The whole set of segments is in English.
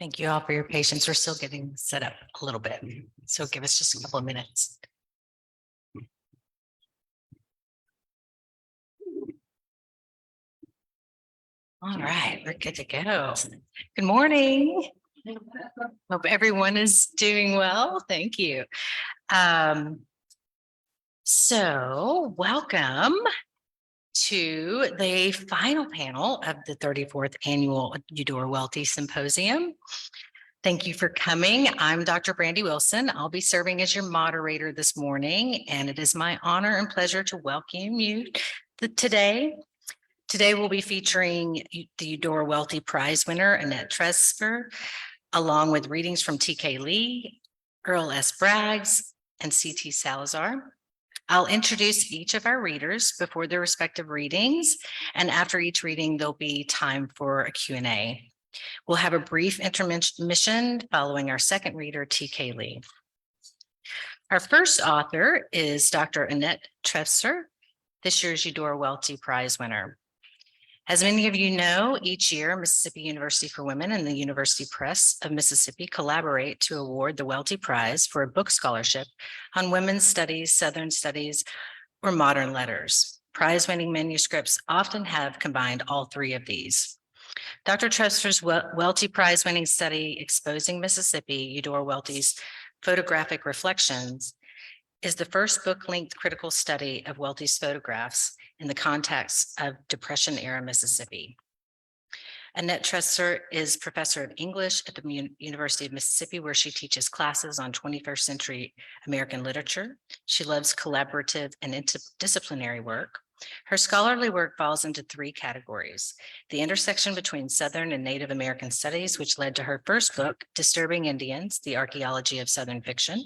Thank you all for your patience. We're still getting set up a little bit, so give us just a couple of minutes. All right, we're good to go. Good morning. Hope everyone is doing well. Thank you. So welcome to the final panel of the 34th annual Eudora Welty Symposium. Thank you for coming. I'm Dr. Brandy Wilson. I'll be serving as your moderator this morning, and it is my honor and pleasure to welcome you today. Today we'll be featuring the Eudora Welty Prize winner, Annette Trefzer, along with readings from T.K. Lee, Earl S. Braggs, and C.T. Salazar. I'll introduce each of our readers before their respective readings, and after each reading, there'll be time for a Q&A. We'll have a brief intermission following our second reader, T.K. Lee. Our first author is Dr. Annette Trefzer, this year's Eudora Welty Prize winner. As many of you know, each year, Mississippi University for Women and the University Press of Mississippi collaborate to award the Welty Prize for a book scholarship on women's studies, Southern studies, or modern letters. Prize-winning manuscripts often have combined all three of these. Dr. Trefzer's Welty Prize-winning study, Exposing Mississippi, Eudora Welty's Photographic Reflections, is the first book-length critical study of Welty's photographs in the context of Depression-era Mississippi. Annette Trefzer is professor of English at the University of Mississippi, where she teaches classes on 21st century American literature. She loves collaborative and interdisciplinary work. Her scholarly work falls into three categories: the intersection between Southern and Native American studies, which led to her first book, Disturbing Indians, The Archaeology of Southern Fiction.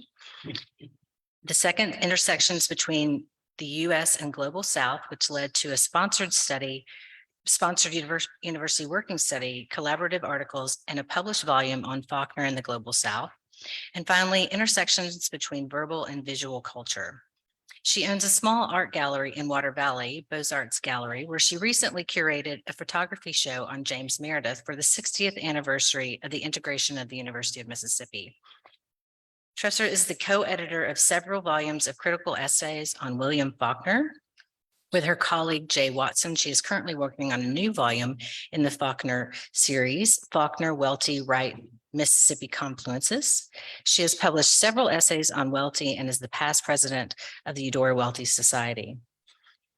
The second, intersections between the U.S. and Global South, which led to a sponsored university working study, collaborative articles, and a published volume on Faulkner and the Global South. And finally, intersections between verbal and visual culture. She owns a small art gallery in Water Valley, Beaux-Arts Gallery, where she recently curated a photography show on James Meredith for the 60th anniversary of the integration of the University of Mississippi. Trefzer is the co-editor of several volumes of critical essays on William Faulkner. With her colleague Jay Watson, she is currently working on a new volume in the Faulkner series, Faulkner, Welty, Wright, Mississippi Confluences. She has published several essays on Welty and is the past president of the Eudora Welty Society.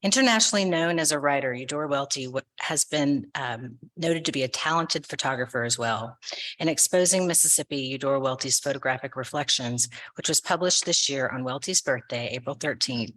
Internationally known as a writer, Eudora Welty has been noted to be a talented photographer as well. In Exposing Mississippi, Eudora Welty's Photographic Reflections, which was published this year on Welty's birthday, April 13th,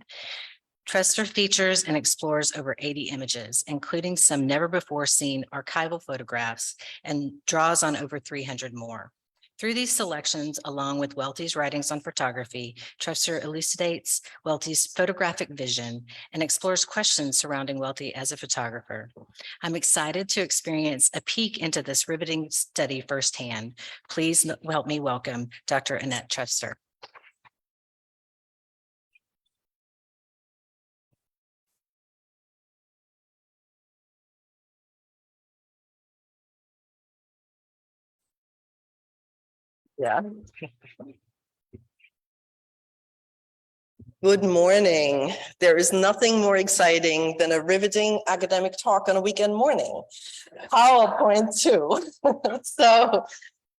Trefzer features and explores over 80 images, including some never before seen archival photographs, and draws on over 300 more. Through these selections, along with Welty's writings on photography, Trefzer elucidates Welty's photographic vision and explores questions surrounding Welty as a photographer. I'm excited to experience a peek into this riveting study firsthand. Please help me welcome Dr. Annette Trefzer. Yeah. Good morning. There is nothing more exciting than a riveting academic talk on a weekend morning. PowerPoint too.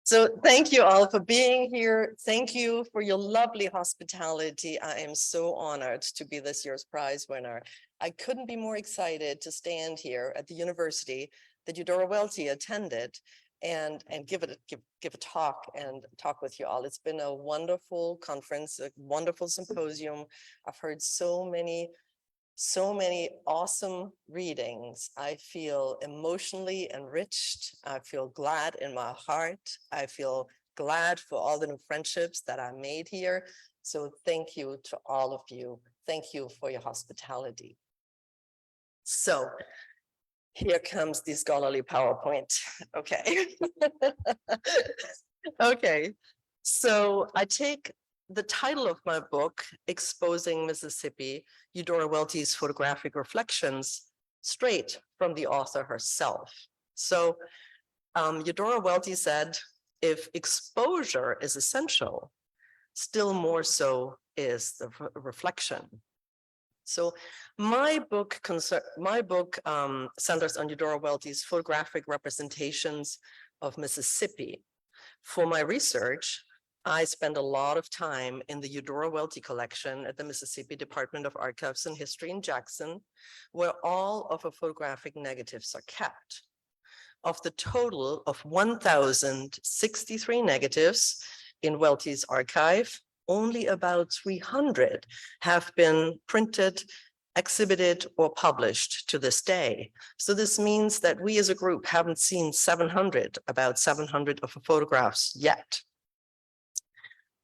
So thank you all for being here. Thank you for your lovely hospitality. I am so honored to be this year's prize winner. I couldn't be more excited to stand here at the university that Eudora Welty attended and give a talk and talk with you all. It's been a wonderful conference, a wonderful symposium. I've heard so many awesome readings. I feel emotionally enriched. I feel glad in my heart. I feel glad for all the new friendships that I made here. So thank you to all of you. Thank you for your hospitality. So here comes the scholarly PowerPoint. Okay. Okay. So I take the title of my book, Exposing Mississippi, Eudora Welty's Photographic Reflections, straight from the author herself. So Eudora Welty said, if exposure is essential, still more so is the reflection. So my book centers on Eudora Welty's photographic representations of Mississippi. For my research, I spent a lot of time in the Eudora Welty collection at the Mississippi Department of Archives and History in Jackson, where all of her photographic negatives are kept. Of the total of 1,063 negatives in Welty's archive, only about 300 have been printed, exhibited, or published to this day. So this means that we as a group haven't seen about 700 of her photographs yet.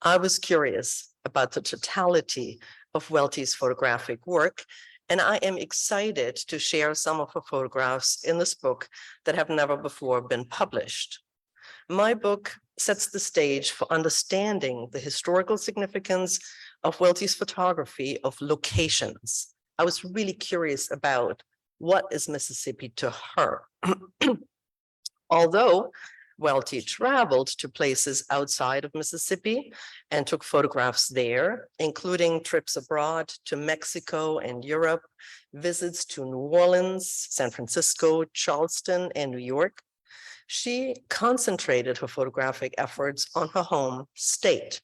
I was curious about the totality of Welty's photographic work, and I am excited to share some of her photographs in this book that have never before been published. My book sets the stage for understanding the historical significance of Welty's photography of locations. I was really curious about what is Mississippi to her. Although Welty traveled to places outside of Mississippi and took photographs there, including trips abroad to Mexico and Europe, visits to New Orleans, San Francisco, Charleston, and New York, she concentrated her photographic efforts on her home state.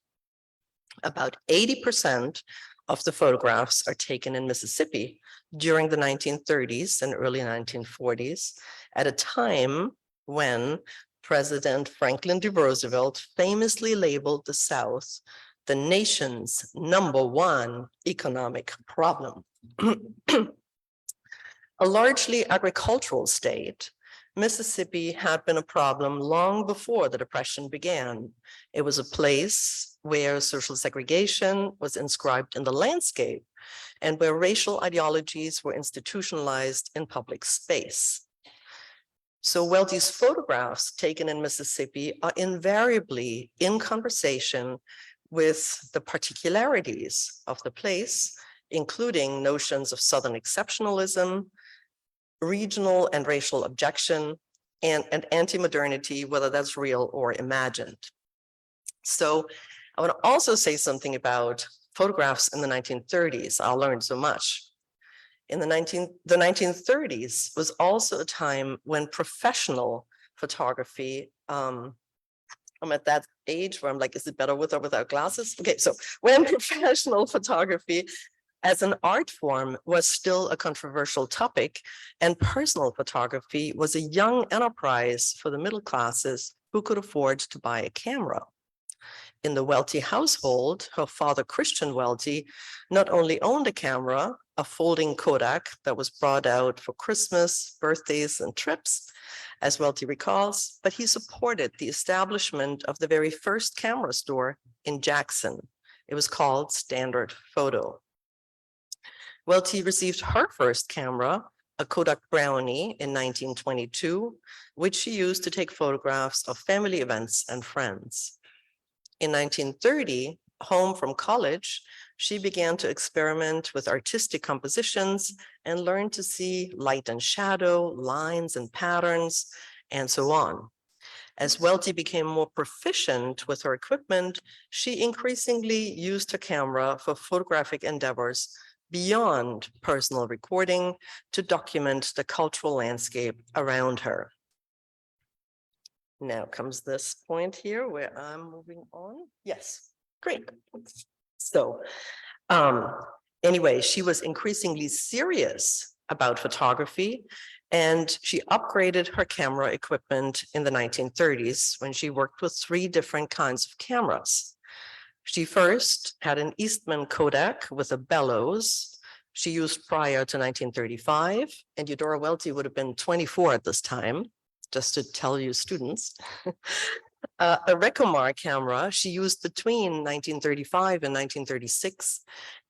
About 80% of the photographs are taken in Mississippi during the 1930s and early 1940s, at a time when President Franklin D. Roosevelt famously labeled the South the nation's #1 economic problem. A largely agricultural state, Mississippi had been a problem long before the Depression began. It was a place where social segregation was inscribed in the landscape and where racial ideologies were institutionalized in public space. So Welty's photographs taken in Mississippi are invariably in conversation with the particularities of the place, including notions of Southern exceptionalism, regional and racial objection, and anti-modernity, whether that's real or imagined. So I want to also say something about photographs in the 1930s. I learned so much. In the 1930s was also a time when professional photography, I'm at that age where I'm like, is it better with or without glasses? Okay, so when professional photography as an art form was still a controversial topic, and personal photography was a young enterprise for the middle classes who could afford to buy a camera. In the Welty household, her father, Christian Welty, not only owned a camera, a folding Kodak that was brought out for Christmas, birthdays, and trips, as Welty recalls, but he supported the establishment of the very first camera store in Jackson. It was called Standard Photo. Welty received her first camera, a Kodak Brownie, in 1922, which she used to take photographs of family events and friends. In 1930, home from college, she began to experiment with artistic compositions and learned to see light and shadow, lines and patterns, and so on. As Welty became more proficient with her equipment, she increasingly used her camera for photographic endeavors beyond personal recording to document the cultural landscape around her. Now comes this point here where I'm moving on. Yes, great. So anyway, she was increasingly serious about photography, and she upgraded her camera equipment in the 1930s when she worked with 3 different kinds of cameras. She first had an Eastman Kodak with a bellows she used prior to 1935, and Eudora Welty would have been 24 at this time, just to tell you students. A Recomar camera she used between 1935 and 1936,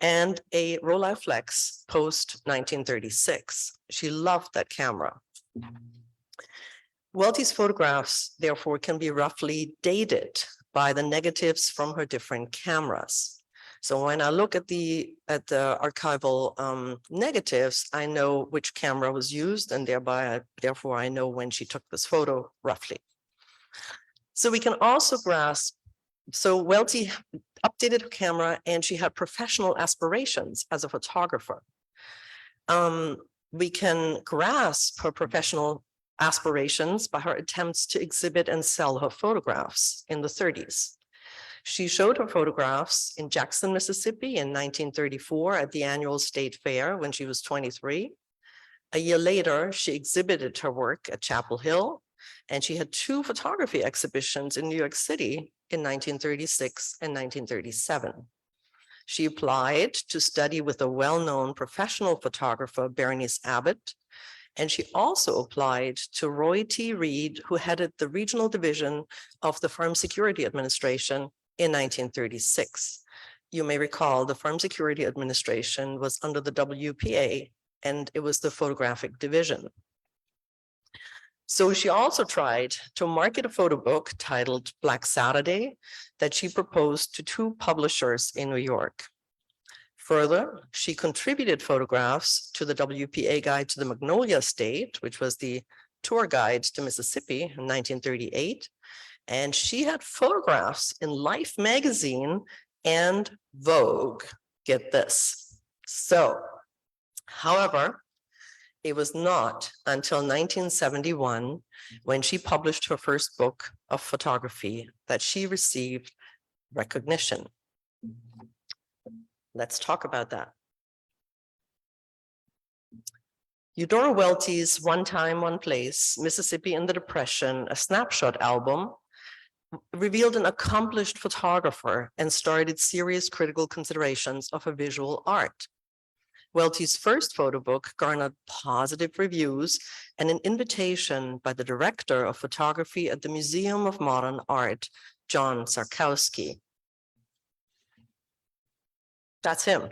and a Rolleiflex post 1936. She loved that camera. Welty's photographs, therefore, can be roughly dated by the negatives from her different cameras. So when I look at the archival negatives, I know which camera was used, and therefore I know when she took this photo roughly. So we can also grasp, so Welty updated her camera and she had professional aspirations as a photographer. We can grasp her professional aspirations by her attempts to exhibit and sell her photographs in the 30s. She showed her photographs in Jackson, Mississippi in 1934 at the annual state fair when she was 23. A year later, she exhibited her work at Chapel Hill, and she had 2 photography exhibitions in New York City in 1936 and 1937. She applied to study with a well-known professional photographer, Berenice Abbott, and she also applied to Roy T. Reed, who headed the regional division of the Farm Security Administration in 1936. You may recall the Farm Security Administration was under the WPA, and it was the photographic division. So she also tried to market a photo book titled Black Saturday that she proposed to 2 publishers in New York. Further, she contributed photographs to the WPA Guide to the Magnolia State, which was the tour guide to Mississippi in 1938. And she had photographs in Life magazine and Vogue. Get this. So, however, it was not until 1971, when she published her first book of photography, that she received recognition. Let's talk about that. Eudora Welty's One Time, One Place, Mississippi in the Depression, a snapshot album, revealed an accomplished photographer and started serious critical considerations of her visual art. Welty's first photo book garnered positive reviews and an invitation by the director of photography at the Museum of Modern Art, John Sarkowski. That's him.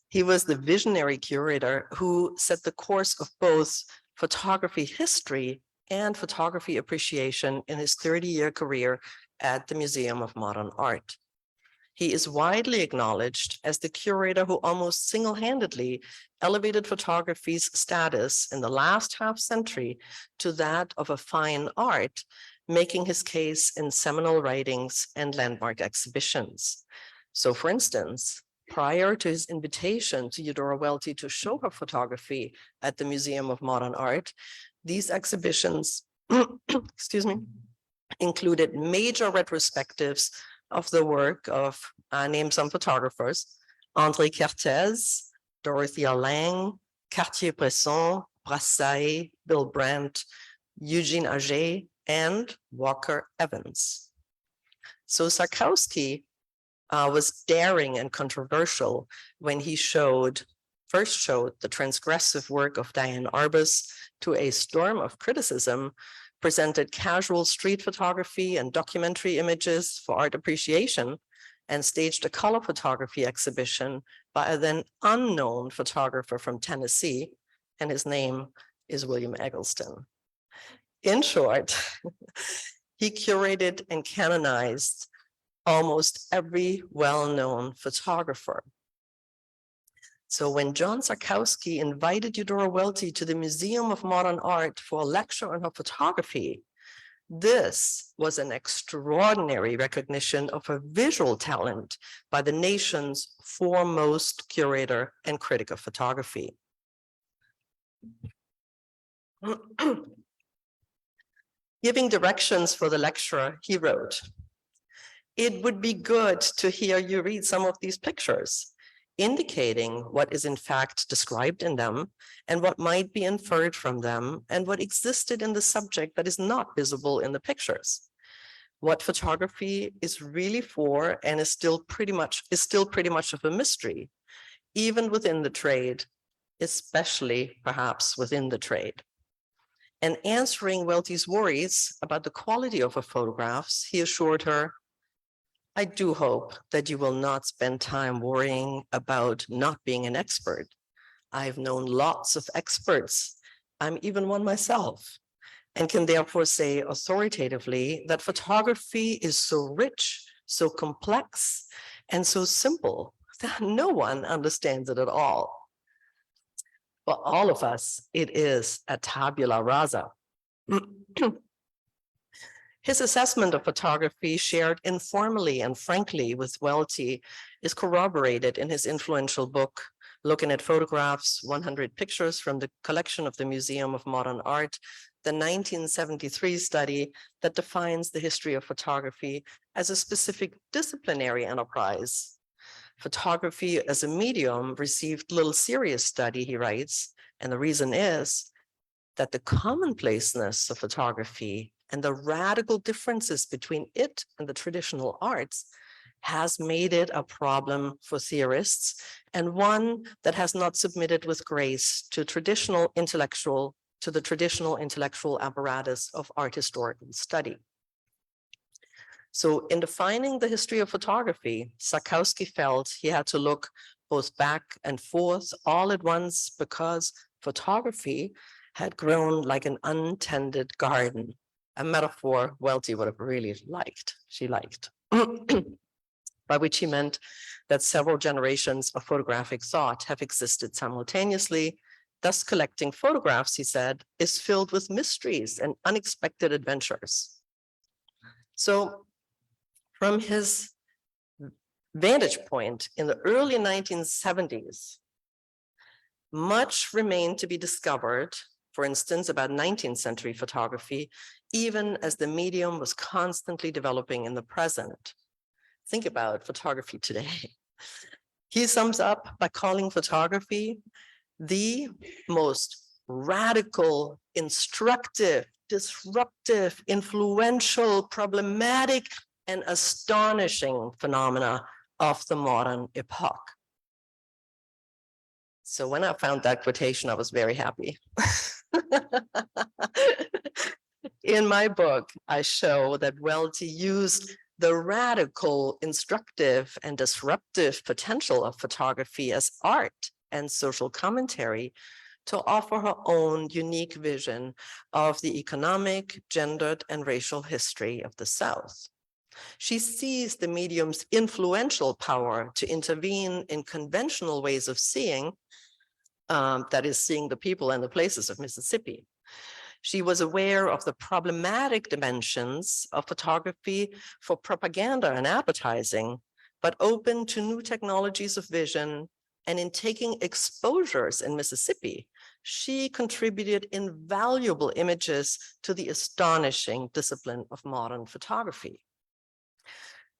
He was the visionary curator who set the course of both photography history and photography appreciation in his 30-year career at the Museum of Modern Art. He is widely acknowledged as the curator who almost single-handedly elevated photography's status in the last half century to that of a fine art, making his case in seminal writings and landmark exhibitions. So, for instance, prior to his invitation to Eudora Welty to show her photography at the Museum of Modern Art, these exhibitions, included major retrospectives of the work of, name some photographers, André Kertész, Dorothea Lange, Cartier-Bresson, Brassailles, Bill Brandt, Eugene Auger, and Walker Evans. So Sarkowski was daring and controversial when he first showed the transgressive work of Diane Arbus to a storm of criticism, presented casual street photography and documentary images for art appreciation, and staged a color photography exhibition by a then unknown photographer from Tennessee, and his name is William Eggleston. In short, he curated and canonized almost every well-known photographer. So when John Sarkowski invited Eudora Welty to the Museum of Modern Art for a lecture on her photography, this was an extraordinary recognition of her visual talent by the nation's foremost curator and critic of photography. Giving directions for the lecturer, he wrote, "It would be good to hear you read some of these pictures, indicating what is in fact described in them and what might be inferred from them and what existed in the subject that is not visible in the pictures. What photography is really for and is still pretty much of a mystery, even within the trade, especially perhaps within the trade." And answering Welty's worries about the quality of her photographs, he assured her, "I do hope that you will not spend time worrying about not being an expert. I've known lots of experts. I'm even one myself, and can therefore say authoritatively that photography is so rich, so complex, and so simple that no one understands it at all. For all of us, it is a tabula rasa." His assessment of photography, shared informally and frankly with Welty, is corroborated in his influential book, Looking at Photographs, 100 Pictures from the Collection of the Museum of Modern Art, the 1973 study that defines the history of photography as a specific disciplinary enterprise. Photography as a medium received little serious study, he writes, and the reason is that the commonplaceness of photography and the radical differences between it and the traditional arts has made it a problem for theorists, and one that has not submitted with grace to the traditional intellectual apparatus of art historical study. So in defining the history of photography, Sarkowski felt he had to look both back and forth all at once because photography had grown like an untended garden, a metaphor Welty would have really liked, she liked, by which he meant that several generations of photographic thought have existed simultaneously. Thus, collecting photographs, he said, is filled with mysteries and unexpected adventures. So from his vantage point in the early 1970s, much remained to be discovered, for instance, about 19th century photography, even as the medium was constantly developing in the present. Think about photography today. He sums up by calling photography the most radical, instructive, disruptive, influential, problematic, and astonishing phenomena of the modern epoch. So when I found that quotation, I was very happy. In my book, I show that Welty used the radical, instructive, and disruptive potential of photography as art and social commentary to offer her own unique vision of the economic, gendered, and racial history of the South. She sees the medium's influential power to intervene in conventional ways of seeing, that is, seeing the people and the places of Mississippi. She was aware of the problematic dimensions of photography for propaganda and advertising, but open to new technologies of vision. And in taking exposures in Mississippi, she contributed invaluable images to the astonishing discipline of modern photography.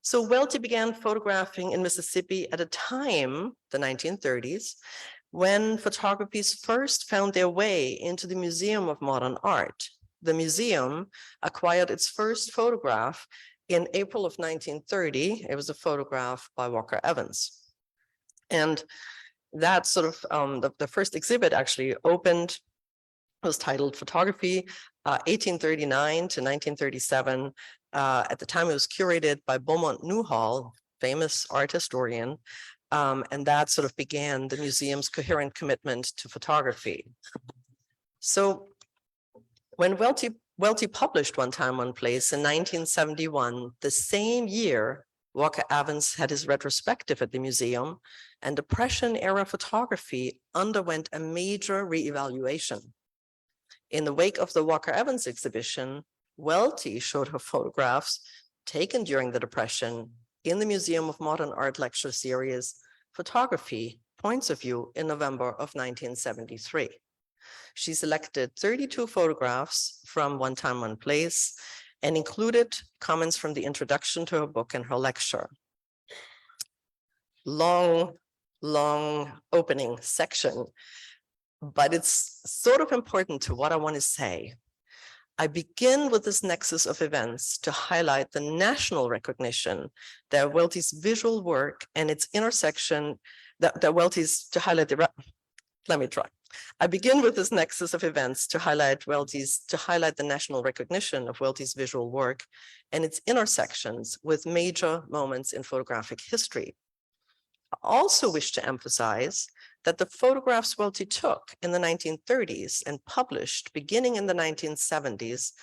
So Welty began photographing in Mississippi at a time, the 1930s, when photographies first found their way into the Museum of Modern Art. The museum acquired its first photograph in April of 1930. It was a photograph by Walker Evans. And that sort of, the first exhibit actually opened, was titled Photography, 1839 to 1937. At the time, it was curated by Beaumont Newhall, famous art historian, and that sort of began the museum's coherent commitment to photography. So when Welty published One Time, One Place in 1971, the same year Walker Evans had his retrospective at the museum, and Depression-era photography underwent a major reevaluation. In the wake of the Walker Evans exhibition, Welty showed her photographs taken during the Depression in the Museum of Modern Art lecture series, Photography, Points of View, in November of 1973. She selected 32 photographs from One Time, One Place and included comments from the introduction to her book and her lecture. Long opening section, but it's sort of important to what I want to say. I begin with this nexus of events to highlight the national recognition that Welty's visual work and its intersection, I begin with this nexus of events to highlight the national recognition of Welty's visual work and its intersections with major moments in photographic history. I also wish to emphasize that the photographs Welty took in the 1930s and published beginning in the 1970s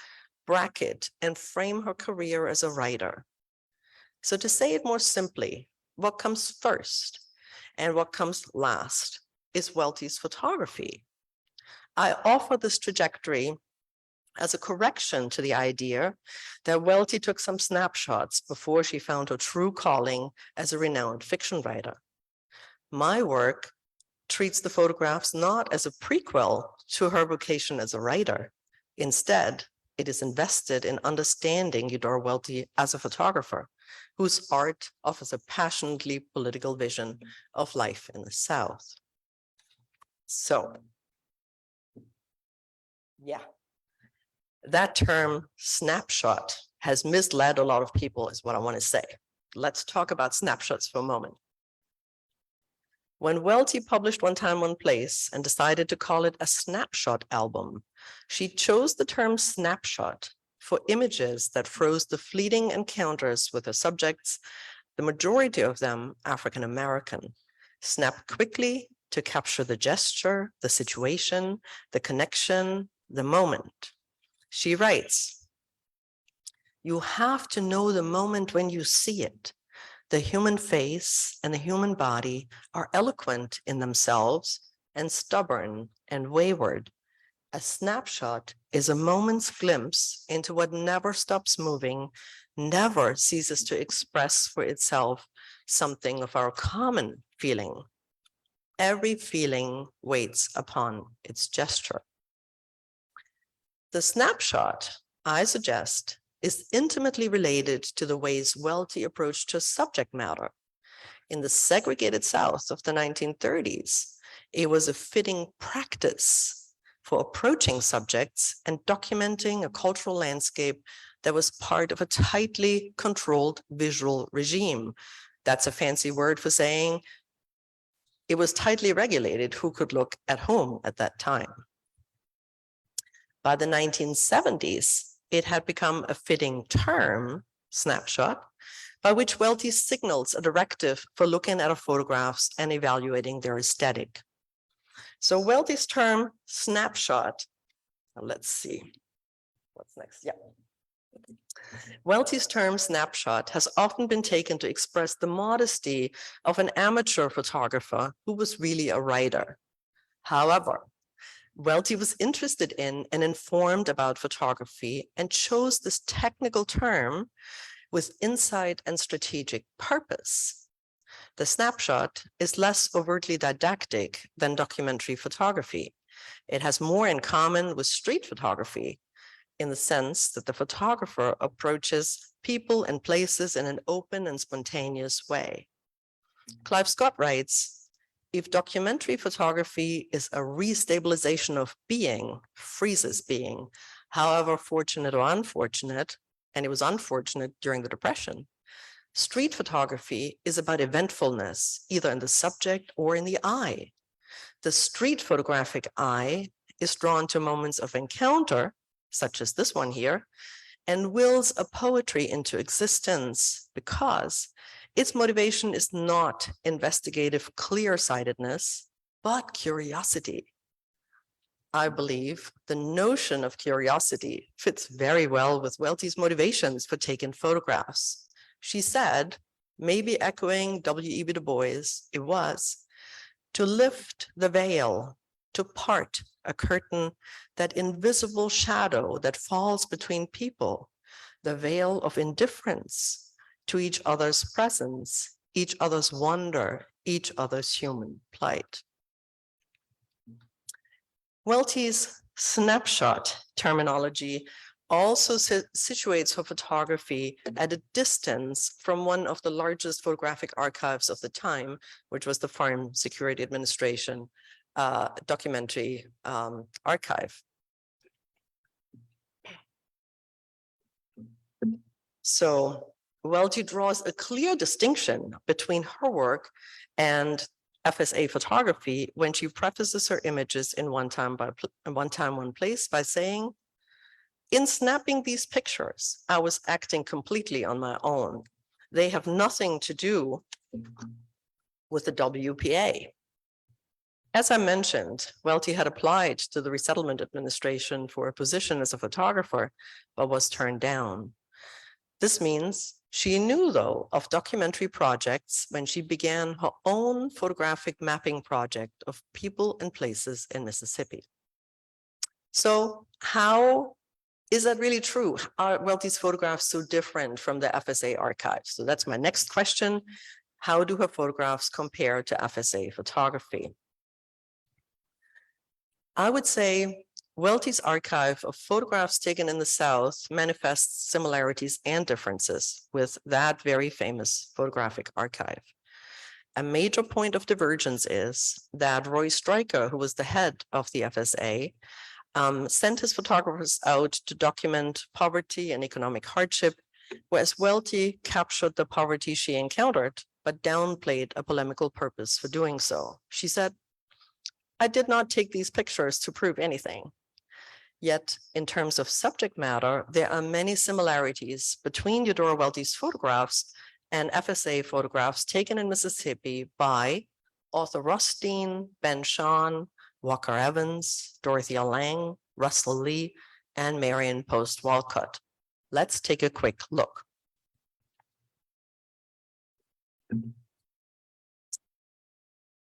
bracket and frame her career as a writer. So to say it more simply, what comes first and what comes last is Welty's photography. I offer this trajectory as a correction to the idea that Welty took some snapshots before she found her true calling as a renowned fiction writer. My work treats the photographs not as a prequel to her vocation as a writer. Instead, it is invested in understanding Eudora Welty as a photographer, whose art offers a passionately political vision of life in the South. So, yeah, that term snapshot has misled a lot of people, is what I want to say. Let's talk about snapshots for a moment. When Welty published One Time, One Place and decided to call it a snapshot album, she chose the term snapshot for images that froze the fleeting encounters with her subjects, the majority of them African American, snapped quickly to capture the gesture, the situation, the connection, the moment. She writes, "You have to know the moment when you see it. The human face and the human body are eloquent in themselves and stubborn and wayward. A snapshot is a moment's glimpse into what never stops moving, never ceases to express for itself something of our common feeling. Every feeling waits upon its gesture." The snapshot, I suggest, is intimately related to the ways Welty approached her subject matter. In the segregated South of the 1930s, it was a fitting practice for approaching subjects and documenting a cultural landscape that was part of a tightly controlled visual regime. That's a fancy word for saying it was tightly regulated who could look at home at that time. By the 1970s, it had become a fitting term, snapshot, by which Welty signals a directive for looking at her photographs and evaluating their aesthetic. So Welty's term snapshot, let's see, what's next? Yeah. Welty's term snapshot has often been taken to express the modesty of an amateur photographer who was really a writer. However, Welty was interested in and informed about photography and chose this technical term with insight and strategic purpose. The snapshot is less overtly didactic than documentary photography. It has more in common with street photography in the sense that the photographer approaches people and places in an open and spontaneous way. Clive Scott writes, "If documentary photography is a restabilization of being, freezes being, however fortunate or unfortunate, and it was unfortunate during the Depression, street photography is about eventfulness, either in the subject or in the eye. The street photographic eye is drawn to moments of encounter, such as this one here, and wills a poetry into existence because its motivation is not investigative clear-sightedness, but curiosity." I believe the notion of curiosity fits very well with Welty's motivations for taking photographs. She said, maybe echoing W.E.B. Du Bois, it was to lift the veil, to part a curtain, that invisible shadow that falls between people, the veil of indifference to each other's presence, each other's wonder, each other's human plight. Welty's snapshot terminology also situates her photography at a distance from one of the largest photographic archives of the time, which was the Foreign Security Administration documentary archive. So Welty draws a clear distinction between her work and FSA photography when she prefaces her images in One Time, One Place by saying, "In snapping these pictures, I was acting completely on my own. They have nothing to do with the WPA." As I mentioned, Welty had applied to the Resettlement Administration for a position as a photographer, but was turned down. This means she knew, though, of documentary projects when she began her own photographic mapping project of people and places in Mississippi. So how Is that really true? Are Welty's photographs so different from the FSA archives? So that's my next question. How do her photographs compare to FSA photography? I would say Welty's archive of photographs taken in the South manifests similarities and differences with that very famous photographic archive. A major point of divergence is that Roy Stryker, who was the head of the FSA, sent his photographers out to document poverty and economic hardship, whereas Welty captured the poverty she encountered, but downplayed a polemical purpose for doing so. She said, "I did not take these pictures to prove anything." Yet, in terms of subject matter, there are many similarities between Eudora Welty's photographs and FSA photographs taken in Mississippi by Arthur Rothstein, Ben Shahn, Walker Evans, Dorothea Lange, Russell Lee, and Marion Post Walcott. Let's take a quick look.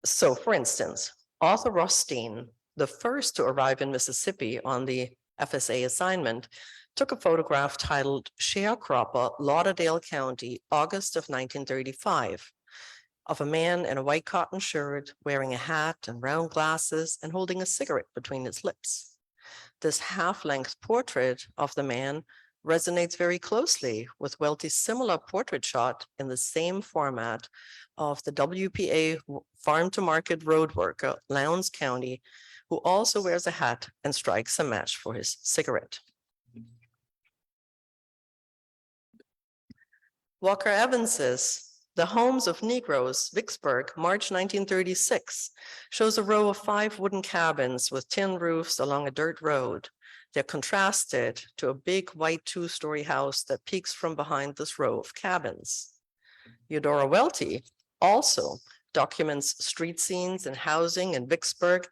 So, for instance, Arthur Rothstein, the first to arrive in Mississippi on the FSA assignment, took a photograph titled Sharecropper, Lauderdale County, August of 1935, of a man in a white cotton shirt, wearing a hat and round glasses and holding a cigarette between his lips. This half-length portrait of the man resonates very closely with Welty's similar portrait shot in the same format of the WPA farm-to-market road worker, Lowndes County, who also wears a hat and strikes a match for his cigarette. Walker Evans's The Homes of Negroes, Vicksburg, March 1936, shows a row of 5 wooden cabins with tin roofs along a dirt road. They're contrasted to a big white 2-story house that peeks from behind this row of cabins. Eudora Welty also documents street scenes and housing in Vicksburg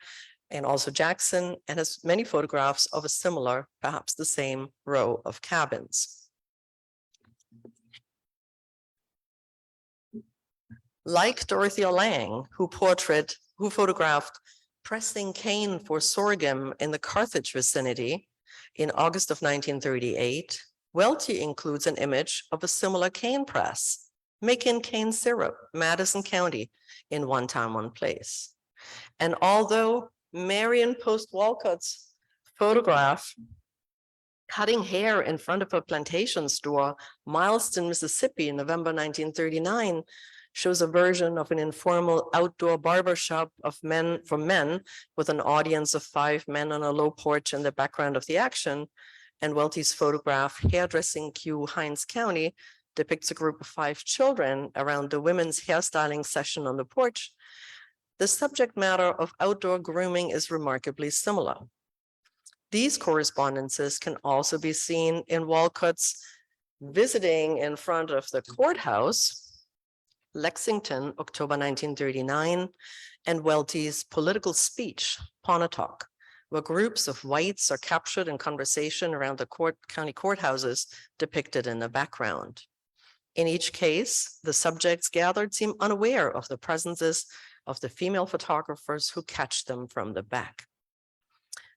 and also Jackson, and has many photographs of a similar, perhaps the same row of cabins. Like Dorothea Lange, who photographed pressing cane for sorghum in the Carthage vicinity in August of 1938, Welty includes an image of a similar cane press, making cane syrup, Madison County, in one time, one place. And although Marion Post Walcott's photograph cutting hair in front of a plantation store, Mileston, Mississippi, in November 1939, shows a version of an informal outdoor barber shop of men with an audience of 5 men on a low porch in the background of the action. And Welty's photograph, Hairdressing Q, Hinds County, depicts a group of 5 children around the women's hairstyling session on the porch. The subject matter of outdoor grooming is remarkably similar. These correspondences can also be seen in Walcott's visiting in front of the courthouse, Lexington, October 1939, and Welty's political speech, Pontotoc, where groups of whites are captured in conversation around the county courthouses depicted in the background. In each case, the subjects gathered seem unaware of the presences of the female photographers who catch them from the back.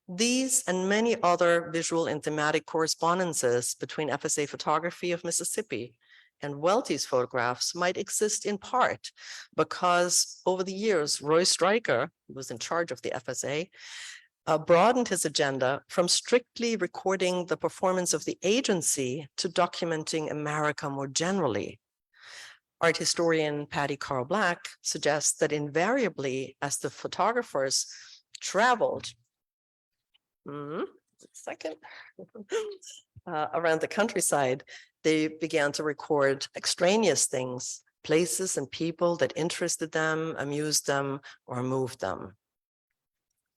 These and many other visual and thematic correspondences between FSA photography of Mississippi and Welty's photographs might exist in part because over the years, Roy Stryker, who was in charge of the FSA, broadened his agenda from strictly recording the performance of the agency to documenting America more generally. Art historian Patty Carl Black suggests that invariably, as the photographers traveled around the countryside, they began to record extraneous things, places and people that interested them, amused them, or moved them.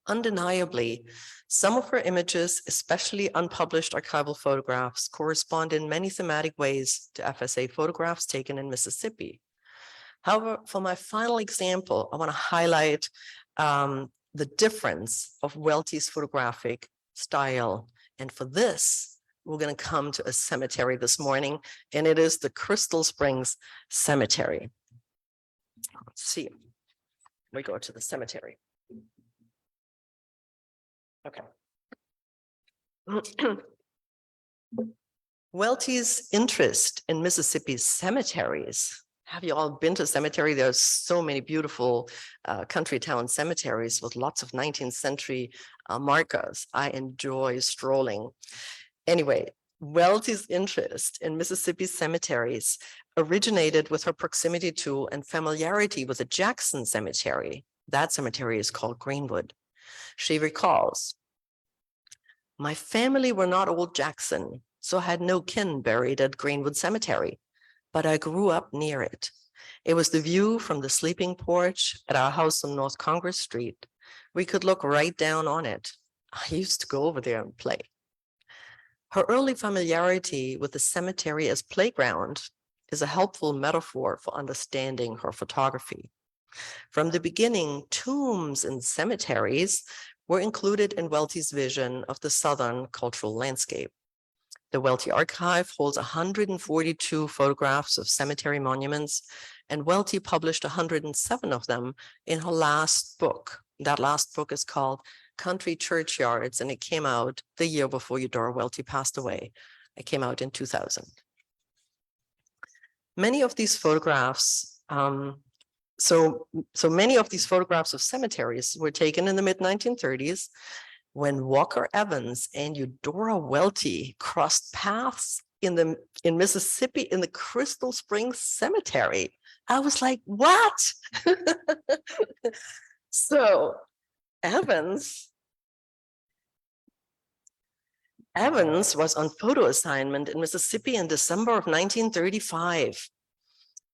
Undeniably, some of her images, especially unpublished archival photographs, correspond in many thematic ways to FSA photographs taken in Mississippi. However, for my final example, I want to highlight the difference of Welty's photographic style. And for this, we're going to come to a cemetery this morning, and it is the Crystal Springs Cemetery. Let's see. We go to the cemetery. Okay. Welty's interest in Mississippi's cemeteries. Have you all been to cemetery? There's so many beautiful country town cemeteries with lots of 19th century markers. I enjoy strolling. Anyway, Welty's interest in Mississippi cemeteries originated with her proximity to and familiarity with the Jackson Cemetery. That cemetery is called Greenwood. She recalls, "My family were not old Jackson, so I had no kin buried at Greenwood Cemetery, but I grew up near it. It was the view from the sleeping porch at our house on North Congress Street. We could look right down on it. I used to go over there and play." Her early familiarity with the cemetery as playground is a helpful metaphor for understanding her photography. From the beginning, tombs and cemeteries were included in Welty's vision of the Southern cultural landscape. The Welty Archive holds 142 photographs of cemetery monuments, and Welty published 107 of them in her last book. That last book is called Country Churchyards, and it came out the year before Eudora Welty passed away. It came out in 2000. Many of these photographs, so many of these photographs of cemeteries were taken in the mid-1930s when Walker Evans and Eudora Welty crossed paths in Mississippi in the Crystal Springs Cemetery. I was like, what? So Evans was on photo assignment in Mississippi in December of 1935.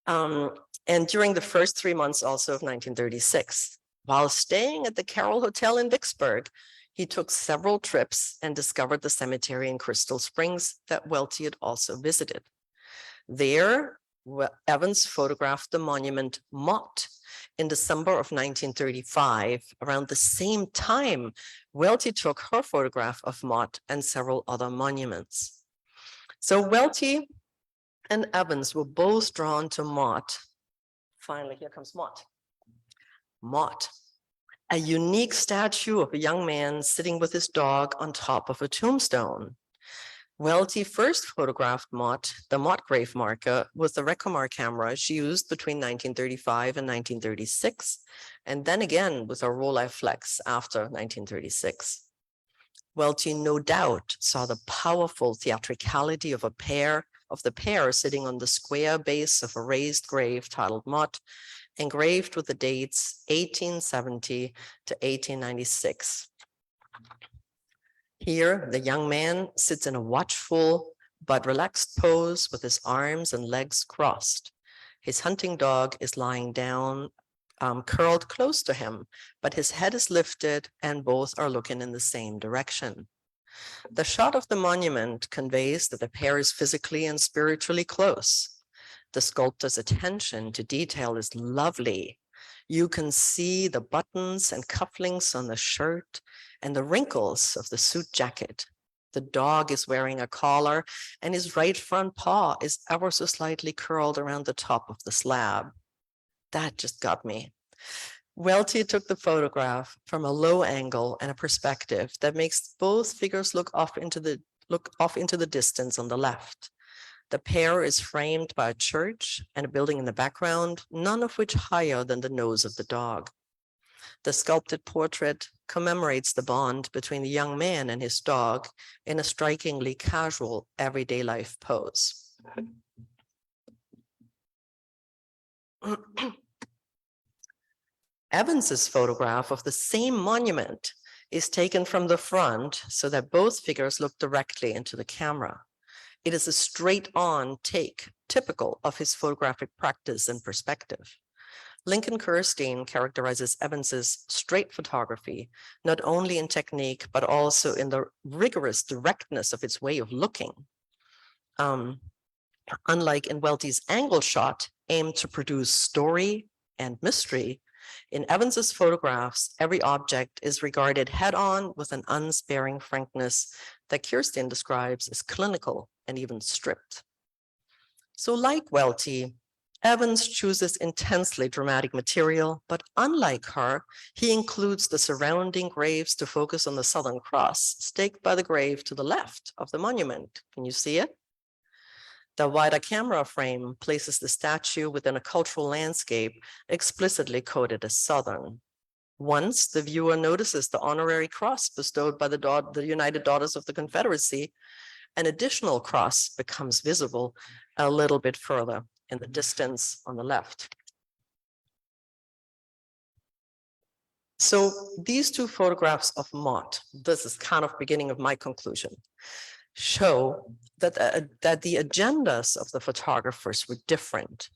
And during the first 3 months also of 1936. While staying at the Carroll Hotel in Vicksburg, he took several trips and discovered the cemetery in Crystal Springs that Welty had also visited. There, Evans photographed the monument Mott in December of 1935. Around the same time, Welty took her photograph of Mott and several other monuments. So Welty and Evans were both drawn to Mott. Finally, here comes Mott. Mott, a unique statue of a young man sitting with his dog on top of a tombstone. Welty first photographed Mott, the Mott grave marker, with the Recomar camera she used between 1935 and 1936, and then again with a Rolleiflex after 1936. Welty no doubt saw the powerful theatricality of the pair sitting on the square base of a raised grave titled Mott, engraved with the dates 1870 to 1896. Here, the young man sits in a watchful but relaxed pose with his arms and legs crossed. His hunting dog is lying down, curled close to him, but his head is lifted and both are looking in the same direction. The shot of the monument conveys that the pair is physically and spiritually close. The sculptor's attention to detail is lovely. You can see the buttons and cufflinks on the shirt and the wrinkles of the suit jacket. The dog is wearing a collar and his right front paw is ever so slightly curled around the top of the slab. That just got me. Welty took the photograph from a low angle and a perspective that makes both figures look off into the distance on the left. The pair is framed by a church and a building in the background, none of which higher than the nose of the dog. The sculpted portrait commemorates the bond between the young man and his dog in a strikingly casual, everyday life pose. Evans's photograph of the same monument is taken from the front so that both figures look directly into the camera. It is a straight-on take, typical of his photographic practice and perspective. Lincoln Kirstein characterizes Evans's straight photography, not only in technique, but also in the rigorous directness of its way of looking. Unlike in Welty's angle shot, aimed to produce story and mystery, in Evans's photographs, every object is regarded head-on with an unsparing frankness that Kirstein describes as clinical and even stripped. So like Welty, Evans chooses intensely dramatic material, but unlike her, he includes the surrounding graves to focus on the Southern Cross, staked by the grave to the left of the monument. Can you see it? The wider camera frame places the statue within a cultural landscape explicitly coded as Southern. Once the viewer notices the honorary cross bestowed by the United Daughters of the Confederacy, an additional cross becomes visible a little bit further in the distance on the left. So these two photographs of Mott, this is kind of beginning of my conclusion, show that the agendas of the photographers were different.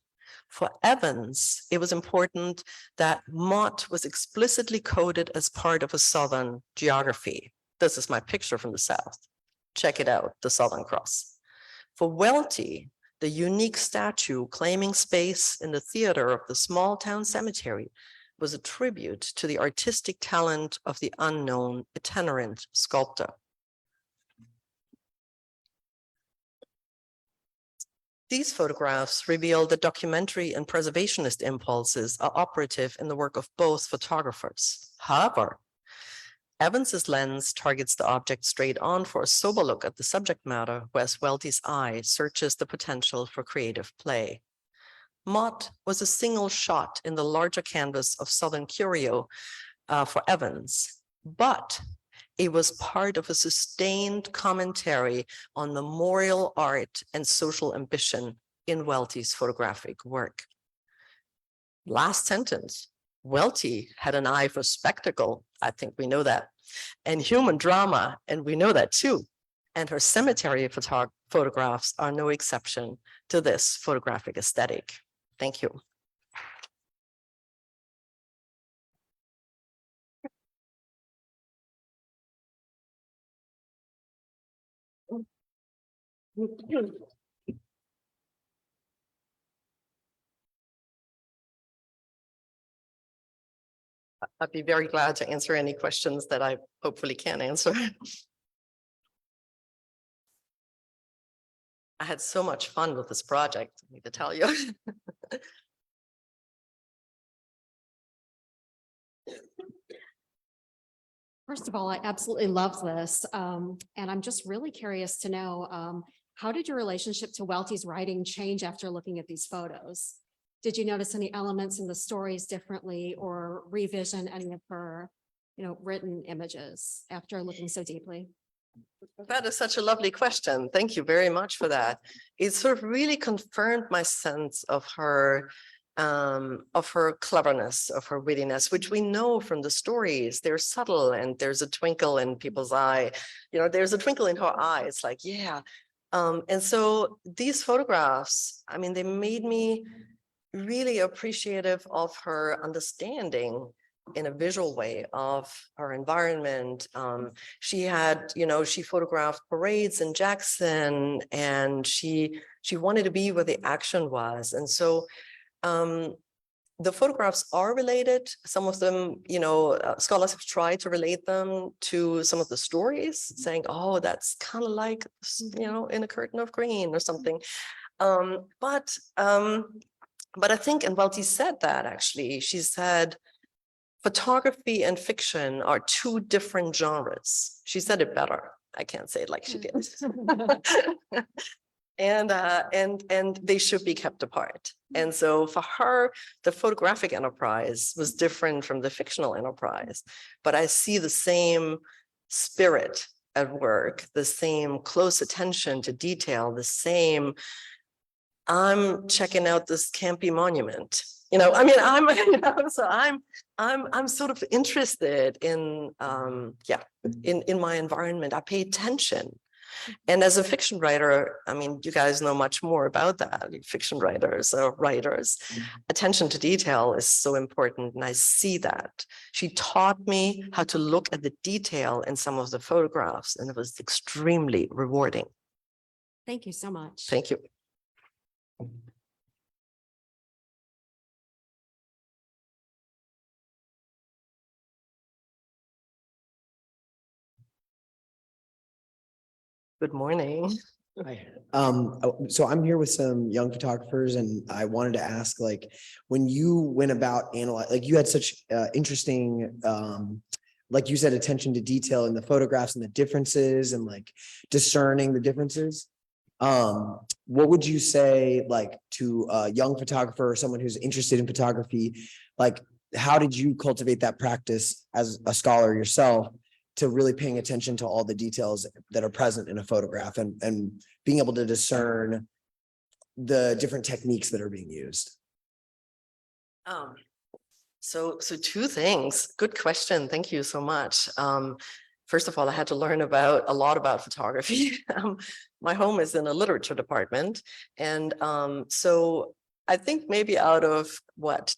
For Evans, it was important that Mott was explicitly coded as part of a Southern geography. This is my picture from the South. Check it out, the Southern Cross. For Welty, the unique statue claiming space in the theater of the small town cemetery was a tribute to the artistic talent of the unknown itinerant sculptor. These photographs reveal that documentary and preservationist impulses are operative in the work of both photographers. However, Evans's lens targets the object straight on for a sober look at the subject matter, whereas Welty's eye searches the potential for creative play. Mott was a single shot in the larger canvas of Southern Curio for Evans, but it was part of a sustained commentary on memorial art and social ambition in Welty's photographic work. Last sentence, Welty had an eye for spectacle, I think we know that, and human drama, and we know that too. And her cemetery photographs are no exception to this photographic aesthetic. Thank you. I'd be very glad to answer any questions that I hopefully can answer. I had so much fun with this project, I need to tell you. First of all, I absolutely love this. And I'm just really curious to know, how did your relationship to Welty's writing change after looking at these photos? Did you notice any elements in the stories differently or revision any of her, written images after looking so deeply? That is such a lovely question. Thank you very much for that. It sort of really confirmed my sense of her cleverness, of her wittiness, which we know from the stories. They're subtle and there's a twinkle in people's eye. There's a twinkle in her eye. It's like, yeah. And so these photographs, I mean, they made me really appreciative of her understanding in a visual way of her environment. She had, she photographed parades in Jackson, and she wanted to be where the action was. And so the photographs are related. Some of them, scholars have tried to relate them to some of the stories, saying, oh, that's kind of like, in A Curtain of Green or something. But I think, and Welty said that actually, she said, photography and fiction are two different genres. She said it better. I can't say it like she did. And they should be kept apart. And so for her, the photographic enterprise was different from the fictional enterprise. But I see the same spirit at work, the same close attention to detail, the same, I'm checking out this campy monument. So I'm sort of interested in in my environment. I pay attention. And as a fiction writer, I mean, you guys know much more about that. Fiction writers or writers, attention to detail is so important. And I see that. She taught me how to look at the detail in some of the photographs, and it was extremely rewarding. Thank you so much. Thank you. Good morning. Hi. So I'm here with some young photographers and I wanted to ask, like, when you went about like you had such interesting, like you said, attention to detail in the photographs and the differences and like discerning the differences. What would you say, like, to a young photographer or someone who's interested in photography? Like, how did you cultivate that practice as a scholar yourself to really paying attention to all the details that are present in a photograph and being able to discern the different techniques that are being used? So two things. Good question. Thank you so much. First of all, I had to learn a lot about photography. My home is in a literature department. And so I think maybe out of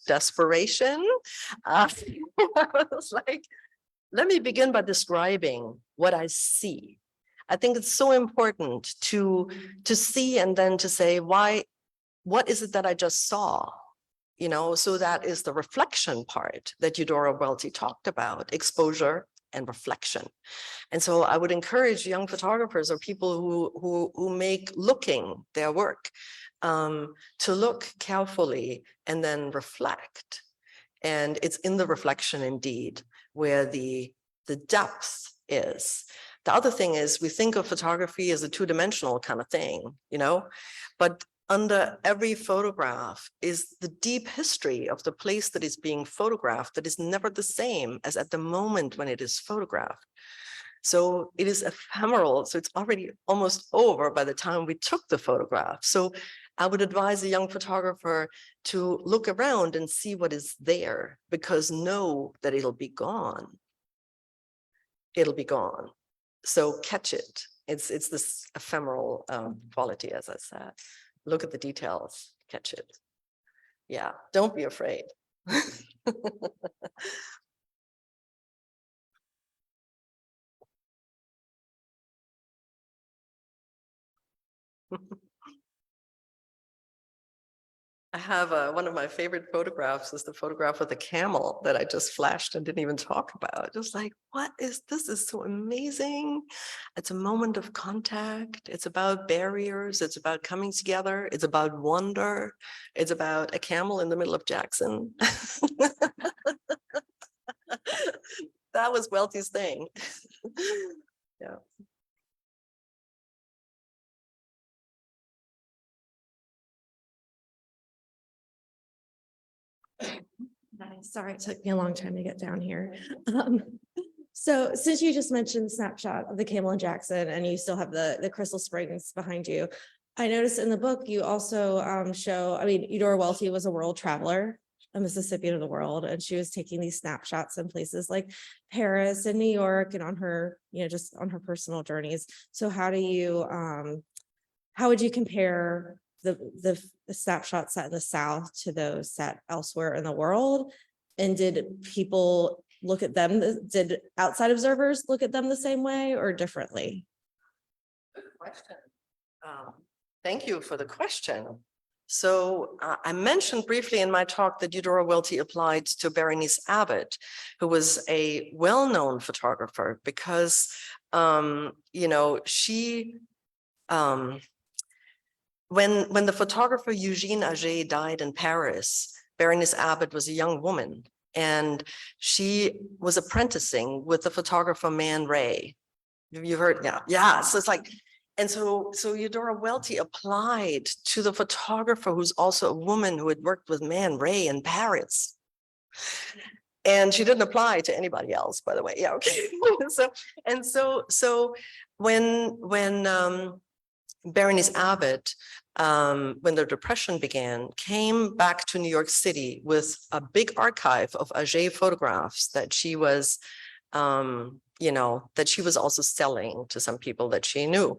desperation, I was like, let me begin by describing what I see. I think it's so important to see and then to say, what is it that I just saw? You know, so that is the reflection part that Eudora Welty talked about, exposure and reflection. And so I would encourage young photographers or people who make looking their work to look carefully and then reflect. And it's in the reflection indeed where the depth is. The other thing is we think of photography as a two-dimensional kind of thing, you know, but under every photograph is the deep history of the place that is being photographed that is never the same as at the moment when it is photographed. So it is ephemeral, so it's already almost over by the time we took the photograph. So I would advise a young photographer to look around and see what is there, because know that it'll be gone. It'll be gone. So catch it. It's this ephemeral quality, as I said. Look at the details, catch it. Yeah, don't be afraid. I have one of my favorite photographs is the photograph of the camel that I just flashed and didn't even talk about. Just like, what is this? Is so amazing. It's a moment of contact. It's about barriers. It's about coming together. It's about wonder. It's about a camel in the middle of Jackson. That was Welty's thing. Yeah. Sorry, it took me a long time to get down here. So since you just mentioned snapshot of the camel in Jackson and you still have the Crystal Springs behind you, I noticed in the book you also show, I mean, Eudora Welty was a world traveler, a Mississippian of the world, and she was taking these snapshots in places like Paris and New York and on her, just on her personal journeys. So how would you compare the snapshots set in the South to those set elsewhere in the world? And did people look at them, did outside observers look at them the same way or differently? Good question. Thank you for the question. So I mentioned briefly in my talk that Eudora Welty applied to Berenice Abbott, who was a well-known photographer because, she, when the photographer Eugene Auger died in Paris, Berenice Abbott was a young woman and she was apprenticing with the photographer Man Ray. You heard? Yeah. So it's like, and so Eudora Welty applied to the photographer who's also a woman who had worked with Man Ray in Paris. And she didn't apply to anybody else, by the way. Yeah, okay. So when Berenice Abbott, when the Depression began, came back to New York City with a big archive of Auger photographs that she was, that she was also selling to some people that she knew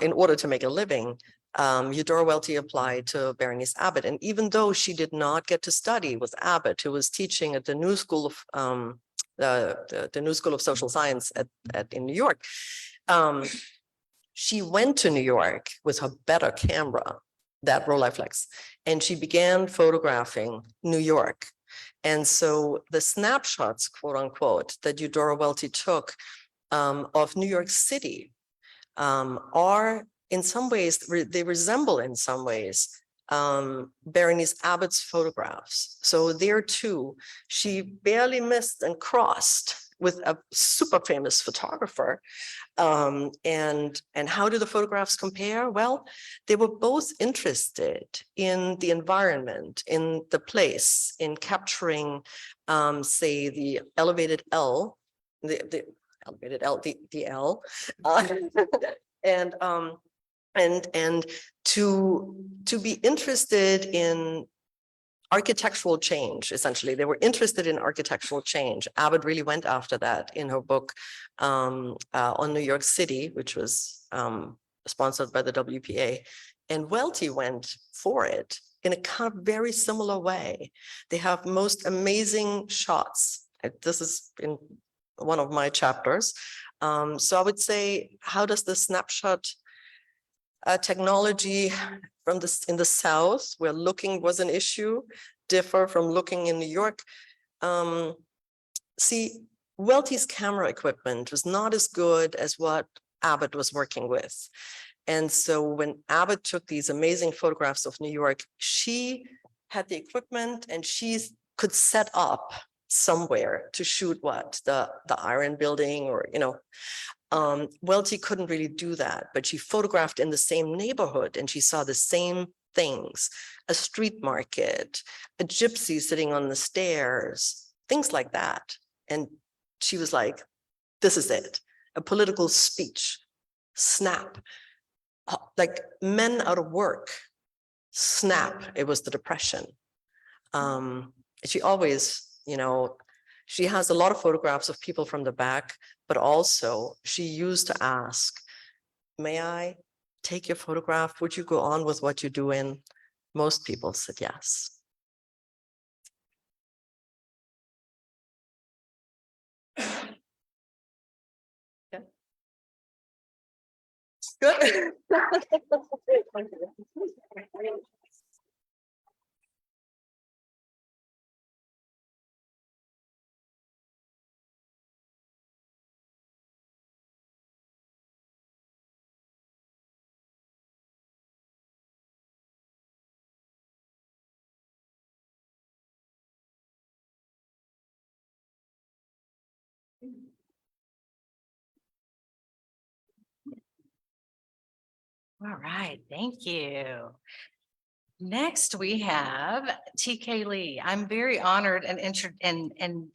in order to make a living. Eudora Welty applied to Berenice Abbott, and even though she did not get to study with Abbott, who was teaching at the New School of the New School of Social Science in New York, she went to New York with her better camera, that Rolleiflex, and she began photographing New York. And so the snapshots, quote unquote, that Eudora Welty took of New York City are in some ways, they resemble in some ways Berenice Abbott's photographs. So there too, she barely missed and crossed with a super famous photographer. And how do the photographs compare? Well, they were both interested in the environment, in the place, in capturing, say, the elevated L, the elevated L, the L, and to be interested in architectural change. Essentially, they were interested in architectural change. Abbott really went after that in her book on New York City, which was sponsored by the WPA, and Welty went for it in a kind of very similar way. They have most amazing shots. This is in one of my chapters. So I would say, how does the snapshot technology from in the South, where looking was an issue, differ from looking in New York? See, Welty's camera equipment was not as good as what Abbott was working with. And so when Abbott took these amazing photographs of New York, she had the equipment and she could set up somewhere to shoot what, the Iron Building, or, you know, Welty couldn't really do that, but she photographed in the same neighborhood and she saw the same things, a street market, a gypsy sitting on the stairs, things like that. And she was like, this is it, a political speech, snap, like men out of work, snap, it was the Depression. She always, you know, she has a lot of photographs of people from the back, but also she used to ask, may I take your photograph? Would you go on with what you're doing? Most people said yes. Yeah. Good. All right, thank you. Next, we have TK Lee. I'm very honored and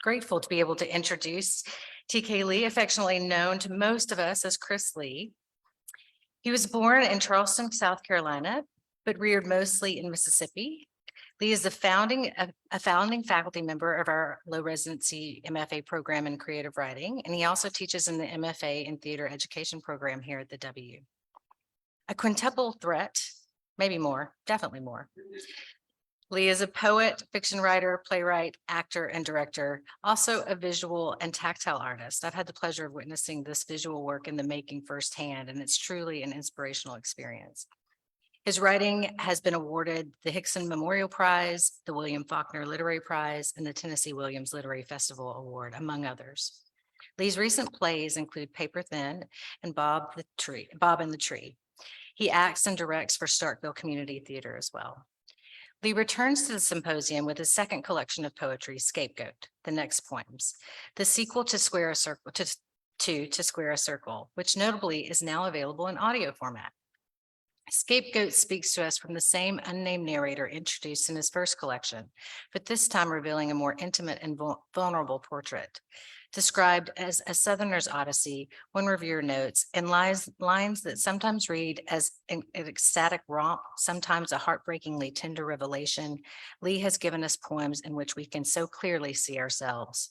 grateful to be able to introduce TK Lee, affectionately known to most of us as Chris Lee. He was born in Charleston, South Carolina, but reared mostly in Mississippi. Lee is a founding faculty member of our low residency MFA program in creative writing, and he also teaches in the MFA in theater education program here at the W. A quintuple threat, maybe more, definitely more. Lee is a poet, fiction writer, playwright, actor, and director, also a visual and tactile artist. I've had the pleasure of witnessing this visual work in the making firsthand, and it's truly an inspirational experience. His writing has been awarded the Hickson Memorial Prize, the William Faulkner Literary Prize, and the Tennessee Williams Literary Festival Award, among others. Lee's recent plays include Paper Thin and Bob and the Tree. He acts and directs for Starkville Community Theater as well. Lee returns to the symposium with his second collection of poetry, Scapegoat, The Next Poems, the sequel to Square a Circle, to Square a Circle, which notably is now available in audio format. Scapegoat speaks to us from the same unnamed narrator introduced in his first collection, but this time revealing a more intimate and vulnerable portrait. Described as a Southerner's Odyssey, one reviewer notes, and lines that sometimes read as an ecstatic romp, sometimes a heartbreakingly tender revelation, Lee has given us poems in which we can so clearly see ourselves.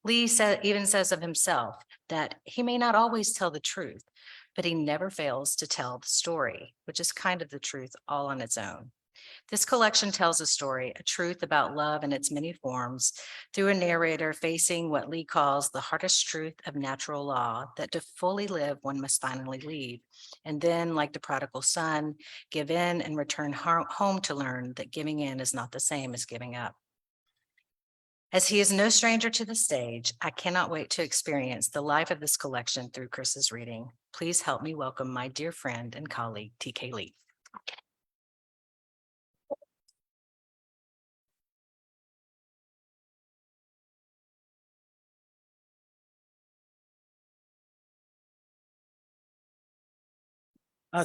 Lee even says of himself that he may not always tell the truth, but he never fails to tell the story, which is kind of the truth all on its own. This collection tells a story, a truth about love in its many forms, through a narrator facing what Lee calls the hardest truth of natural law, that to fully live, one must finally leave. And then, like the prodigal son, give in and return home to learn that giving in is not the same as giving up. As he is no stranger to the stage, I cannot wait to experience the life of this collection through Chris's reading. Please help me welcome my dear friend and colleague, TK Lee.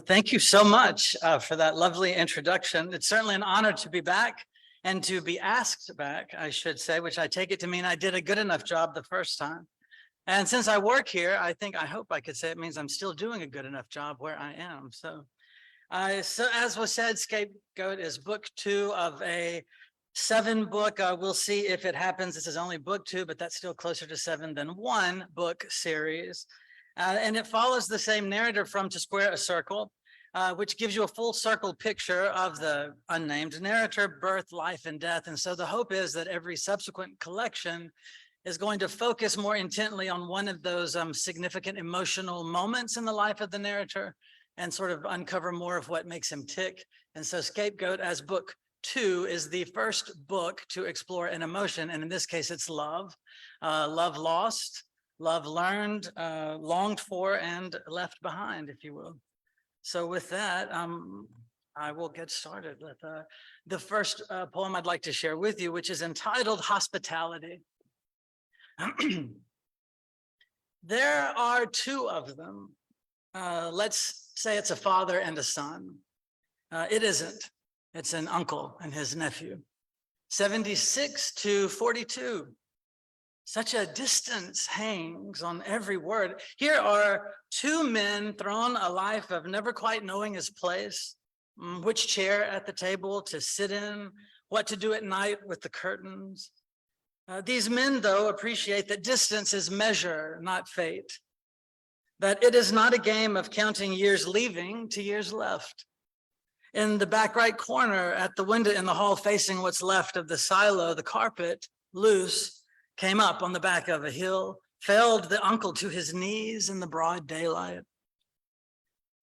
Thank you so much for that lovely introduction. It's certainly an honor to be back and to be asked back, I should say, which I take it to mean I did a good enough job the first time. And since I work here, I hope I could say it means I'm still doing a good enough job where I am. So as was said, Scapegoat is book 2 of a 7-book. We'll see if it happens. This is only book 2, but that's still closer to 7 than 1 book series. And it follows the same narrative from To Square a Circle, which gives you a full circle picture of the unnamed narrator, birth, life, and death. And so the hope is that every subsequent collection is going to focus more intently on one of those significant emotional moments in the life of the narrator and sort of uncover more of what makes him tick. And so Scapegoat as book 2 is the first book to explore an emotion. And in this case, it's love, love lost, love learned, longed for, and left behind, if you will. So with that, I will get started with the first poem I'd like to share with you, which is entitled Hospitality. There are 2 of them. Let's say it's a father and a son. It isn't. It's an uncle and his nephew. 76 to 42. Such a distance hangs on every word. Here are 2 men thrown a life of never quite knowing his place, which chair at the table to sit in, what to do at night with the curtains. These men, though, appreciate that distance is measure, not fate, that it is not a game of counting years leaving to years left. In the back right corner at the window in the hall facing what's left of the silo, the carpet, loose, came up on the back of a hill, felled the uncle to his knees in the broad daylight.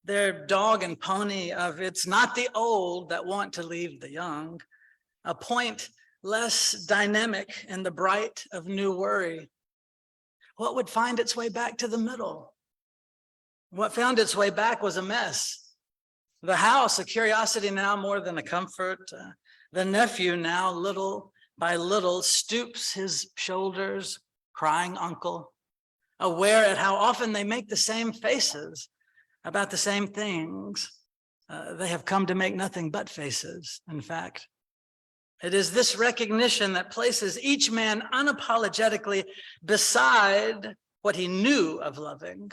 Their dog and pony of it's not the old that want to leave the young, a point less dynamic in the bright of new worry. What would find its way back to the middle? What found its way back was a mess. The house, a curiosity now more than a comfort. The nephew now little by little stoops his shoulders, crying uncle, aware at how often they make the same faces about the same things. They have come to make nothing but faces, in fact. It is this recognition that places each man unapologetically beside what he knew of loving,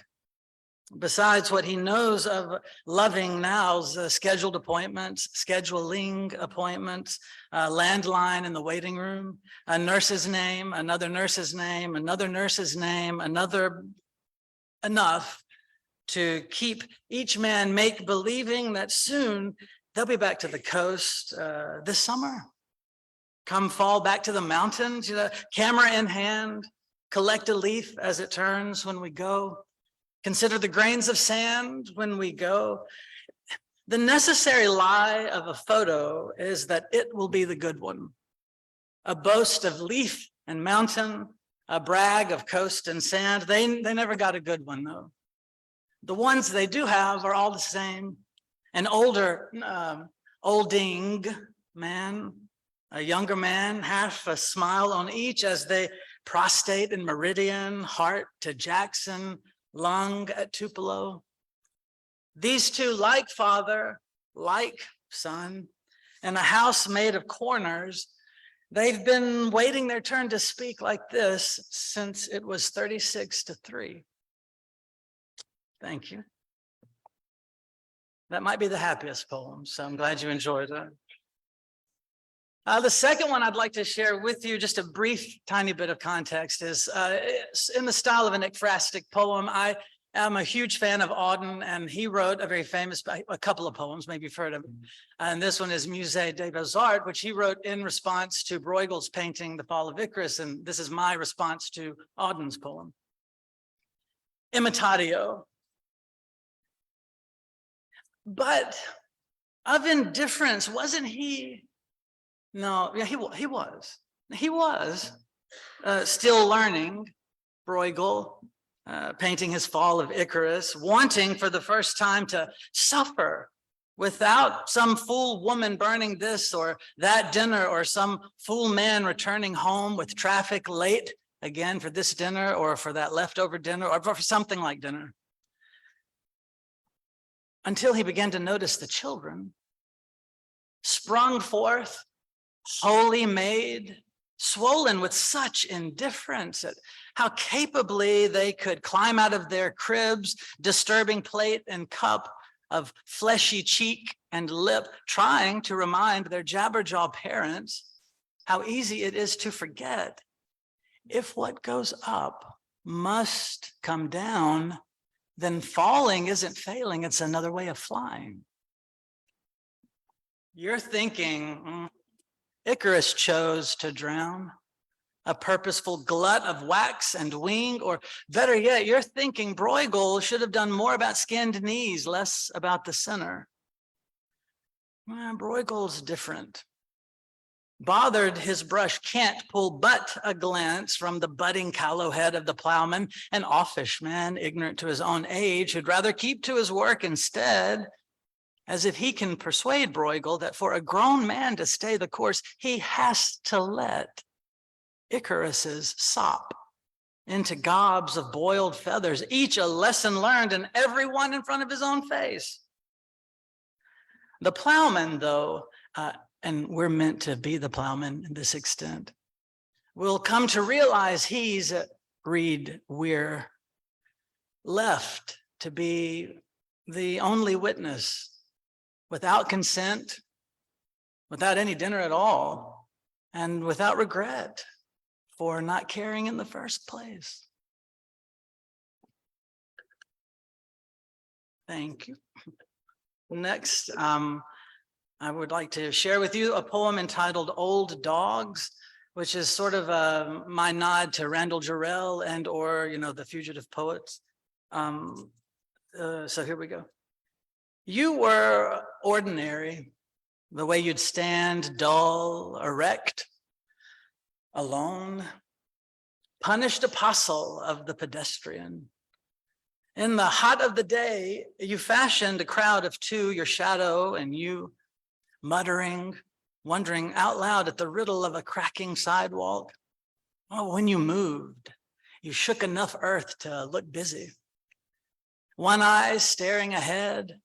besides what he knows of loving now's scheduled appointments, scheduling appointments, landline in the waiting room, a nurse's name, another nurse's name, another nurse's name, another, enough to keep each man make believing that soon they'll be back to the coast this summer. Come fall back to the mountains, camera in hand, collect a leaf as it turns when we go. Consider the grains of sand when we go. The necessary lie of a photo is that it will be the good one. A boast of leaf and mountain, a brag of coast and sand. They never got a good one though. The ones they do have are all the same. An older, olding man, a younger man, half a smile on each as they prostate in Meridian, heart to Jackson, lung at Tupelo. These 2, like father, like son, in a house made of corners, they've been waiting their turn to speak like this since it was 36 to 3. Thank you. That might be the happiest poem, so I'm glad you enjoyed it. The second one I'd like to share with you, just a brief, tiny bit of context, is in the style of an ekphrastic poem. I am a huge fan of Auden, and he wrote a very famous, a couple of poems, maybe you've heard of them. And this one is Musée des Beaux-Arts, which he wrote in response to Bruegel's painting, The Fall of Icarus. And this is my response to Auden's poem. Imitatio. But of indifference, wasn't he? No, yeah, he was. He was. Still learning, Bruegel, painting his fall of Icarus, wanting for the first time to suffer without some fool woman burning this or that dinner, or some fool man returning home with traffic late again for this dinner or for that leftover dinner or for something like dinner. Until he began to notice the children sprung forth, wholly made, swollen with such indifference at how capably they could climb out of their cribs, disturbing plate and cup of fleshy cheek and lip, trying to remind their jabberjaw parents how easy it is to forget. If what goes up must come down, then falling isn't failing, it's another way of flying. You're thinking, Icarus chose to drown, a purposeful glut of wax and wing, or better yet, you're thinking Bruegel should have done more about skinned knees, less about the center. Well, Bruegel's different. Bothered his brush can't pull but a glance from the budding callow head of the plowman, an offish man ignorant to his own age, who'd rather keep to his work instead, as if he can persuade Bruegel that for a grown man to stay the course, he has to let Icarus's sop into gobs of boiled feathers, each a lesson learned and every one in front of his own face. The plowman, though, and we're meant to be the plowman in this extent, will come to realize he's, we're left to be the only witness without consent, without any dinner at all, and without regret for not caring in the first place. Thank you. Next, I would like to share with you a poem entitled Old Dogs, which is sort of my nod to Randall Jarrell and or, the fugitive poets. So here we go. You were ordinary, the way you'd stand dull, erect, alone, punished apostle of the pedestrian. In the hot of the day, you fashioned a crowd of two, your shadow and you, muttering, wondering out loud at the riddle of a cracking sidewalk. Oh, when you moved, you shook enough earth to look busy. One eye staring ahead,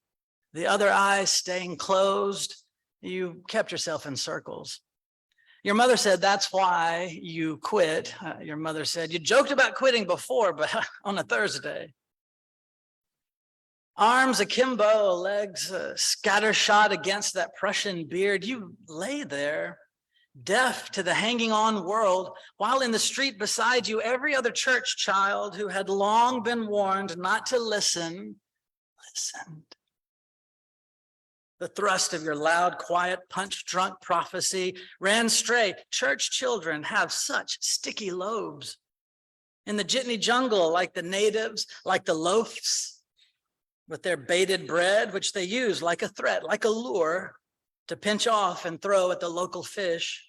the other eye staying closed. You kept yourself in circles. Your mother said that's why you quit. Your mother said you joked about quitting before, but on a Thursday. Arms akimbo, legs scattershot against that Prussian beard. You lay there, deaf to the hanging on world, while in the street beside you, every other church child who had long been warned not to listen, listened. The thrust of your loud, quiet, punch-drunk prophecy ran straight. Church children have such sticky lobes. In the jitney jungle, like the natives, like the loafs, with their baited bread, which they use like a threat, like a lure, to pinch off and throw at the local fish.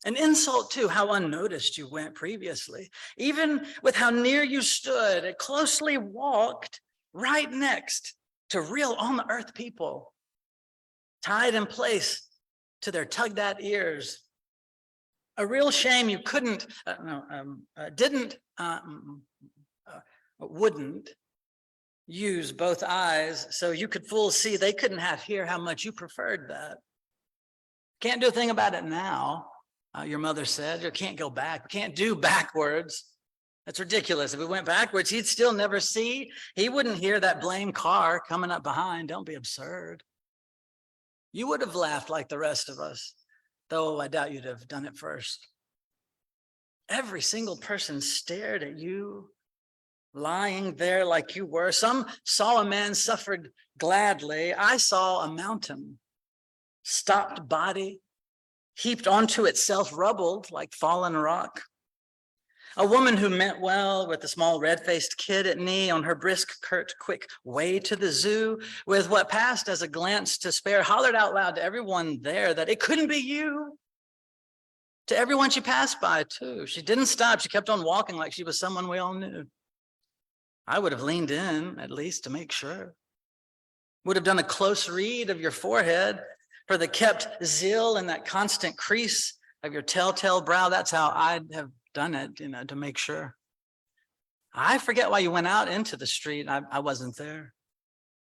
An insult, too, how unnoticed you went previously. Even with how near you stood, it closely walked right next to real on-the-earth people, tied in place to their tugged-at ears. A real shame you wouldn't use both eyes so you could full see they couldn't have hear how much you preferred that. Can't do a thing about it now, your mother said. You can't go back. We can't do backwards. That's ridiculous. If we went backwards, he'd still never see. He wouldn't hear that blame car coming up behind. Don't be absurd. You would have laughed like the rest of us, though I doubt you'd have done it first. Every single person stared at you, lying there like you were. Some saw a man suffered gladly. I saw a mountain, stopped body, heaped onto itself, rubbled like fallen rock. A woman who meant well with a small red-faced kid at knee on her brisk, curt, quick way to the zoo, with what passed as a glance to spare, hollered out loud to everyone there that it couldn't be you. To everyone she passed by, too. She didn't stop. She kept on walking like she was someone we all knew. I would have leaned in, at least, to make sure. Would have done a close read of your forehead for the kept zeal and that constant crease of your telltale brow. That's how I'd have done it, to make sure. I forget why you went out into the street. I wasn't there.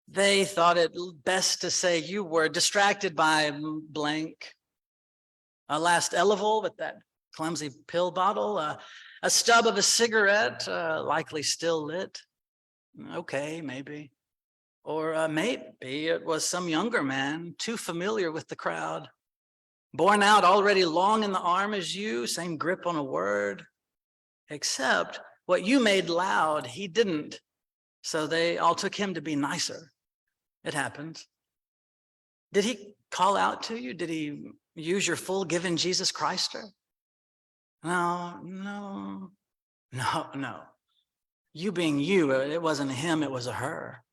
They thought it best to say you were distracted by blank. A last Elevol with that clumsy pill bottle, a stub of a cigarette, likely still lit. Okay, maybe. Or maybe it was some younger man, too familiar with the crowd. Born out already long in the arm as you, same grip on a word. Except what you made loud, he didn't. So they all took him to be nicer. It happens. Did he call out to you? Did he use your full given Jesus Christer? No. You being you, it wasn't a him, it was a her.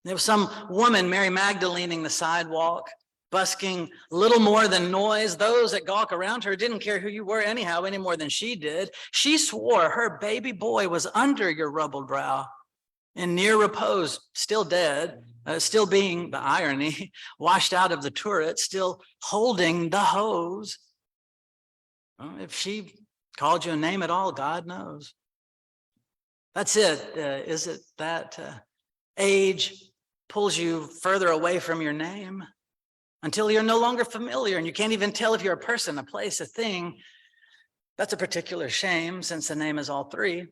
There was some woman, Mary Magdalening the sidewalk, busking little more than noise. Those that gawk around her didn't care who you were anyhow, any more than she did. She swore her baby boy was under your rubbled brow, in near repose, still dead, still being, the irony, washed out of the turret, still holding the hose. Well, if she called you a name at all, God knows. That's it. Is it that age pulls you further away from your name until you're no longer familiar and you can't even tell if you're a person, a place, a thing? That's a particular shame, since the name is all three.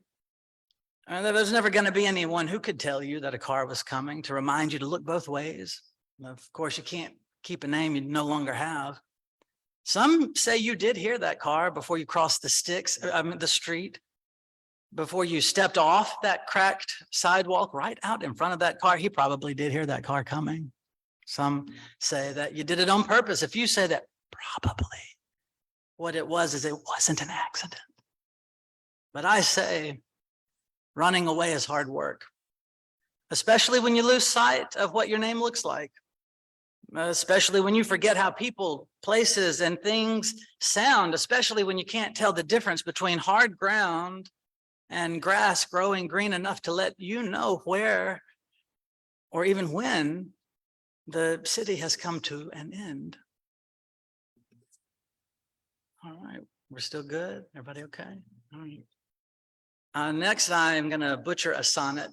There's never going to be anyone who could tell you that a car was coming to remind you to look both ways. Of course, you can't keep a name you no longer have. Some say you did hear that car before you crossed the street, before you stepped off that cracked sidewalk right out in front of that car. He probably did hear that car coming. Some say that you did it on purpose. If you say that, probably what it was is it wasn't an accident. But I say, running away is hard work, especially when you lose sight of what your name looks like, especially when you forget how people, places, and things sound, especially when you can't tell the difference between hard ground and grass growing green enough to let you know where or even when the city has come to an end. All right, we're still good? Everybody okay? All right. Next, I'm going to butcher a sonnet.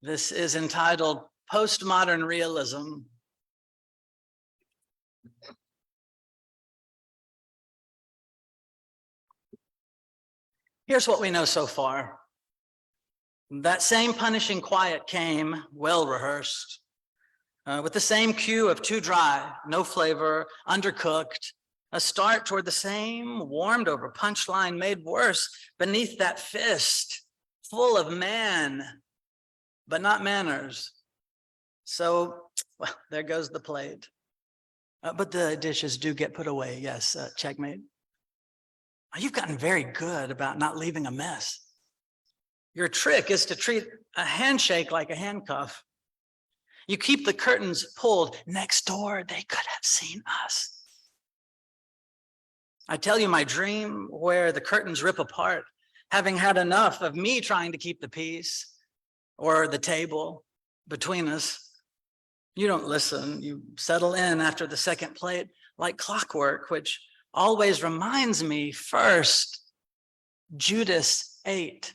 This is entitled Postmodern Realism. Here's what we know so far. That same punishing quiet came, well rehearsed, with the same cue of too dry, no flavor, undercooked, a start toward the same warmed over punchline made worse beneath that fist, full of man, but not manners. So, well, there goes the plate. But the dishes do get put away. Yes, checkmate. You've gotten very good about not leaving a mess. Your trick is to treat a handshake like a handcuff. You keep the curtains pulled. Next door, they could have seen us. I tell you my dream where the curtains rip apart, having had enough of me trying to keep the peace or the table between us. You don't listen. You settle in after the second plate like clockwork, which always reminds me first, Judas ate.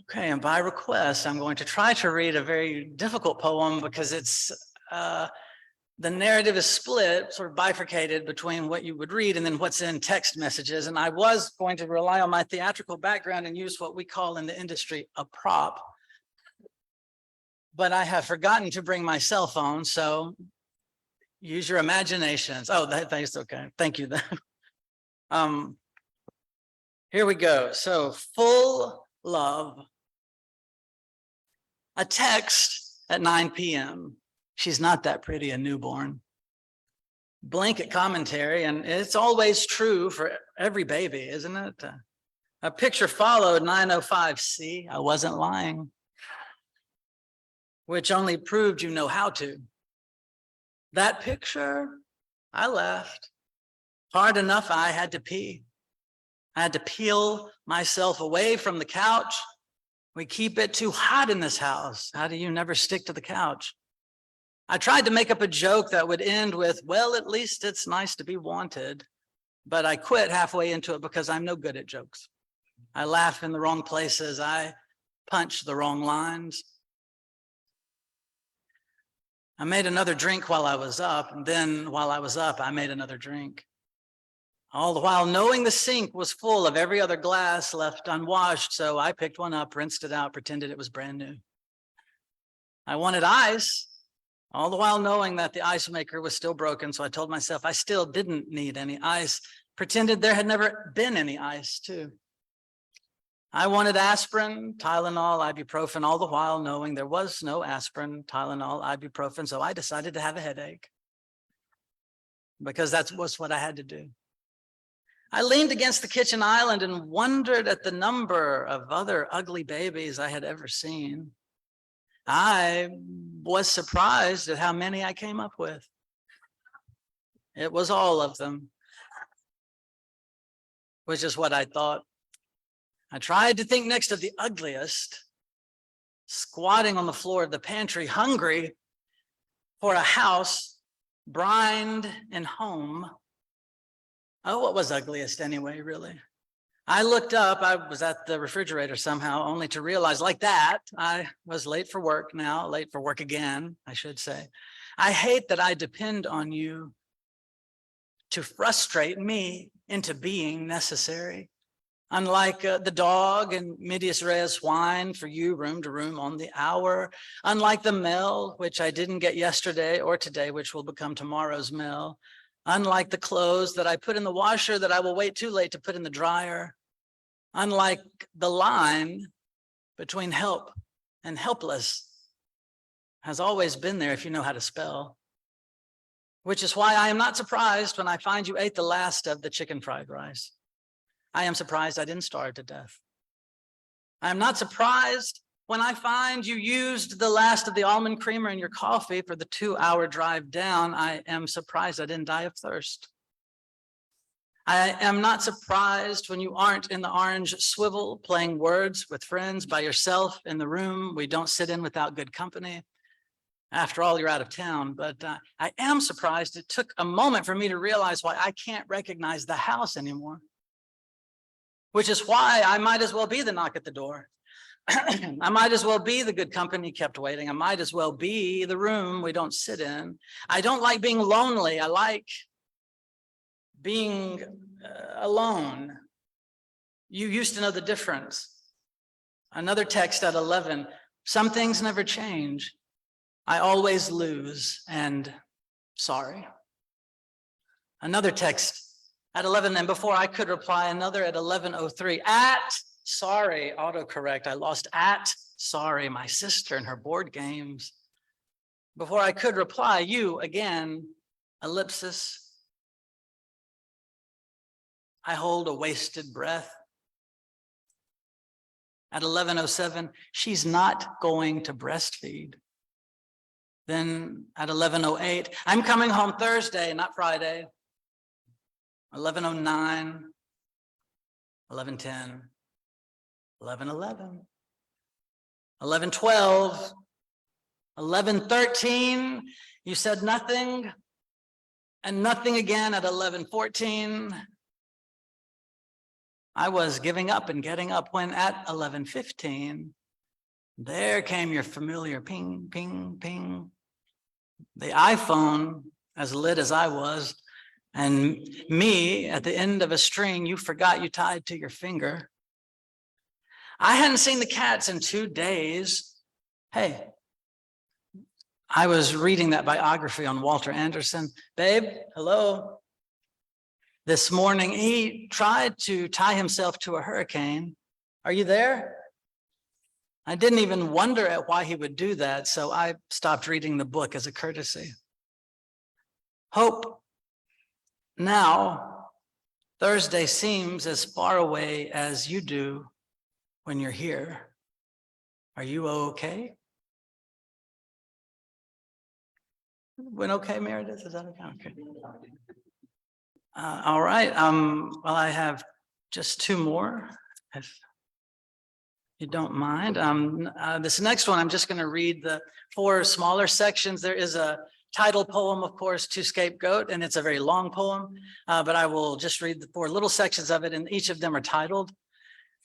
Okay, and by request, I'm going to try to read a very difficult poem because it's the narrative is split, sort of bifurcated between what you would read and then what's in text messages. And I was going to rely on my theatrical background and use what we call in the industry a prop. But I have forgotten to bring my cell phone, so use your imaginations. Oh, that's okay. Thank you. Here we go. So, full love. A text at 9 p.m. She's not that pretty, a newborn. Blanket commentary, and it's always true for every baby, isn't it? A picture followed 9:05. See, I wasn't lying. Which only proved you know how to. That picture, I laughed. Hard enough, I had to pee. I had to peel myself away from the couch. We keep it too hot in this house. How do you never stick to the couch? I tried to make up a joke that would end with, well, at least it's nice to be wanted. But I quit halfway into it because I'm no good at jokes. I laugh in the wrong places. I punch the wrong lines. I made another drink while I was up, and then while I was up, I made another drink. All the while knowing the sink was full of every other glass left unwashed, so I picked one up, rinsed it out, pretended it was brand new. I wanted ice, all the while knowing that the ice maker was still broken, so I told myself I still didn't need any ice, pretended there had never been any ice too. I wanted aspirin, Tylenol, ibuprofen, all the while knowing there was no aspirin, Tylenol, ibuprofen, so I decided to have a headache because that was what I had to do. I leaned against the kitchen island and wondered at the number of other ugly babies I had ever seen. I was surprised at how many I came up with. It was all of them, which is what I thought. I tried to think next of the ugliest, squatting on the floor of the pantry, hungry for a house, brined and home. Oh, what was ugliest anyway, really? I looked up, I was at the refrigerator somehow, only to realize like that, I was late for work now, late for work again, I should say. I hate that I depend on you to frustrate me into being necessary. Unlike the dog in medias res wine for you room to room on the hour. Unlike the mail, which I didn't get yesterday or today, which will become tomorrow's mail. Unlike the clothes that I put in the washer that I will wait too late to put in the dryer. Unlike the line between help and helpless has always been there if you know how to spell. Which is why I am not surprised when I find you ate the last of the chicken fried rice. I am surprised I didn't starve to death. I am not surprised when I find you used the last of the almond creamer in your coffee for the 2-hour drive down. I am surprised I didn't die of thirst. I am not surprised when you aren't in the orange swivel playing words with friends by yourself in the room we don't sit in without good company. After all, you're out of town, but I am surprised it took a moment for me to realize why I can't recognize the house anymore. Which is why I might as well be the knock at the door. I might as well be the good company kept waiting. I might as well be the room we don't sit in. I don't like being lonely. I like being alone. You used to know the difference. Another text at 11, some things never change. I always lose and sorry. Another text at 11, and before I could reply, another at 11:03. At sorry, autocorrect. I lost at sorry, my sister and her board games. Before I could reply, you again, ellipsis. I hold a wasted breath. At 11:07, she's not going to breastfeed. Then at 11:08, I'm coming home Thursday, not Friday. 11:09, 11:10, 11:11, 11:12, 11:13. You said nothing and nothing again at 11:14. I was giving up and getting up when at 11:15, there came your familiar ping, ping, ping. The iPhone, as lit as I was, and me at the end of a string you forgot you tied to your finger. I hadn't seen the cats in 2 days. Hey, I was reading that biography on Walter Anderson. Babe, hello. This morning, he tried to tie himself to a hurricane. Are you there? I didn't even wonder at why he would do that, so I stopped reading the book as a courtesy. Hope. Now, Thursday seems as far away as you do when you're here. Are you okay? Went okay, Meredith? Is that okay? Okay. All right. Well, I have just two more, if you don't mind. This next one, I'm just going to read the four smaller sections. There is a title poem, of course, to Scapegoat, and it's a very long poem, but I will just read the four little sections of it, and each of them are titled.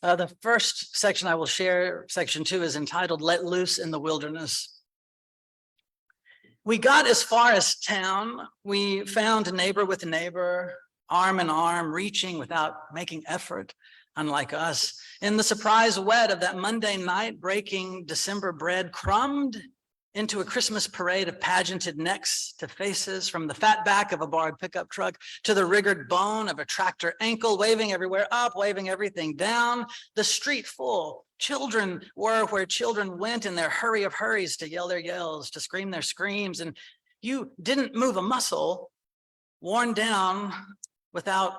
The first section I will share, section 2, is entitled Let Loose in the Wilderness. We got as far as town. We found neighbor with neighbor, arm in arm, reaching without making effort, unlike us. In the surprise wet of that Monday night, breaking December bread, crumbed into a Christmas parade of pageanted necks to faces, from the fat back of a borrowed pickup truck to the rigged bone of a tractor ankle, waving everywhere up, waving everything down. The street full. Children were where children went in their hurry of hurries to yell their yells, to scream their screams. And you didn't move a muscle, worn down without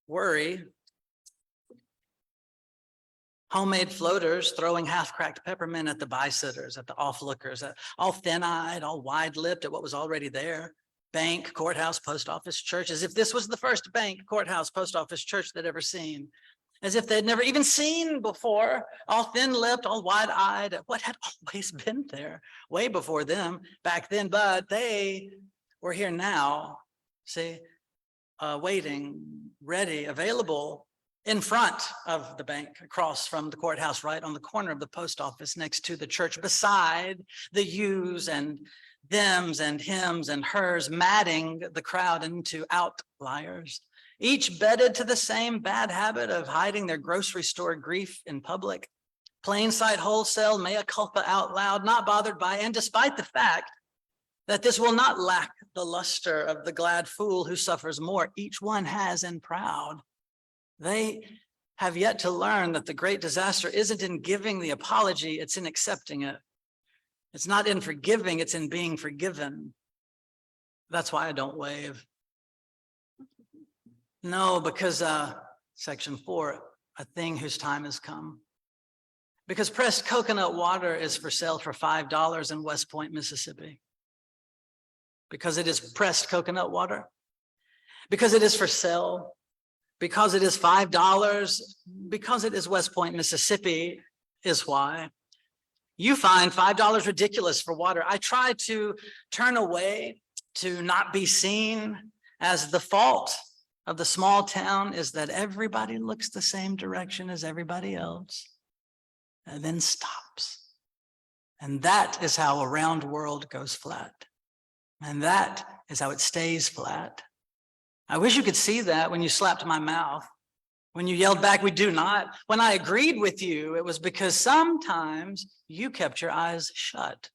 worry. Homemade floaters throwing half-cracked peppermint at the bystanders, at the off-lookers, all thin-eyed, all wide-lipped at what was already there. Bank, courthouse, post office, church, as if this was the first bank, courthouse, post office, church they'd ever seen. As if they'd never even seen before, all thin-lipped, all wide-eyed at what had always been there, way before them, back then, but they were here now, see, waiting, ready, available, in front of the bank, across from the courthouse, right on the corner of the post office, next to the church, beside the yous and thems and hims and hers, matting the crowd into outliers, each bedded to the same bad habit of hiding their grocery store grief in public, plain sight wholesale, mea culpa out loud, not bothered by, and despite the fact that this will not lack the luster of the glad fool who suffers more, each one has and proud. They have yet to learn that the great disaster isn't in giving the apology, it's in accepting it. It's not in forgiving, it's in being forgiven. That's why I don't wave. No, because section 4, a thing whose time has come. Because pressed coconut water is for sale for $5 in West Point, Mississippi. Because it is pressed coconut water. Because it is for sale. Because it is $5, because it is West Point, Mississippi, is why. You find $5 ridiculous for water. I try to turn away, to not be seen, as the fault of the small town is that everybody looks the same direction as everybody else, and then stops. And that is how a round world goes flat. And that is how it stays flat. I wish you could see that when you slapped my mouth, when you yelled back, we do not. When I agreed with you, it was because sometimes you kept your eyes shut.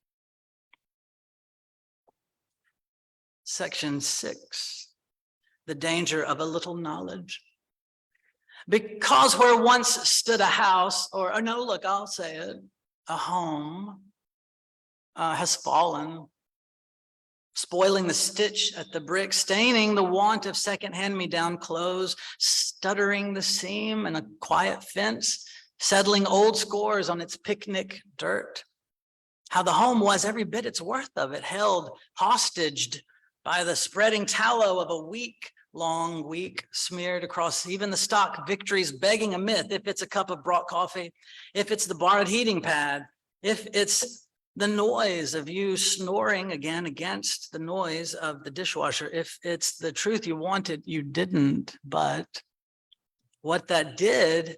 Section 6, the danger of a little knowledge. Because where once stood a house, or no, look, I'll say it, a home has fallen, spoiling the stitch at the brick, staining the want of second hand-me-down clothes, stuttering the seam in a quiet fence, settling old scores on its picnic dirt. How the home was every bit its worth of it, held hostaged by the spreading tallow of a week-long week smeared across even the stock victories, begging a myth, if it's a cup of brought coffee, if it's the borrowed heating pad, if it's the noise of you snoring again against the noise of the dishwasher, if it's the truth you wanted, you didn't, but what that did,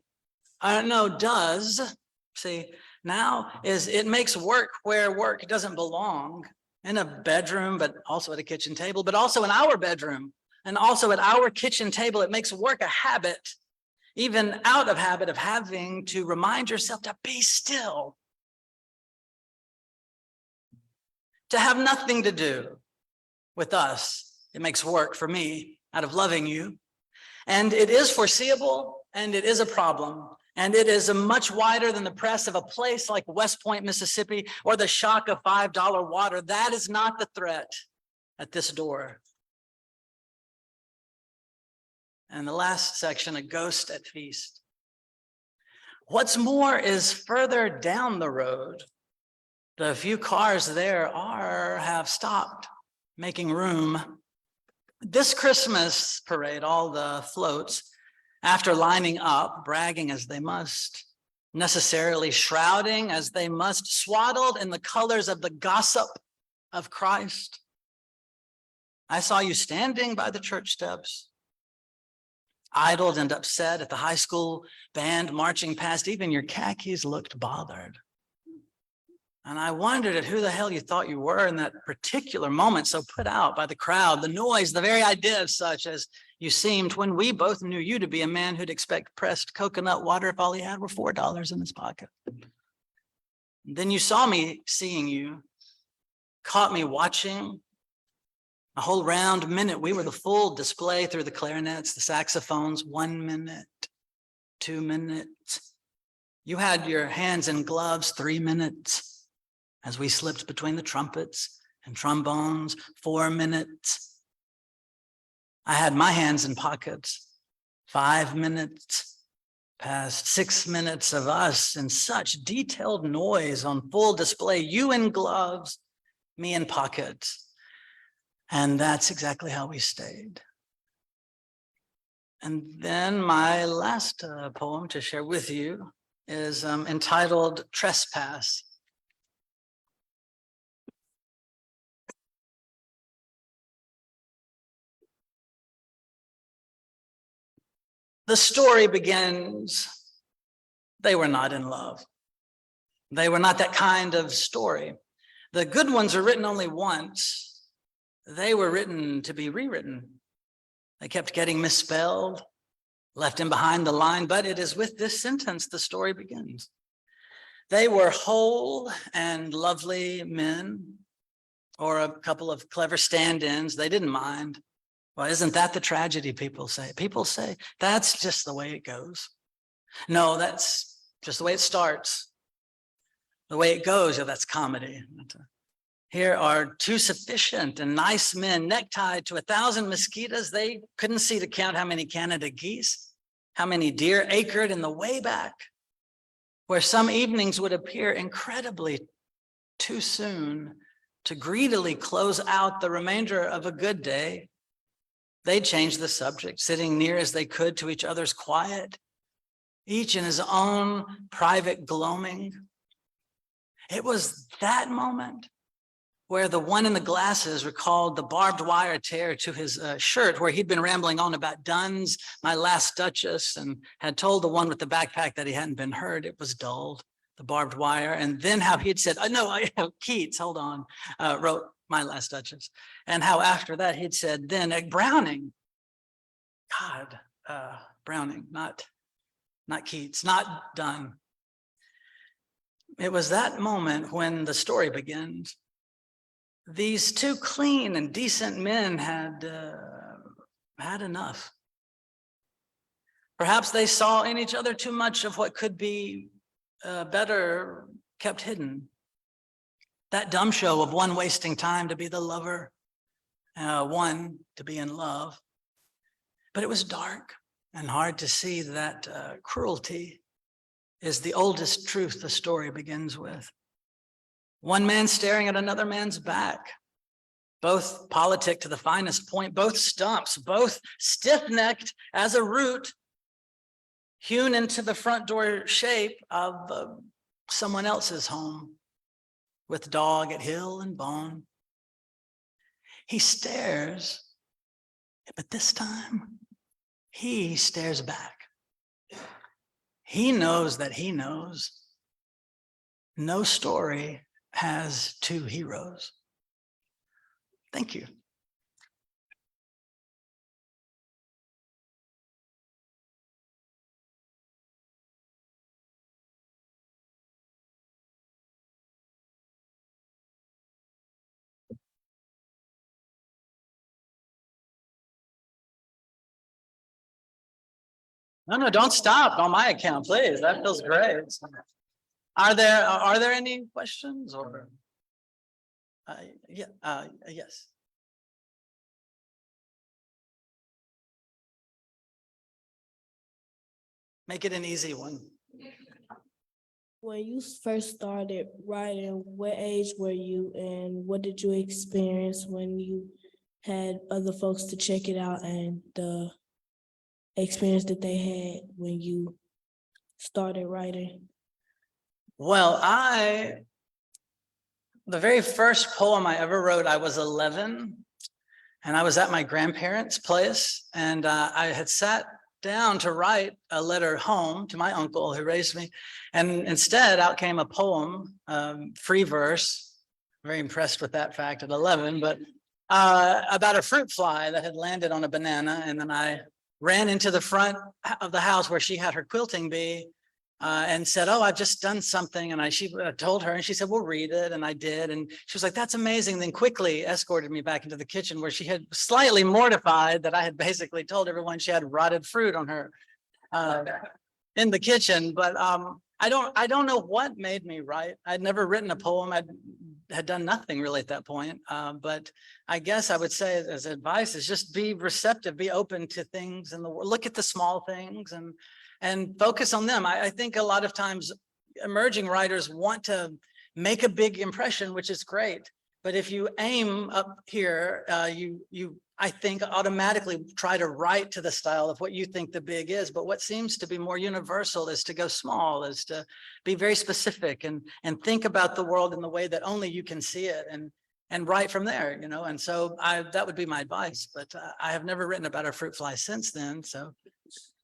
I don't know, does, see, now is it makes work where work doesn't belong, in a bedroom, but also at a kitchen table, but also in our bedroom, and also at our kitchen table. It makes work a habit, even out of habit of having to remind yourself to be still, to have nothing to do with us. It makes work for me out of loving you. And it is foreseeable, and it is a problem. And it is a much wider than the press of a place like West Point, Mississippi, or the shock of $5 water. That is not the threat at this door. And the last section, a ghost at feast. What's more is further down the road, the few cars there have stopped. making room. This Christmas parade, all the floats, after lining up, bragging as they must, necessarily shrouding as they must, swaddled in the colors of the gossip of Christ. I saw you standing by the church steps, idled and upset at the high school band marching past. Even your khakis looked bothered. And I wondered at who the hell you thought you were in that particular moment, so put out by the crowd, the noise, the very idea of such as you seemed when we both knew you to be a man who'd expect pressed coconut water if all he had were $4 in his pocket. And then you saw me seeing you, caught me watching. A whole round minute, we were the full display through the clarinets, the saxophones, 1 minute, 2 minutes. You had your hands in gloves, 3 minutes. As we slipped between the trumpets and trombones, 4 minutes. I had my hands in pockets, 5 minutes, past 6 minutes of us in such detailed noise on full display, you in gloves, me in pockets. And that's exactly how we stayed. And then my last poem to share with you is entitled Trespass. The story begins, they were not in love. They were not that kind of story. The good ones are written only once. They were written to be rewritten. They kept getting misspelled, left in behind the line, but it is with this sentence the story begins. They were whole and lovely men, or a couple of clever stand-ins. They didn't mind. Well, isn't that the tragedy, people say? People say, that's just the way it goes. No, that's just the way it starts. The way it goes, yeah, that's comedy. Here are two sufficient and nice men necktied to 1,000 mosquitoes. They couldn't see to count how many Canada geese, how many deer acred in the way back, where some evenings would appear incredibly too soon to greedily close out the remainder of a good day. They changed the subject, sitting near as they could to each other's quiet, each in his own private gloaming. It was that moment where the one in the glasses recalled the barbed wire tear to his shirt, where he'd been rambling on about Dunn's, My Last Duchess, and had told the one with the backpack that he hadn't been heard. It was dulled, the barbed wire. And then how he'd said, oh, no, Keats, hold on, wrote My Last Duchess. And how after that he'd said, then Browning, God, Browning, not Keats, not Donne. It was that moment when the story begins. These two clean and decent men had enough. Perhaps they saw in each other too much of what could be better kept hidden. That dumb show of one wasting time to be the lover, one to be in love. But it was dark and hard to see that cruelty is the oldest truth the story begins with. One man staring at another man's back, both politic to the finest point, both stumps, both stiff-necked as a root hewn into the front door shape of someone else's home, with dog at hill and bone. He stares, but this time he stares back. He knows that he knows. No story has two heroes. Thank you. No, don't stop on my account, please. That feels great. Are there any questions or? Yes. Make it an easy one. When you first started writing, what age were you and what did you experience when you had other folks to check it out and the experience that they had when you started writing? Well, the very first poem I ever wrote, I was 11, and I was at my grandparents' place, and I had sat down to write a letter home to my uncle who raised me, and instead out came a poem, free verse. Very impressed with that fact at 11, but about a fruit fly that had landed on a banana, and then I ran into the front of the house where she had her quilting bee. And said, "Oh, I've just done something." And she told her, and she said, "Well, read it." And I did. And she was like, "That's amazing." Then quickly escorted me back into the kitchen where she had slightly mortified that I had basically told everyone she had rotted fruit on her in the kitchen. But I don't know what made me write. I'd never written a poem. I had done nothing really at that point. But I guess I would say as advice is just be receptive, be open to things in the world. Look at the small things and focus on them. I think a lot of times emerging writers want to make a big impression, which is great. But if you aim up here, you I think automatically try to write to the style of what you think the big is. But what seems to be more universal is to go small, is to be very specific and think about the world in the way that only you can see it and write from there, you know. And so that would be my advice. But I have never written about a fruit fly since then. So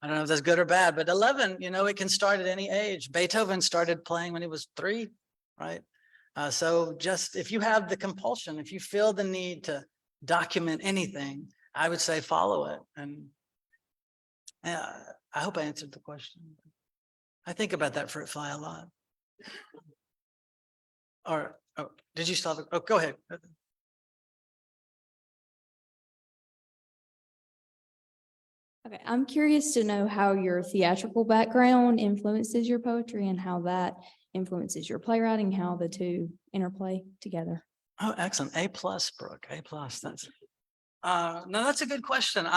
I don't know if that's good or bad, but 11, you know, it can start at any age. Beethoven started playing when he was 3, right? So just if you have the compulsion, if you feel the need to document anything, I would say follow it. And I hope I answered the question. I think about that fruit fly a lot. Or, oh, did you stop? Oh, go ahead. Okay, I'm curious to know how your theatrical background influences your poetry and how that influences your playwriting, how the two interplay together. Oh, excellent. A+, Brooke, A+. That's no, that's a good question.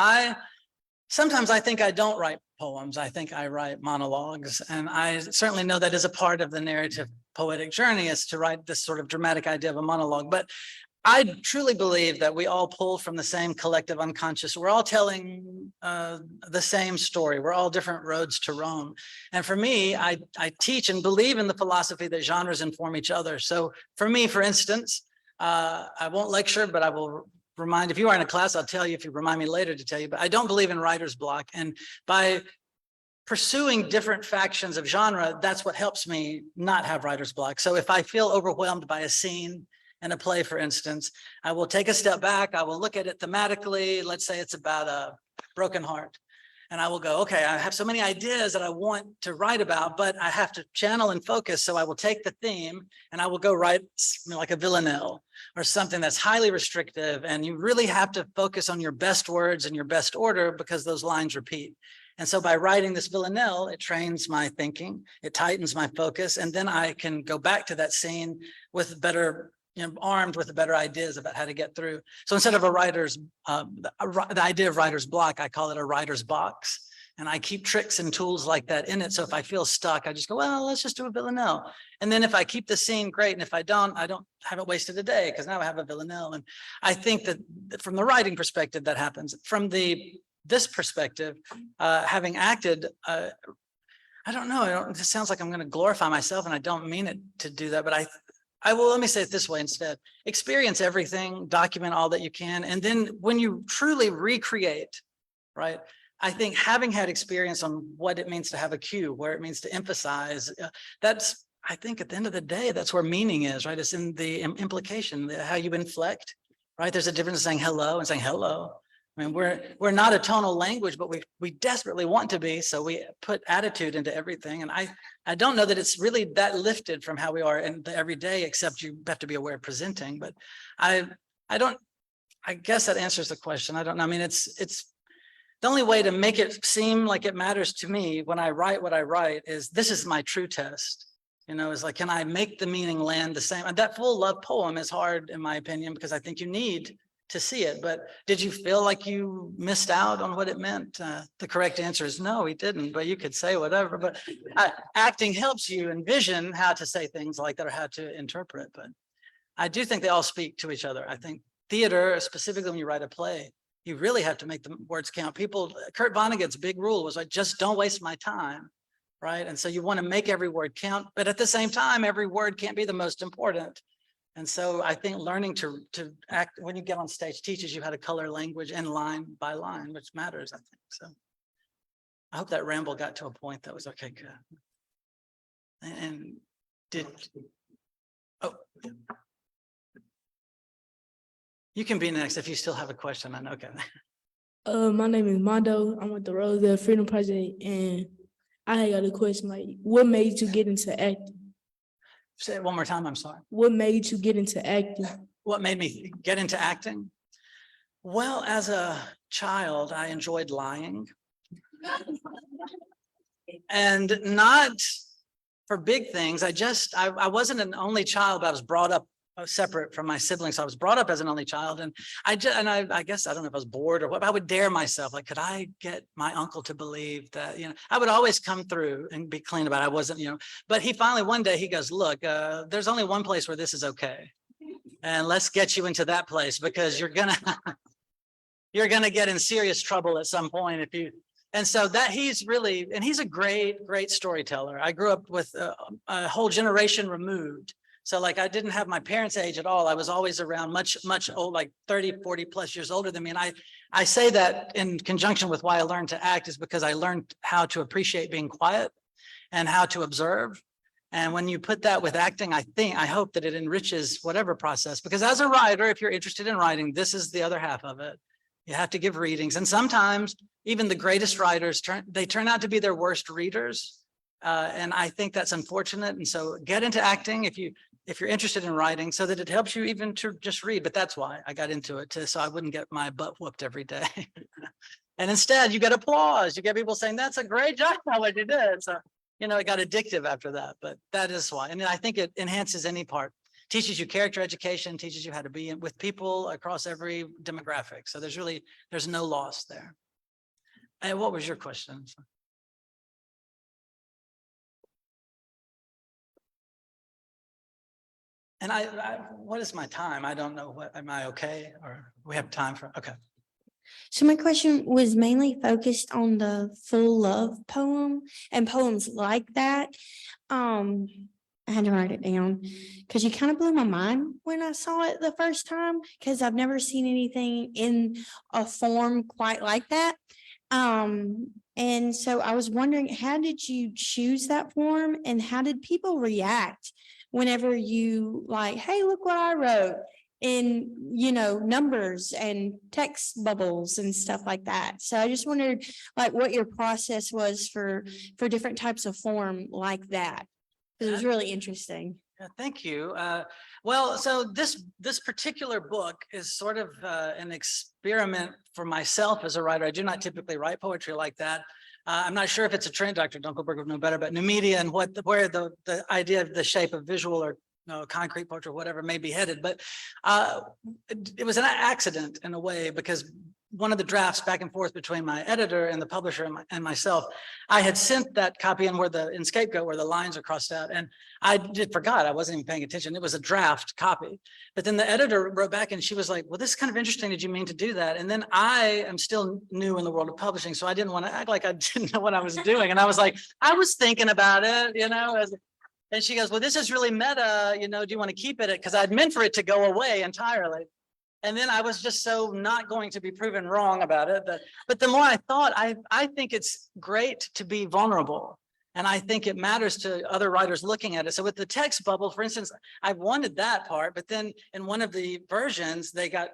Sometimes I think I don't write poems. I think I write monologues, and I certainly know that is a part of the narrative poetic journey, is to write this sort of dramatic idea of a monologue. But I truly believe that we all pull from the same collective unconscious. We're all telling the same story. We're all different roads to roam. And for me, I teach and believe in the philosophy that genres inform each other. So for me, for instance, I won't lecture, but I will remind, if you are in a class, I'll tell you, if you remind me later to tell you, but I don't believe in writer's block. And by pursuing different factions of genre, that's what helps me not have writer's block. So if I feel overwhelmed by a scene in a play, for instance, I will take a step back. I will look at it thematically. Let's say it's about a broken heart. And I will go, okay, I have so many ideas that I want to write about, but I have to channel and focus. So I will take the theme and I will go write, you know, like a villanelle or something that's highly restrictive. And you really have to focus on your best words and your best order, because those lines repeat. And so by writing this villanelle, it trains my thinking, it tightens my focus, and then I can go back to that scene with better, you know, armed with better ideas about how to get through. So instead of a writer's, the idea of writer's block, I call it a writer's box. And I keep tricks and tools like that in it. So if I feel stuck, I just go, well, let's just do a villanelle. And then if I keep the scene, great. And if I haven't wasted a day, because now I have a villanelle. And I think that from the writing perspective, that happens. From this perspective, having acted, I don't know. It sounds like I'm going to glorify myself, and I don't mean it to do that, but I will, let me say it this way instead. Experience everything, document all that you can. And then when you truly recreate, right? I think having had experience on what it means to have a cue, where it means to emphasize, that's, I think at the end of the day, that's where meaning is, right? It's in the implication, how you inflect, right? There's a difference in saying hello and saying hello. I mean, we're not a tonal language, but we desperately want to be. So we put attitude into everything. And I don't know that it's really that lifted from how we are in the everyday, except you have to be aware of presenting. But I guess that answers the question. I don't know. I mean, it's the only way to make it seem like it matters to me when I write what I write is, this is my true test. You know, is like, can I make the meaning land the same? And that full love poem is hard, in my opinion, because I think you need to see it. But did you feel like you missed out on what it meant? The correct answer is no, we didn't, but you could say whatever. But acting helps you envision how to say things like that or how to interpret. But I do think they all speak to each other. I think theater, specifically when you write a play, you really have to make the words count. Kurt Vonnegut's big rule was like, just don't waste my time, right? And so you want to make every word count, but at the same time, every word can't be the most important. And so I think learning to act when you get on stage teaches you how to color language and line by line, which matters, I think. So I hope that ramble got to a point that was okay, good. And oh, you can be next if you still have a question. I know. Okay. My name is Mondo. I'm with the Rosedale Freedom Project, and I got a question like, what made you get into acting? Say it one more time. I'm sorry. What made you get into acting? What made me get into acting? Well, as a child, I enjoyed lying. And not for big things. I wasn't an only child, but I was brought up separate from my siblings. So I was brought up as an only child. And I guess, I don't know if I was bored or what, but I would dare myself. Like, could I get my uncle to believe that, I would always come through and be clean about it. I wasn't, but he finally, one day he goes, look, there's only one place where this is okay. And let's get you into that place because you're gonna get in serious trouble at some point if you. And so that he's a great, great storyteller. I grew up with a whole generation removed. So like I didn't have my parents' age at all. I was always around much old, like 30, 40 plus years older than me. And I say that in conjunction with why I learned to act is because I learned how to appreciate being quiet and how to observe. And when you put that with acting, I hope that it enriches whatever process, because as a writer, if you're interested in writing, this is the other half of it. You have to give readings. And sometimes even the greatest writers turn out to be their worst readers. And I think that's unfortunate. And so get into acting if you're interested in writing, so that it helps you even to just read. But that's why I got into it, so I wouldn't get my butt whooped every day. And instead you get applause. You get people saying, that's a great job what you did. So, it got addictive after that, but that is why. And I think it enhances any part. Teaches you character education, teaches you how to be with people across every demographic. So there's no loss there. And what was your question? And what is my time? I don't know. Am I okay? Or we have time for, okay. So my question was mainly focused on the full love poem and poems like that. I had to write it down because you kind of blew my mind when I saw it the first time, because I've never seen anything in a form quite like that. And so I was wondering, how did you choose that form and how did people react whenever you like, hey, look what I wrote in, numbers and text bubbles and stuff like that. So I just wondered like what your process was for different types of form like that. It was really interesting. Yeah, thank you. Well, so this particular book is sort of an experiment for myself as a writer. I do not typically write poetry like that. I'm not sure if it's a trend, Dr. Dunkelberg would know better, but new media and where the idea of the shape of visual or concrete poetry or whatever may be headed. But it was an accident in a way, because one of the drafts back and forth between my editor and the publisher and myself, I had sent that copy in Scapegoat where the lines are crossed out, and I forgot. I wasn't even paying attention. It was a draft copy. But then the editor wrote back and she was like, well, this is kind of interesting. Did you mean to do that? And then I am still new in the world of publishing, so I didn't want to act like I didn't know what I was doing. And I was like, I was thinking about it, and she goes, well, this is really meta, do you want to keep it? Because I'd meant for it to go away entirely. And then I was just so not going to be proven wrong about it. But the more I thought, I think it's great to be vulnerable. And I think it matters to other writers looking at it. So with the text bubble, for instance, I wanted that part, but then in one of the versions, they got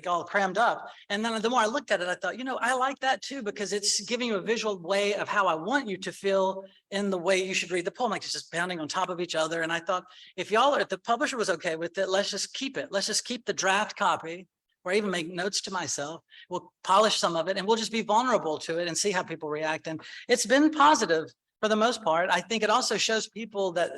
all crammed up. And then the more I looked at it, I thought, I like that too, because it's giving you a visual way of how I want you to feel in the way you should read the poem, like it's just pounding on top of each other. And I thought, if the publisher was okay with it, let's just keep it. Let's just keep the draft copy, or even make notes to myself. We'll polish some of it and we'll just be vulnerable to it and see how people react. And it's been positive. for the most part. I think it also shows people that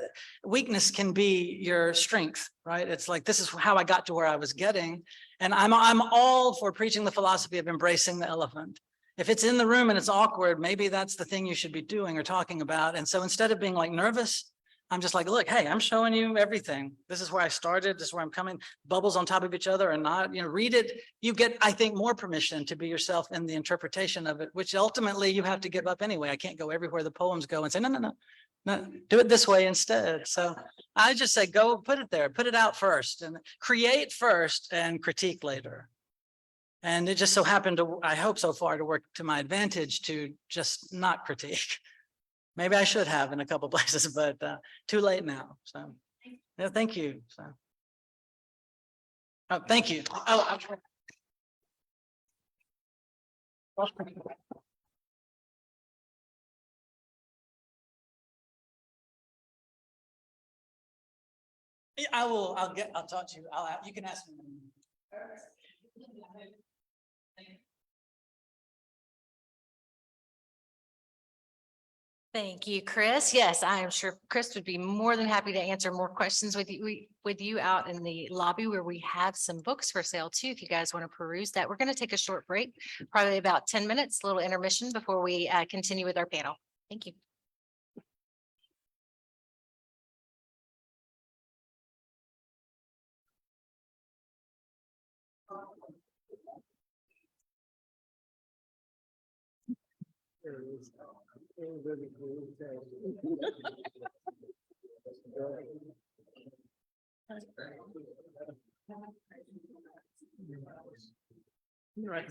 weakness can be your strength, right? It's like, this is how I got to where I was getting. And I'm all for preaching the philosophy of embracing the elephant. If it's in the room and it's awkward, maybe that's the thing you should be doing or talking about. And so instead of being like nervous, I'm just like, look, hey, I'm showing you everything. This is where I started. This is where I'm coming. Bubbles on top of each other or not, read it. You get, I think, more permission to be yourself in the interpretation of it, which ultimately you have to give up anyway. I can't go everywhere the poems go and say, no, do it this way instead. So I just say, go put it there, put it out first and create first and critique later. And it just so happened to, I hope so far, to work to my advantage to just not critique. Maybe I should have in a couple places, but too late now. So, yeah, thank you. So, oh, thank you. Oh, yeah, I will. I'll talk to you. You can ask me. Thank you, Chris. Yes, I am sure Chris would be more than happy to answer more questions with you out in the lobby where we have some books for sale too. If you guys want to peruse that, we're going to take a short break, probably about 10 minutes, a little intermission before we continue with our panel. Thank you. Right.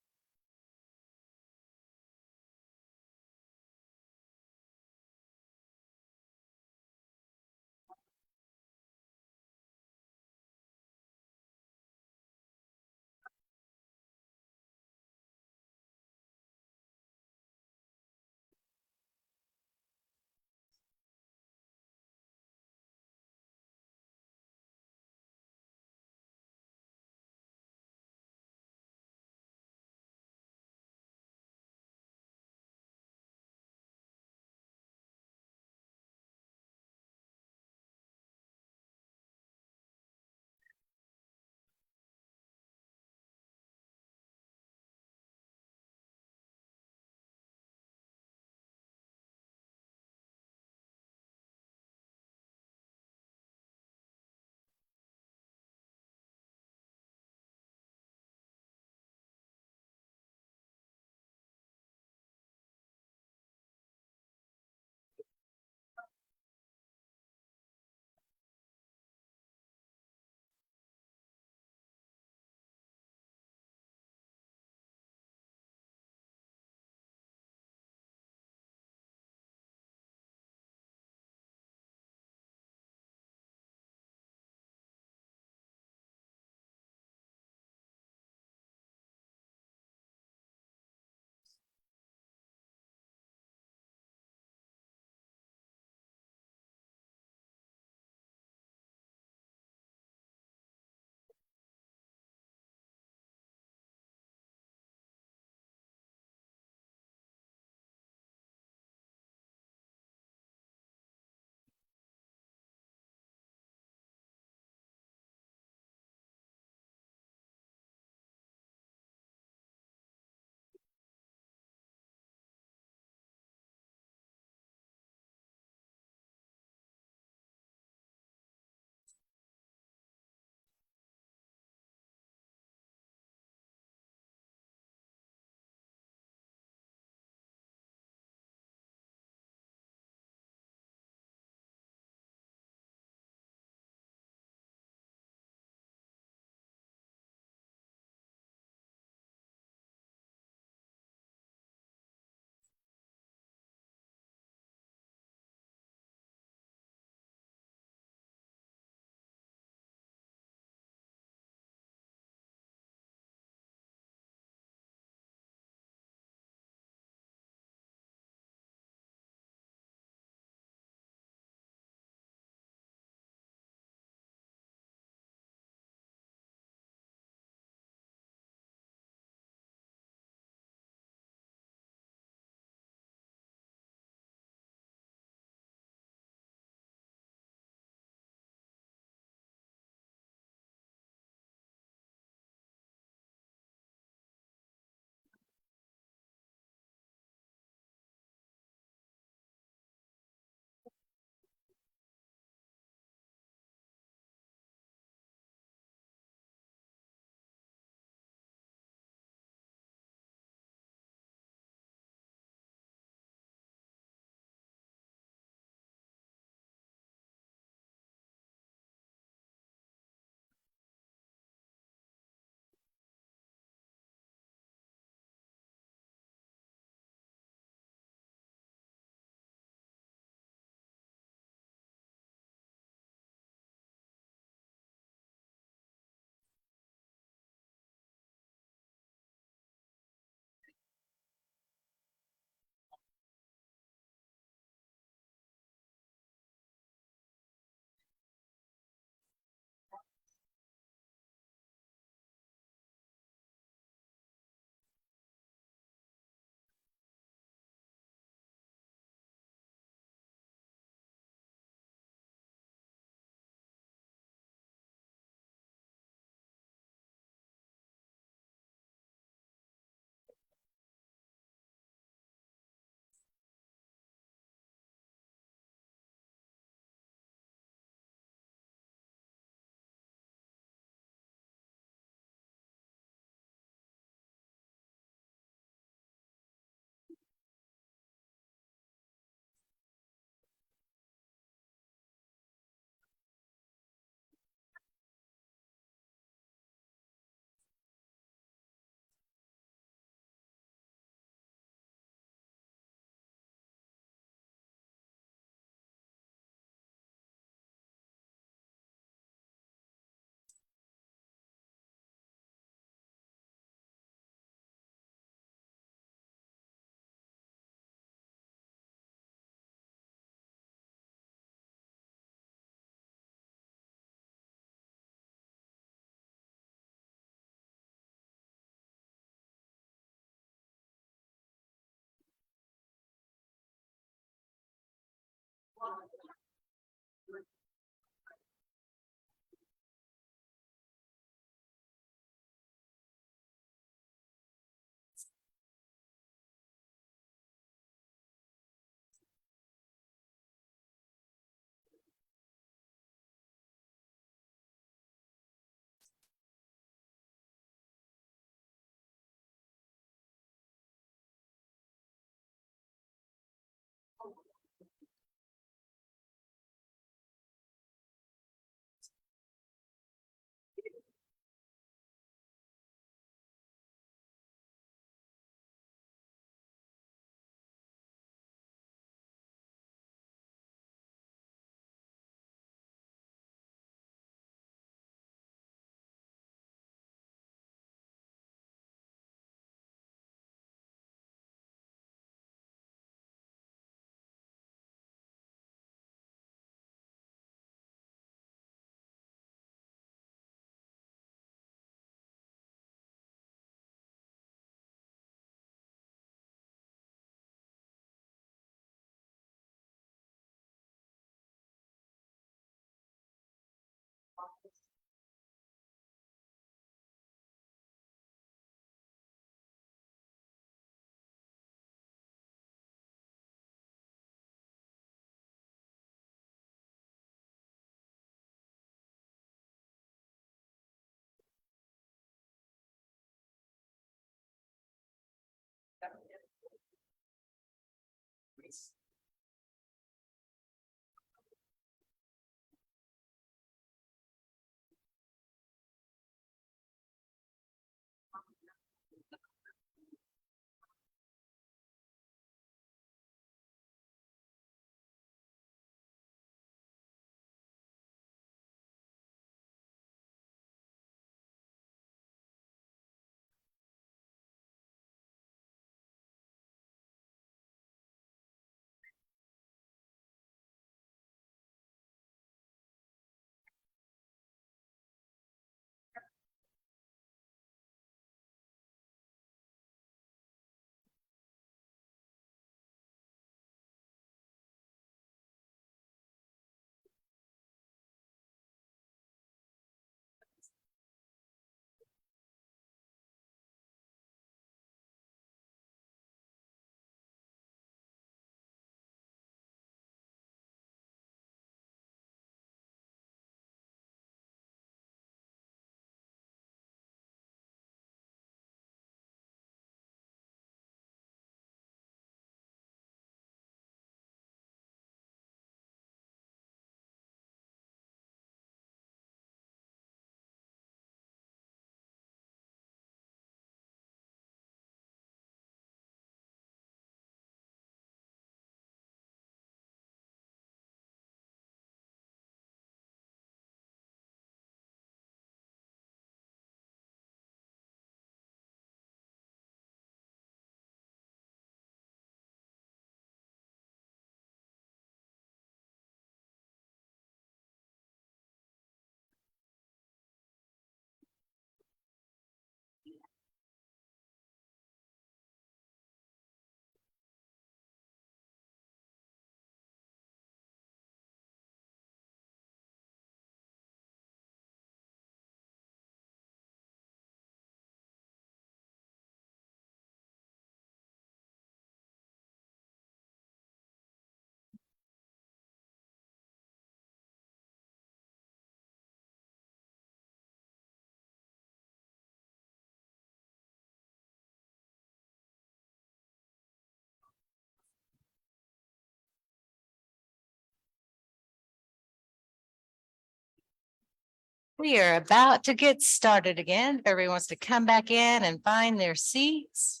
We are about to get started again. If everyone wants to come back in and find their seats.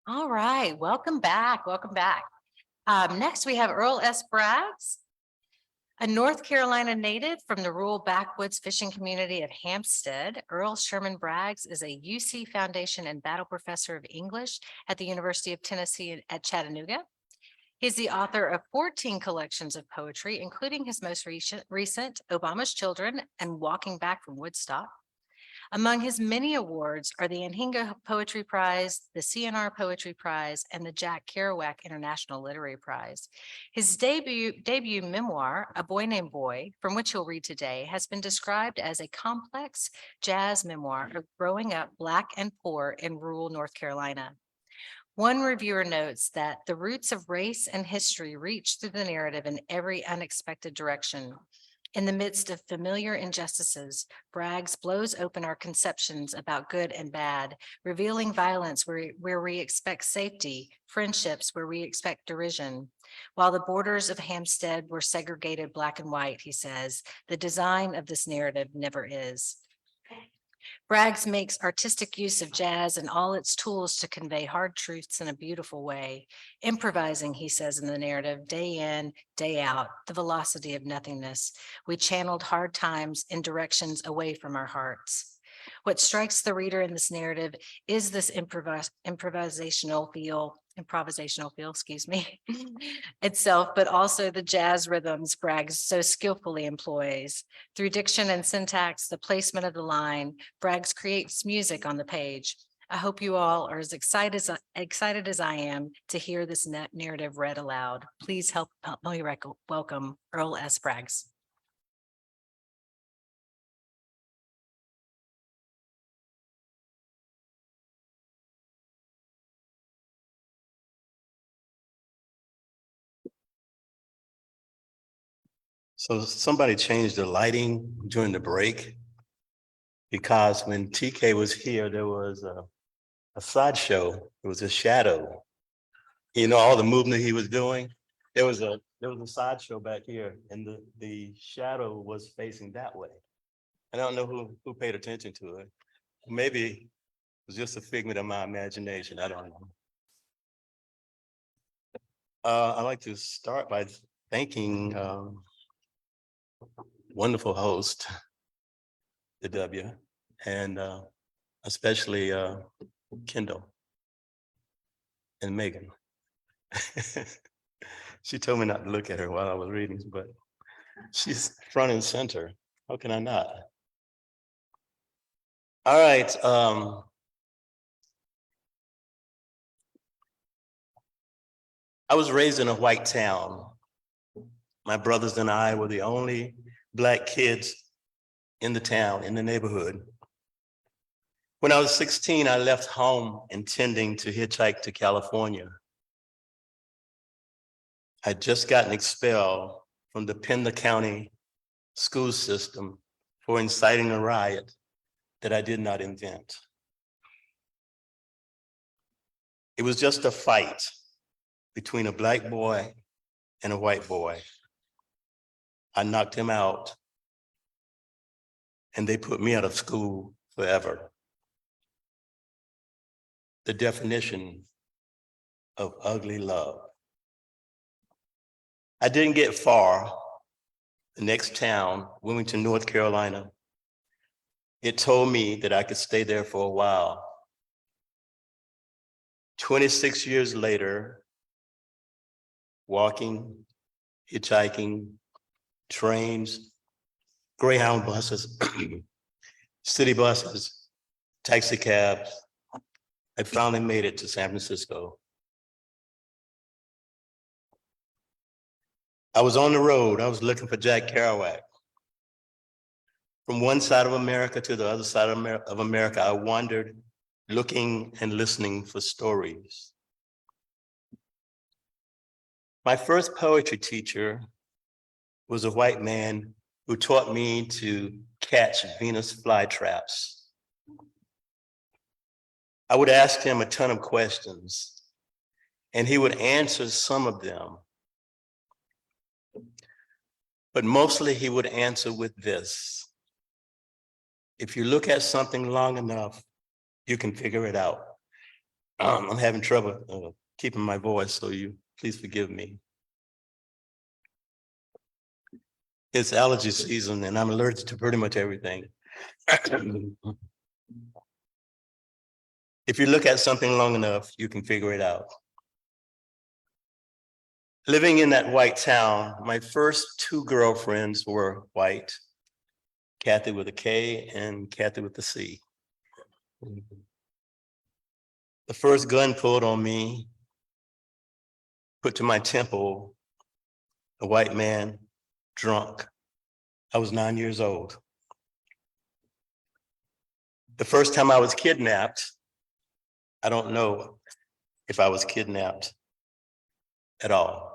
All right, welcome back, welcome back. Next, we have Earl S. Braggs, a North Carolina native from the rural backwoods fishing community of Hampstead. Earl Sherman Braggs is a UC Foundation and Battle Professor of English at the University of Tennessee at Chattanooga. He's the author of 14 collections of poetry, including his most recent Obama's Children and Walking Back from Woodstock. Among his many awards are the Anhinga Poetry Prize, the CNR Poetry Prize, and the Jack Kerouac International Literary Prize. His debut memoir, A Boy Named Boy, from which he'll read today, has been described as a complex jazz memoir of growing up Black and poor in rural North Carolina. One reviewer notes that the roots of race and history reach through the narrative in every unexpected direction. In the midst of familiar injustices, Braggs blows open our conceptions about good and bad, revealing violence where we expect safety, friendships where we expect derision. While the borders of Hampstead were segregated Black and white, he says, the design of this narrative never is. Braggs makes artistic use of jazz and all its tools to convey hard truths in a beautiful way. Improvising, he says in the narrative, day in, day out, the velocity of nothingness. We channeled hard times in directions away from our hearts. What strikes the reader in this narrative is this improvisational feel, itself, but also the jazz rhythms Braggs so skillfully employs. Through diction and syntax, the placement of the line, Braggs creates music on the page. I hope you all are as excited as I am to hear this narrative read aloud. Please help me welcome Earl S. Braggs. So somebody changed the lighting during the break because when TK was here, there was a sideshow. It was a shadow. You know, all the movement he was doing. There was a sideshow back here, and the shadow was facing that way. I don't know who paid attention to it. Maybe it was just a figment of my imagination. I don't know. I'd like to start by thanking wonderful host, the W, and especially Kendall and Megan. She told me not to look at her while I was reading, but she's front and center. How can I not? All right. I was raised in a white town. My brothers and I were the only Black kids in the town, in the neighborhood. When I was 16, I left home intending to hitchhike to California. I'd just gotten expelled from the Pender County school system for inciting a riot that I did not invent. It was just a fight between a Black boy and a white boy. I knocked him out, and they put me out of school forever. The definition of ugly love. I didn't get far. The next town, Wilmington, North Carolina, it told me that I could stay there for a while. 26 years later, walking, hitchhiking, trains, Greyhound buses, city buses, taxi cabs, I finally made it to San Francisco. I was on the road. I was looking for Jack Kerouac. From one side of America to the other side of America, I wandered, looking and listening for stories. My first poetry teacher was a white man who taught me to catch Venus flytraps. I would ask him a ton of questions, and he would answer some of them. But mostly he would answer with this: if you look at something long enough, you can figure it out. I'm having trouble keeping my voice, so you please forgive me. It's allergy season and I'm allergic to pretty much everything. If you look at something long enough, you can figure it out. Living in that white town, my first two girlfriends were white, Kathy with a K and Kathy with a C. The first gun pulled on me, put to my temple, a white man, drunk. I was 9 years old. The first time I was kidnapped, I don't know if I was kidnapped at all.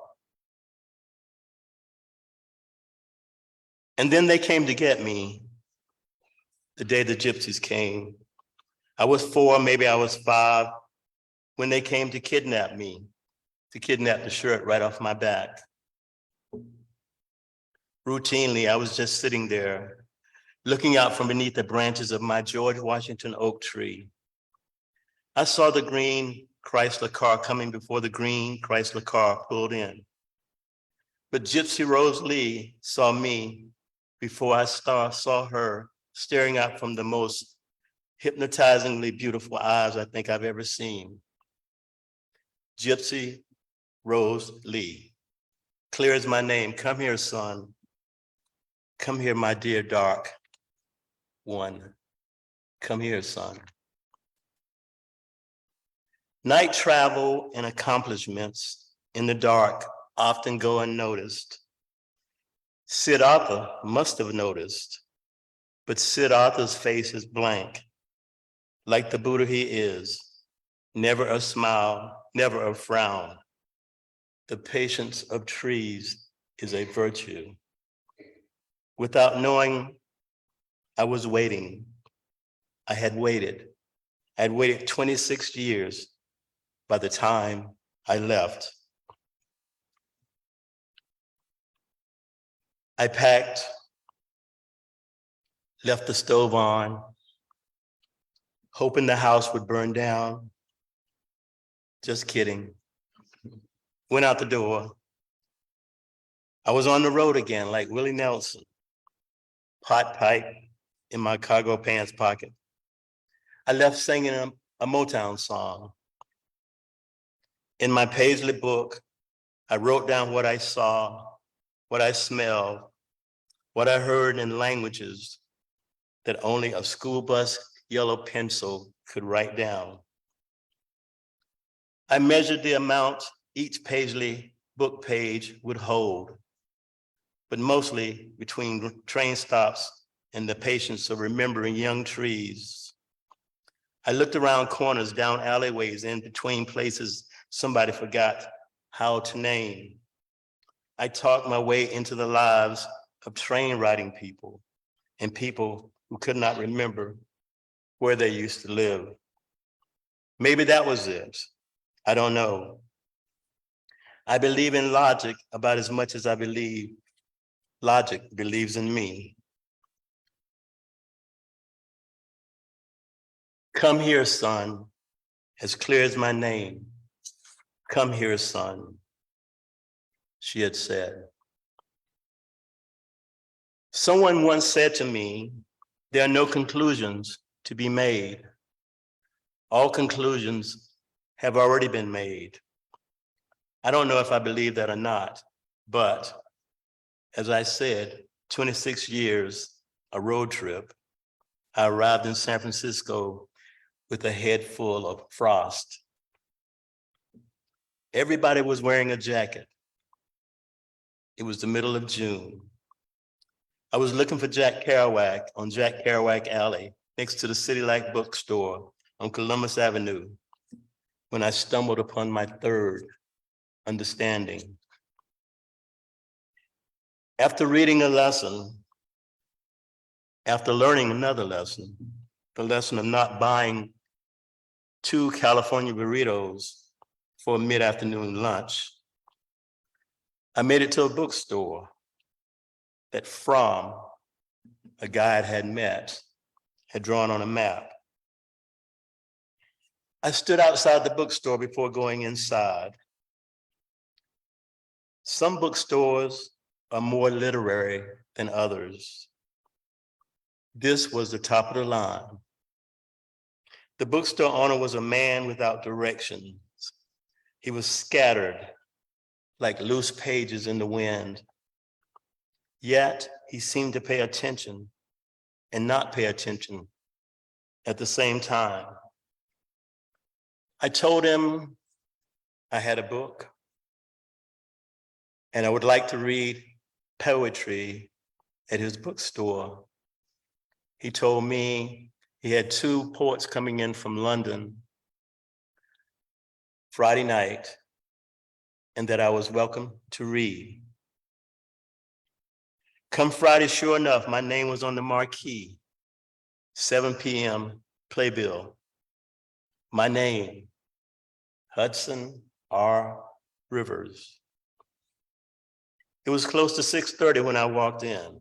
And then they came to get me the day the gypsies came. I was 4, maybe I was 5, when they came to kidnap me, to kidnap the shirt right off my back. Routinely, I was just sitting there, looking out from beneath the branches of my George Washington oak tree. I saw the green Chrysler car coming before the green Chrysler car pulled in. But Gypsy Rose Lee saw me before I saw her staring out from the most hypnotizingly beautiful eyes I think I've ever seen. Gypsy Rose Lee, clear as my name. Come here, son. Come here, my dear dark one. Come here, son. Night travel and accomplishments in the dark often go unnoticed. Sid Arthur must have noticed, but Sid Arthur's face is blank, like the Buddha he is, never a smile, never a frown. The patience of trees is a virtue. Without knowing, I was waiting. I had waited. I had waited 26 years by the time I left. I packed, left the stove on, hoping the house would burn down. Just kidding. Went out the door. I was on the road again, like Willie Nelson. Pot pipe in my cargo pants pocket. I left singing a Motown song. In my Paisley book, I wrote down what I saw, what I smelled, what I heard in languages that only a school bus yellow pencil could write down. I measured the amount each Paisley book page would hold, but mostly between train stops and the patience of remembering young trees. I looked around corners, down alleyways, in between places somebody forgot how to name. I talked my way into the lives of train riding people and people who could not remember where they used to live. Maybe that was it. I don't know. I believe in logic about as much as I believe logic believes in me. Come here, son, as clear as my name. Come here, son, she had said. Someone once said to me, there are no conclusions to be made. All conclusions have already been made. I don't know if I believe that or not, but as I said, 26 years, a road trip, I arrived in San Francisco with a head full of frost. Everybody was wearing a jacket. It was the middle of June. I was looking for Jack Kerouac on Jack Kerouac Alley next to the City Light bookstore on Columbus Avenue when I stumbled upon my third understanding. After reading a lesson, after learning another lesson, the lesson of not buying 2 California burritos for a mid-afternoon lunch, I made it to a bookstore that From, a guide had met, had drawn on a map. I stood outside the bookstore before going inside. Some bookstores are more literary than others. This was the top of the line. The bookstore owner was a man without directions. He was scattered like loose pages in the wind. Yet he seemed to pay attention and not pay attention at the same time. I told him I had a book and I would like to read poetry at his bookstore. He told me he had 2 poets coming in from London Friday night and that I was welcome to read. Come Friday, sure enough, my name was on the marquee, 7 p.m. playbill. My name, Hudson R. Rivers. It was close to 6:30 when I walked in.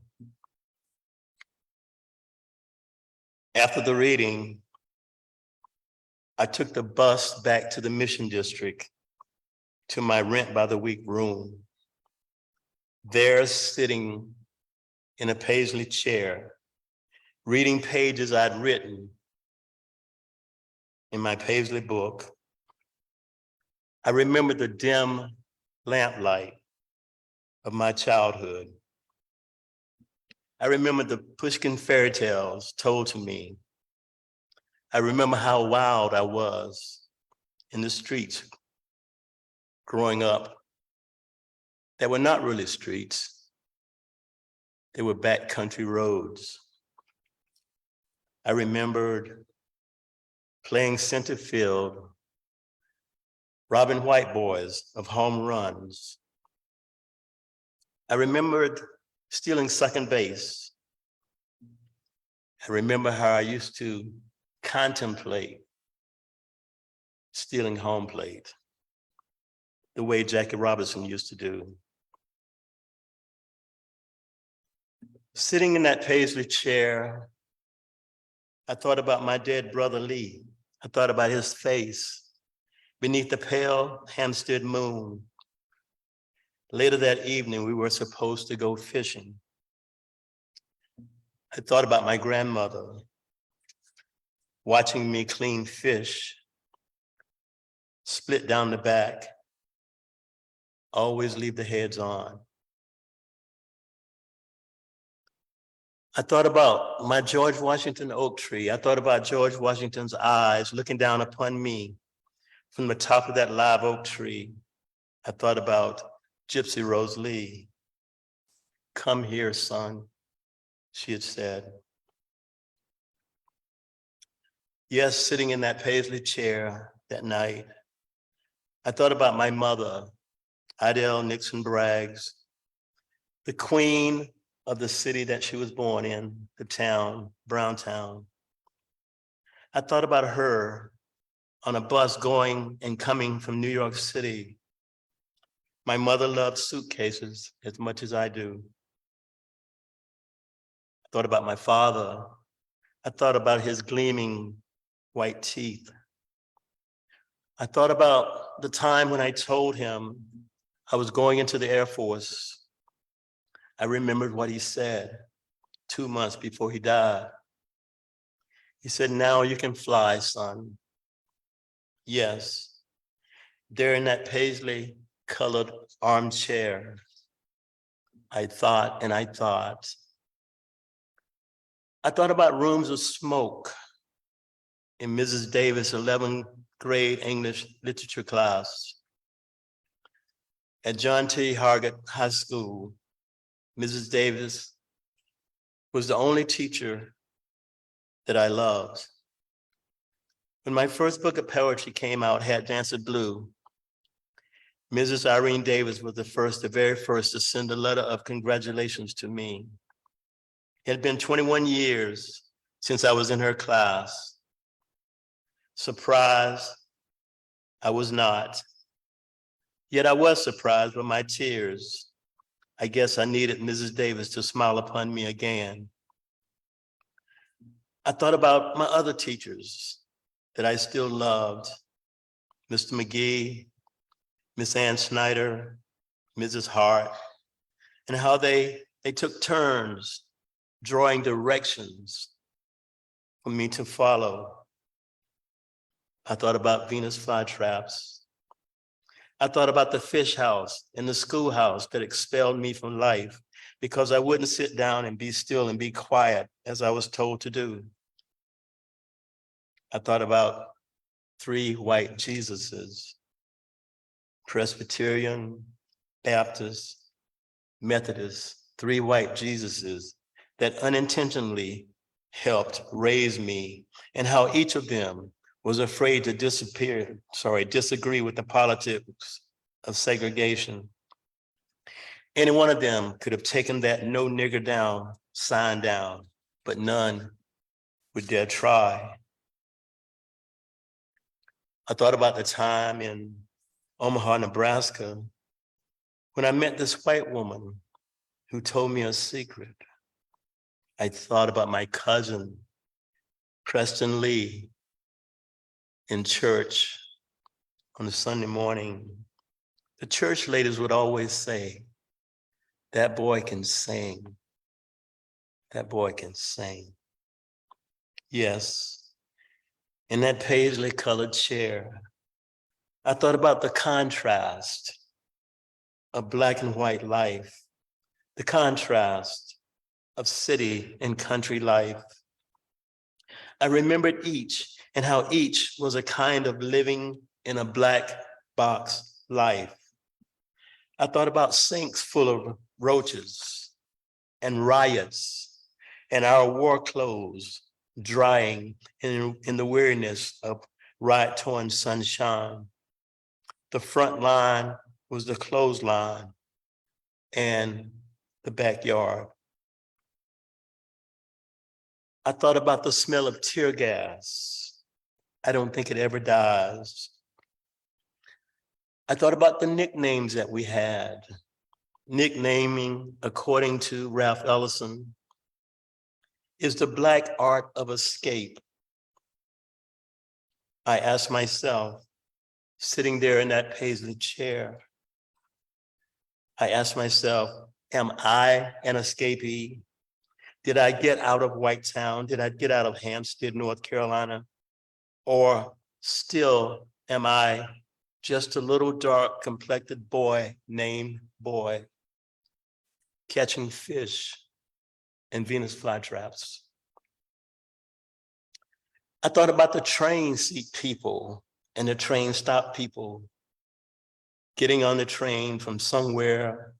After the reading, I took the bus back to the Mission District to my rent by the week room. There, sitting in a paisley chair, reading pages I'd written in my paisley book, I remembered the dim lamplight of my childhood. I remember the Pushkin fairy tales told to me. I remember how wild I was in the streets growing up. They were not really streets. They were backcountry roads. I remembered playing center field, robbing white boys of home runs. I remembered stealing second base. I remember how I used to contemplate stealing home plate, the way Jackie Robinson used to do. Sitting in that paisley chair, I thought about my dead brother Lee. I thought about his face beneath the pale Hampstead moon. Later that evening, we were supposed to go fishing. I thought about my grandmother watching me clean fish, split down the back, always leave the heads on. I thought about my George Washington oak tree. I thought about George Washington's eyes looking down upon me from the top of that live oak tree. I thought about Gypsy Rose Lee. Come here, son, she had said. Yes, sitting in that paisley chair that night, I thought about my mother, Idell Nixon Braggs, the queen of the city that she was born in, the town, Browntown. I thought about her on a bus going and coming from New York City. My mother loved suitcases as much as I do. I thought about my father. I thought about his gleaming white teeth. I thought about the time when I told him I was going into the Air Force. I remembered what he said 2 months before he died. He said, "Now you can fly, son." Yes, there in that paisley colored armchair, I thought and I thought. I thought about rooms of smoke in Mrs. Davis' 11th grade English literature class. At John T. Hargett High School, Mrs. Davis was the only teacher that I loved. When my first book of poetry came out, Hat Dancer Blue, Mrs. Irene Davis was the very first to send a letter of congratulations to me. It had been 21 years since I was in her class. Surprised, I was not. Yet I was surprised by my tears. I guess I needed Mrs. Davis to smile upon me again. I thought about my other teachers, that I still loved, Mr. McGee, Miss Ann Snyder, Mrs. Hart, and how they took turns drawing directions for me to follow. I thought about Venus flytraps. I thought about the fish house and the schoolhouse that expelled me from life because I wouldn't sit down and be still and be quiet as I was told to do. I thought about 3 white Jesuses, Presbyterian, Baptist, Methodist, 3 white Jesuses that unintentionally helped raise me, and how each of them was afraid to disagree with the politics of segregation. Any one of them could have taken that "No Nigger Down" sign down, but none would dare try. I thought about the time in Omaha, Nebraska, when I met this white woman who told me a secret. I thought about my cousin, Preston Lee, in church on a Sunday morning. The church ladies would always say, "That boy can sing. That boy can sing." Yes, in that paisley colored chair, I thought about the contrast of Black and white life, the contrast of city and country life. I remembered each and how each was a kind of living in a black box life. I thought about sinks full of roaches and riots and our war clothes drying in the weariness of riot-torn sunshine. The front line was the clothesline and the backyard. I thought about the smell of tear gas. I don't think it ever dies. I thought about the nicknames that we had. Nicknaming, according to Ralph Ellison, is the Black art of escape. I asked myself, sitting there in that paisley chair, I asked myself, am I an escapee? Did I get out of Whitetown? Did I get out of Hampstead, North Carolina? Or still am I just a little dark complected boy named Boy, catching fish and Venus flytraps? I thought about the train seat people and the train stop people, getting on the train from somewhere,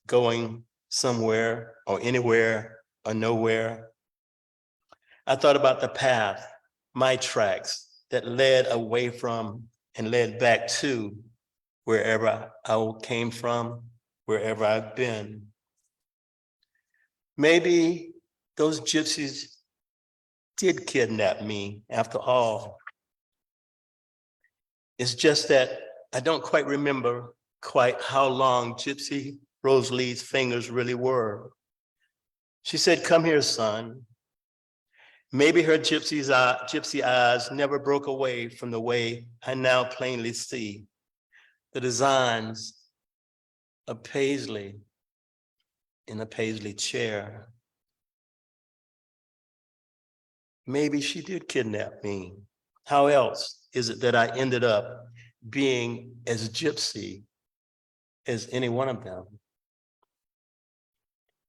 going somewhere or anywhere or nowhere. I thought about the path, my tracks that led away from and led back to wherever I came from, wherever I've been. Maybe those gypsies did kidnap me after all. It's just that I don't quite remember quite how long Gypsy Rosalee's fingers really were. She said, "Come here, son." Maybe her gypsy eyes never broke away from the way I now plainly see the designs of paisley in a paisley chair. Maybe she did kidnap me. How else is it that I ended up being as gypsy as any one of them?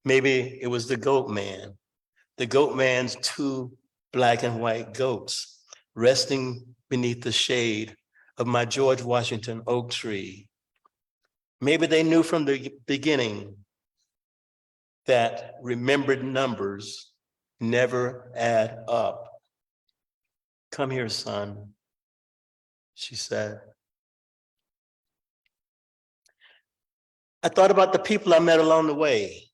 Maybe it was the goat man's 2 black and white goats resting beneath the shade of my George Washington oak tree. Maybe they knew from the beginning that remembered numbers never add up. "Come here, son," she said. I thought about the people I met along the way,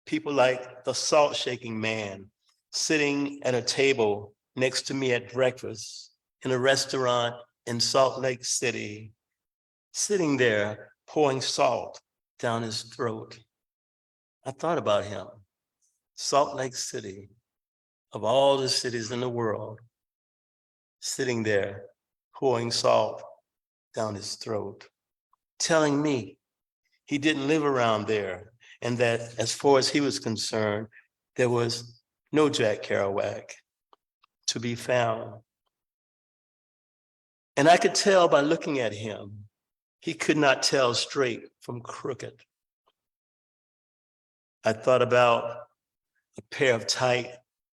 people like the salt shaking man sitting at a table next to me at breakfast in a restaurant in Salt Lake City, sitting there pouring salt down his throat. I thought about him, Salt Lake City, of all the cities in the world, sitting there, pouring salt down his throat, telling me he didn't live around there and that as far as he was concerned, there was no Jack Kerouac to be found. And I could tell by looking at him, he could not tell straight from crooked. I thought about a pair of tight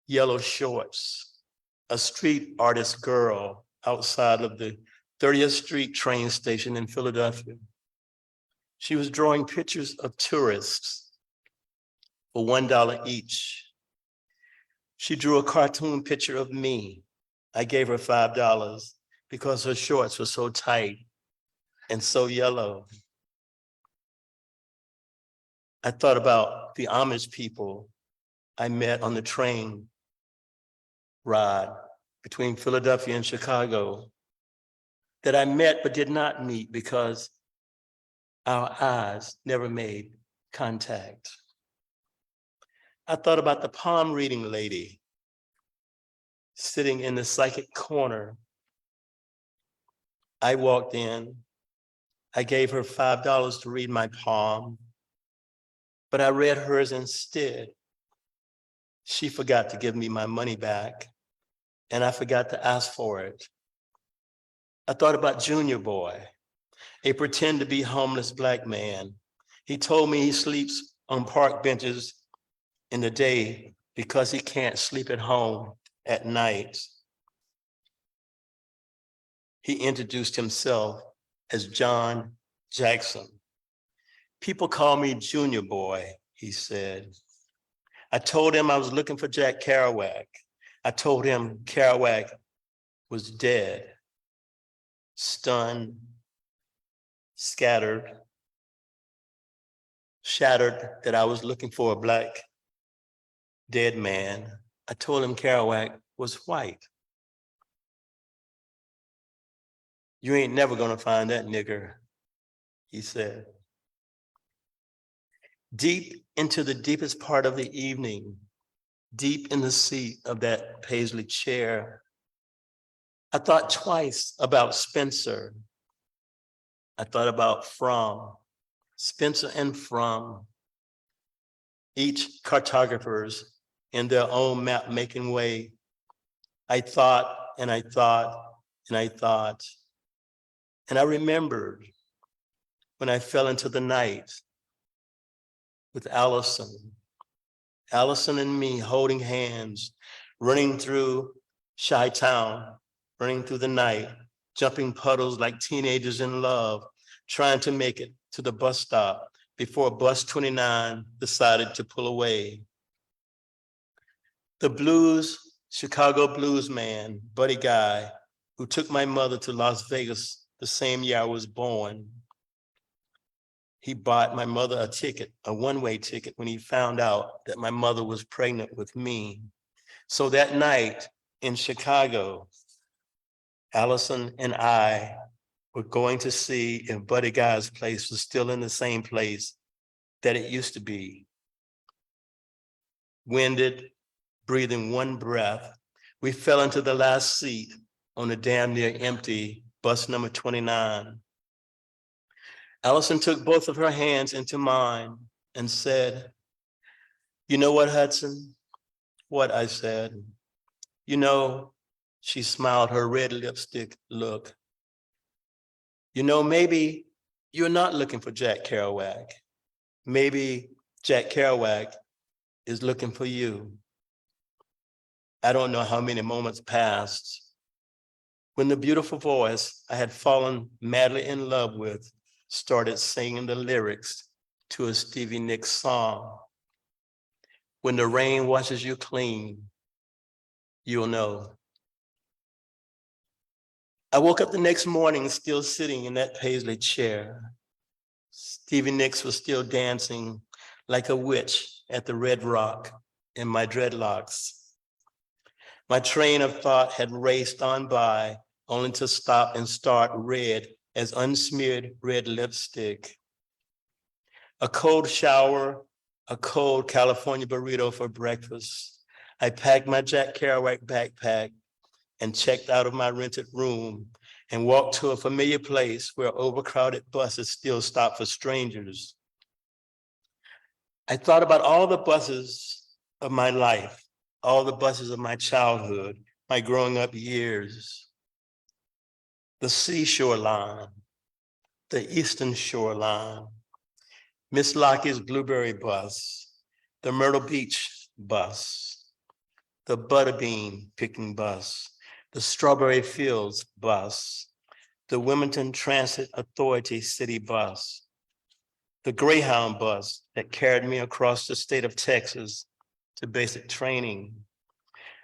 yellow shorts, a street artist girl outside of the 30th Street train station in Philadelphia. She was drawing pictures of tourists for $1 each. She drew a cartoon picture of me. I gave her $5 because her shorts were so tight and so yellow. I thought about the Amish people I met on the train ride between Philadelphia and Chicago that I met but did not meet because our eyes never made contact. I thought about the palm reading lady sitting in the psychic corner. I walked in, I gave her $5 to read my palm, but I read hers instead. She forgot to give me my money back, and I forgot to ask for it. I thought about Junior Boy, a pretend to be homeless Black man. He told me he sleeps on park benches in the day because he can't sleep at home at night. He introduced himself as John Jackson. People call me Junior Boy, he said. I told him I was looking for Jack Kerouac. I told him Kerouac was dead, stunned, scattered, shattered that I was looking for a Black dead man. I told him Kerouac was white. You ain't never gonna find that nigger, he said. Deep into the deepest part of the evening, deep in the seat of that Paisley chair, I thought twice about Spencer. I thought about From, Spencer and From, each cartographers in their own map-making way. I thought, and I thought, and I thought, and I remembered when I fell into the night with Allison and me holding hands, running through Chi-Town, running through the night, jumping puddles like teenagers in love, trying to make it to the bus stop before bus 29 decided to pull away. The blues, Chicago blues man, Buddy Guy, who took my mother to Las Vegas the same year I was born. He bought my mother a ticket, a one-way ticket, when he found out that my mother was pregnant with me. So that night in Chicago, Allison and I were going to see if Buddy Guy's place was still in the same place that it used to be. Winded, breathing one breath, we fell into the last seat on the damn near empty bus number 29. Allison took both of her hands into mine and said, "You know what, Hudson?" "What?" I said. "You know," she smiled her red lipstick look. "You know, maybe you're not looking for Jack Kerouac. Maybe Jack Kerouac is looking for you." I don't know how many moments passed when the beautiful voice I had fallen madly in love with started singing the lyrics to a Stevie Nicks song. When the rain washes you clean, you'll know. I woke up the next morning still sitting in that Paisley chair. Stevie Nicks was still dancing like a witch at the Red Rock in my dreadlocks. My train of thought had raced on by only to stop and start red as unsmeared red lipstick. A cold shower, a cold California burrito for breakfast. I packed my Jack Kerouac backpack and checked out of my rented room and walked to a familiar place where overcrowded buses still stop for strangers. I thought about all the buses of my life, all the buses of my childhood, my growing up years. The Seashore Line, the Eastern Shore Line, Miss Lockie's Blueberry Bus, the Myrtle Beach Bus, the Butterbean Picking Bus, the Strawberry Fields Bus, the Wilmington Transit Authority City Bus, the Greyhound Bus that carried me across the state of Texas to basic training.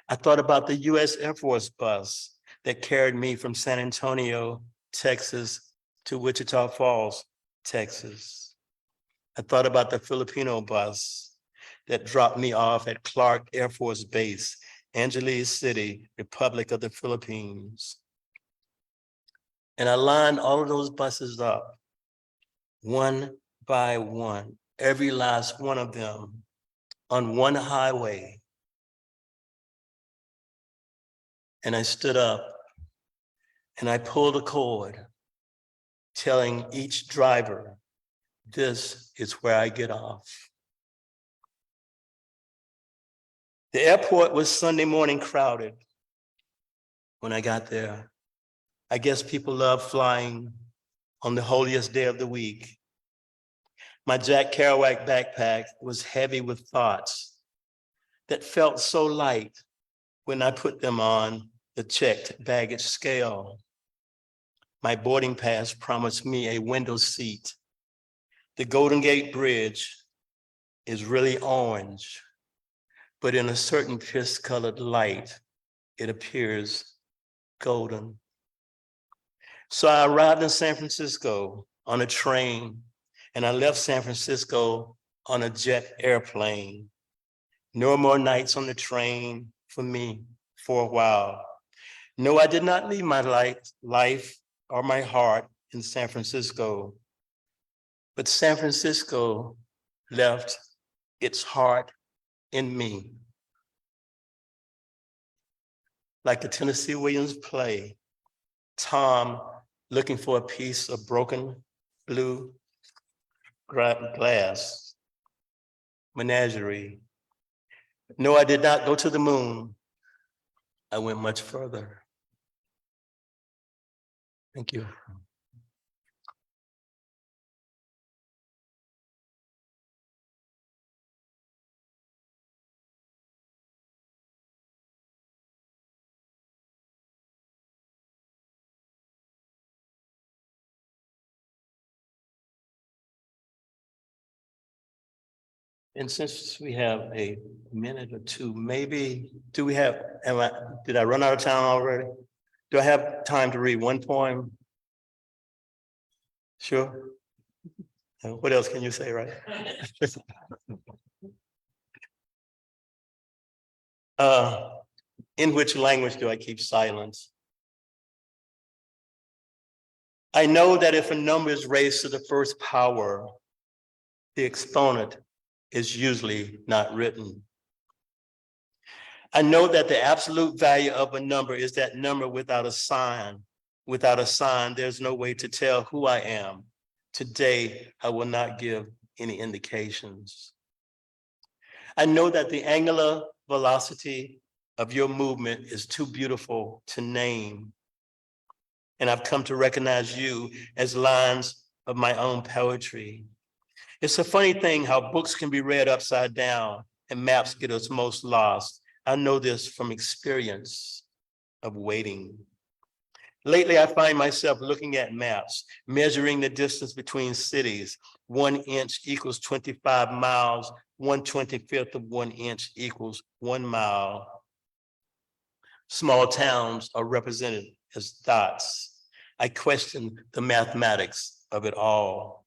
I thought about the US Air Force bus that carried me from San Antonio, Texas to Wichita Falls, Texas. I thought about the Filipino bus that dropped me off at Clark Air Force Base, Angeles City, Republic of the Philippines. And I lined all of those buses up, one by one, every last one of them on one highway. And I stood up and I pulled a cord, telling each driver, this is where I get off. The airport was Sunday morning crowded when I got there. I guess people love flying on the holiest day of the week. My Jack Kerouac backpack was heavy with thoughts that felt so light when I put them on the checked baggage scale. My boarding pass promised me a window seat. The Golden Gate Bridge is really orange, but in a certain pierce-colored light, it appears golden. So I arrived in San Francisco on a train, and I left San Francisco on a jet airplane. No more nights on the train for me for a while. No, I did not leave my life or my heart in San Francisco, but San Francisco left its heart in me. Like the Tennessee Williams play, Tom looking for a piece of broken blue glass, menagerie. No, I did not go to the moon. I went much further. Thank you. And since we have a minute or two, maybe, did I run out of time already? Do I have time to read one poem? Sure. What else can you say, right? In which language do I keep silence? I know that if a number is raised to the first power, the exponent is usually not written. I know that the absolute value of a number is that number without a sign. Without a sign, there's no way to tell who I am. Today, I will not give any indications. I know that the angular velocity of your movement is too beautiful to name. And I've come to recognize you as lines of my own poetry. It's a funny thing how books can be read upside down and maps get us most lost. I know this from experience of waiting. Lately, I find myself looking at maps, measuring the distance between cities. 1 inch equals 25 miles, 1/25 of 1 inch equals 1 mile. Small towns are represented as dots. I question the mathematics of it all.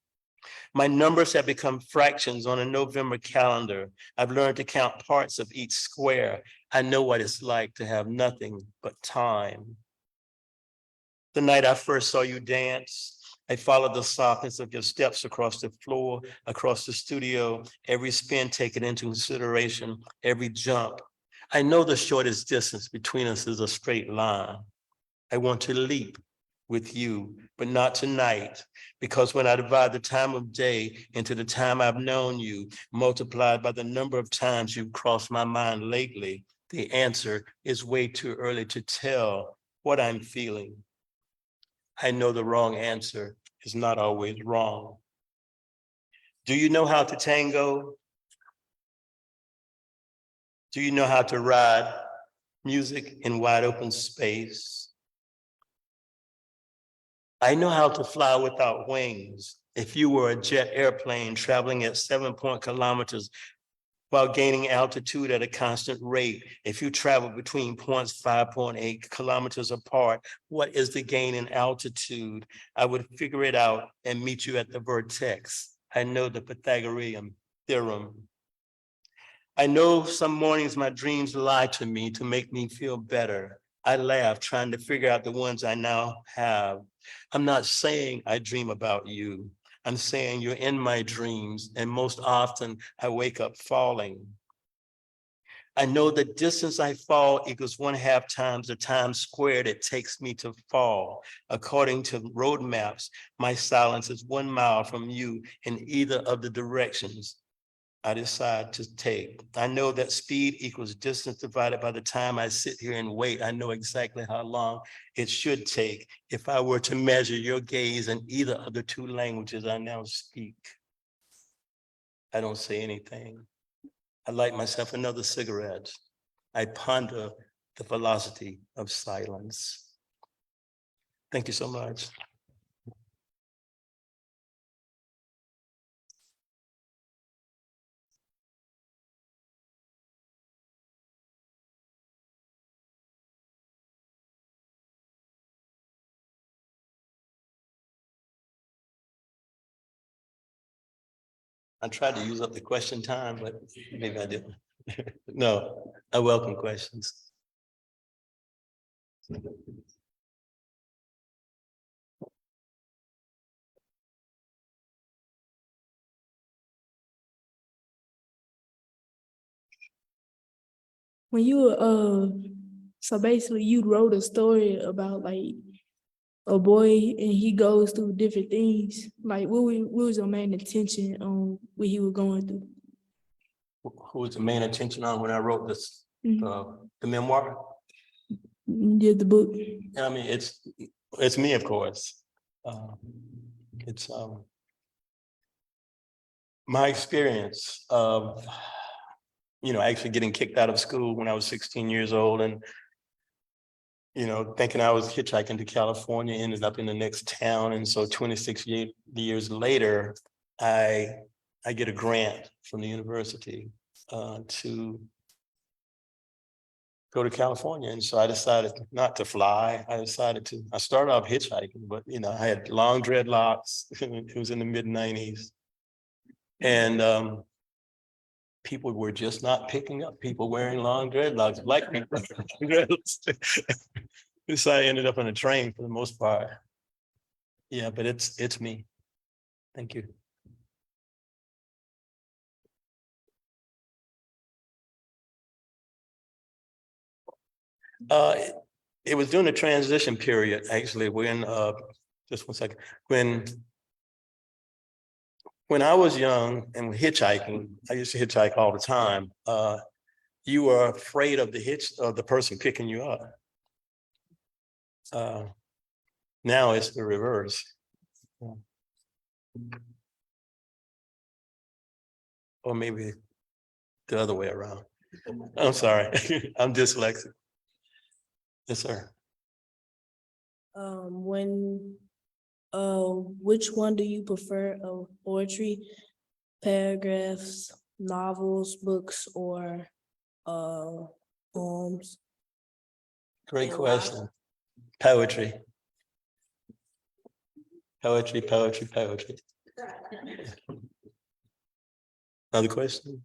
My numbers have become fractions on a November calendar. I've learned to count parts of each square. I know what it's like to have nothing but time. The night I first saw you dance, I followed the softness of your steps across the floor, across the studio, every spin taken into consideration, every jump. I know the shortest distance between us is a straight line. I want to leap with you, but not tonight, because when I divide the time of day into the time I've known you, multiplied by the number of times you've crossed my mind lately, the answer is way too early to tell what I'm feeling. I know the wrong answer is not always wrong. Do you know how to tango? Do you know how to ride music in wide open space? I know how to fly without wings. If you were a jet airplane traveling at 7 kilometers while gaining altitude at a constant rate, if you travel between points 5.8 kilometers apart, what is the gain in altitude? I would figure it out and meet you at the vertex. I know the Pythagorean theorem. I know some mornings my dreams lie to me to make me feel better. I laugh trying to figure out the ones I now have. I'm not saying I dream about you. I'm saying you're in my dreams, and most often I wake up falling. I know the distance I fall equals 1/2 times the time squared it takes me to fall. According to road maps, my silence is 1 mile from you in either of the directions I decide to take. I know that speed equals distance divided by the time I sit here and wait. I know exactly how long it should take if I were to measure your gaze in either of the 2 languages I now speak. I don't say anything. I light myself another cigarette. I ponder the velocity of silence. Thank you so much. I tried to use up the question time, but maybe I didn't. No, I welcome questions. When you were, so basically you wrote a story about like a boy and he goes through different things. Like what was your main intention on what he was going through? Who was the main attention on when I wrote this, Mhm. the memoir? You did the book. I mean, it's me, of course. It's my experience of, actually getting kicked out of school when I was 16 years old and, thinking I was hitchhiking to California, ended up in the next town. And so 26 years later, I get a grant from the university to go to California. And so I decided not to fly. I started off hitchhiking, but I had long dreadlocks. It was in the mid-90s. And people were just not picking up people wearing long dreadlocks, black people. So I ended up on a train for the most part. Yeah, but it's me. Thank you. It was during the transition period, actually, when just 1 second. When I was young and hitchhiking, I used to hitchhike all the time. You were afraid of the person picking you up. Now it's the reverse. Or maybe the other way around. I'm sorry, I'm dyslexic. Yes, sir. Which one do you prefer of poetry, paragraphs, novels, books, or poems? Great question. Poetry. Poetry. Another question?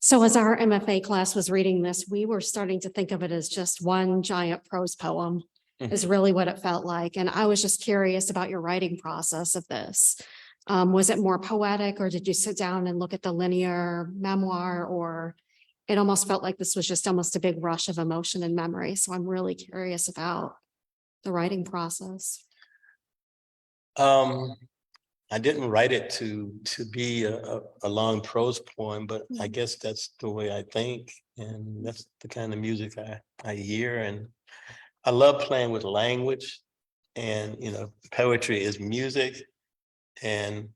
So as our MFA class was reading this, we were starting to think of it as just one giant prose poem. is really what it felt like. And I was just curious about your writing process of this. Was it more poetic, or did you sit down and look at the linear memoir, or it almost felt like this was just almost a big rush of emotion and memory? So I'm really curious about the writing process. I didn't write it to be a long prose poem, but I guess that's the way I think, and that's the kind of music I hear. And I love playing with language, and poetry is music, and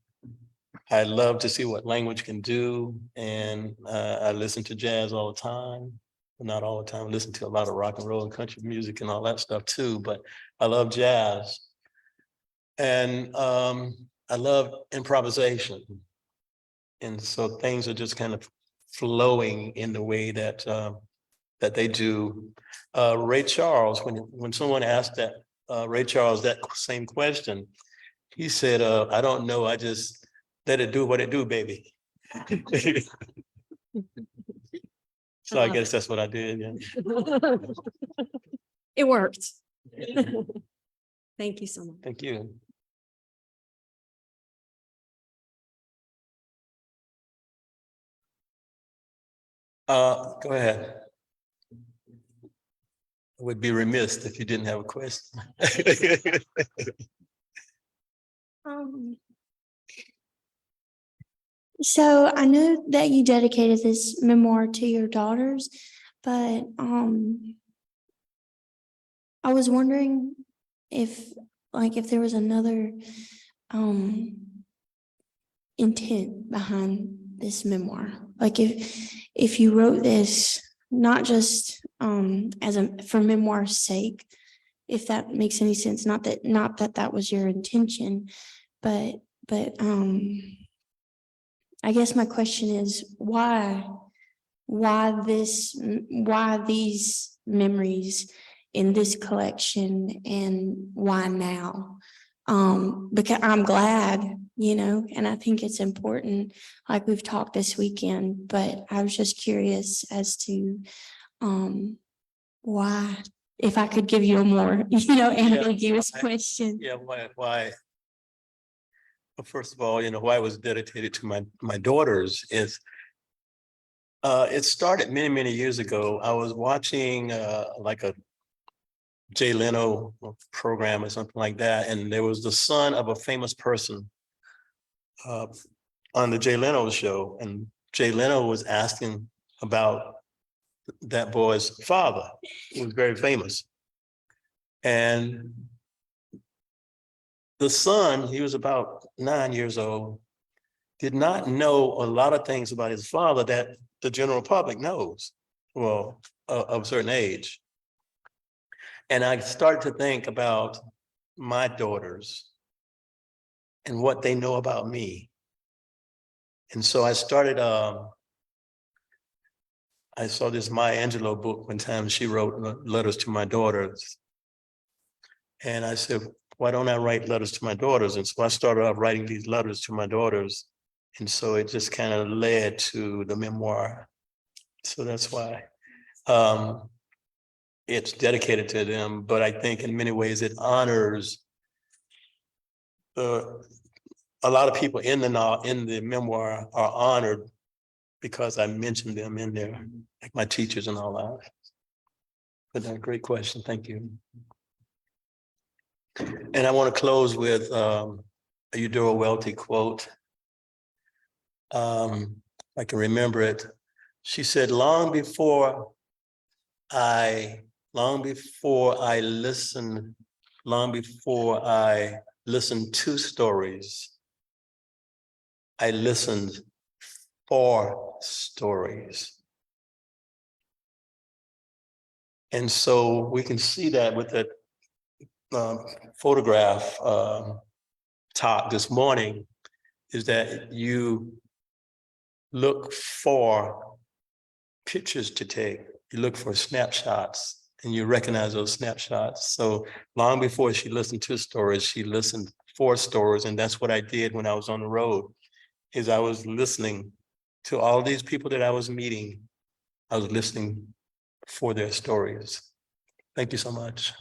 I love to see what language can do. And I listen to jazz all the time. Not all the time. I listen to a lot of rock and roll and country music and all that stuff too, but I love jazz. And I love improvisation. And so things are just kind of flowing in the way that that they do. Ray Charles, when someone asked that Ray Charles that same question, he said, I don't know, I just let it do what it do, baby. So I guess that's what I did, yeah. It worked. Thank you so much. Thank you. Go ahead. I would be remiss if you didn't have a question. So I know that you dedicated this memoir to your daughters, but I was wondering if there was another intent behind this memoir. Like if you wrote this not just for memoir's sake, if that makes any sense, not that was your intention, but I guess my question is why these memories in this collection, and why now? Because I'm glad, and I think it's important, like we've talked this weekend, but I was just curious as to why, if I could give you a more, ambiguous question. Yeah, why? Well, first of all, why it was dedicated to my daughters is it started many, many years ago. I was watching like a Jay Leno program or something like that, and there was the son of a famous person on the Jay Leno show, and Jay Leno was asking about that boy's father, who was very famous. And the son, he was about 9 years old, did not know a lot of things about his father that the general public knows, well, of a certain age. And I started to think about my daughters and what they know about me. And so I started, I saw this Maya Angelou book one time. She wrote letters to my daughters. And I said, why don't I write letters to my daughters? And so I started off writing these letters to my daughters. And so it just kind of led to the memoir. So that's why it's dedicated to them. But I think in many ways it honors a lot of people in the memoir are honored because I mentioned them in there, like my teachers and all that. But a great question, thank you. And I want to close with a Eudora Welty quote. I can remember it. She said, long before I listened to stories, I listened for stories. And so we can see that with that photograph talk this morning, is that you look for pictures to take, you look for snapshots, and you recognize those snapshots. So long before she listened to stories, she listened for stories. And that's what I did when I was on the road, is I was listening to all these people that I was meeting. I was listening for their stories. Thank you so much.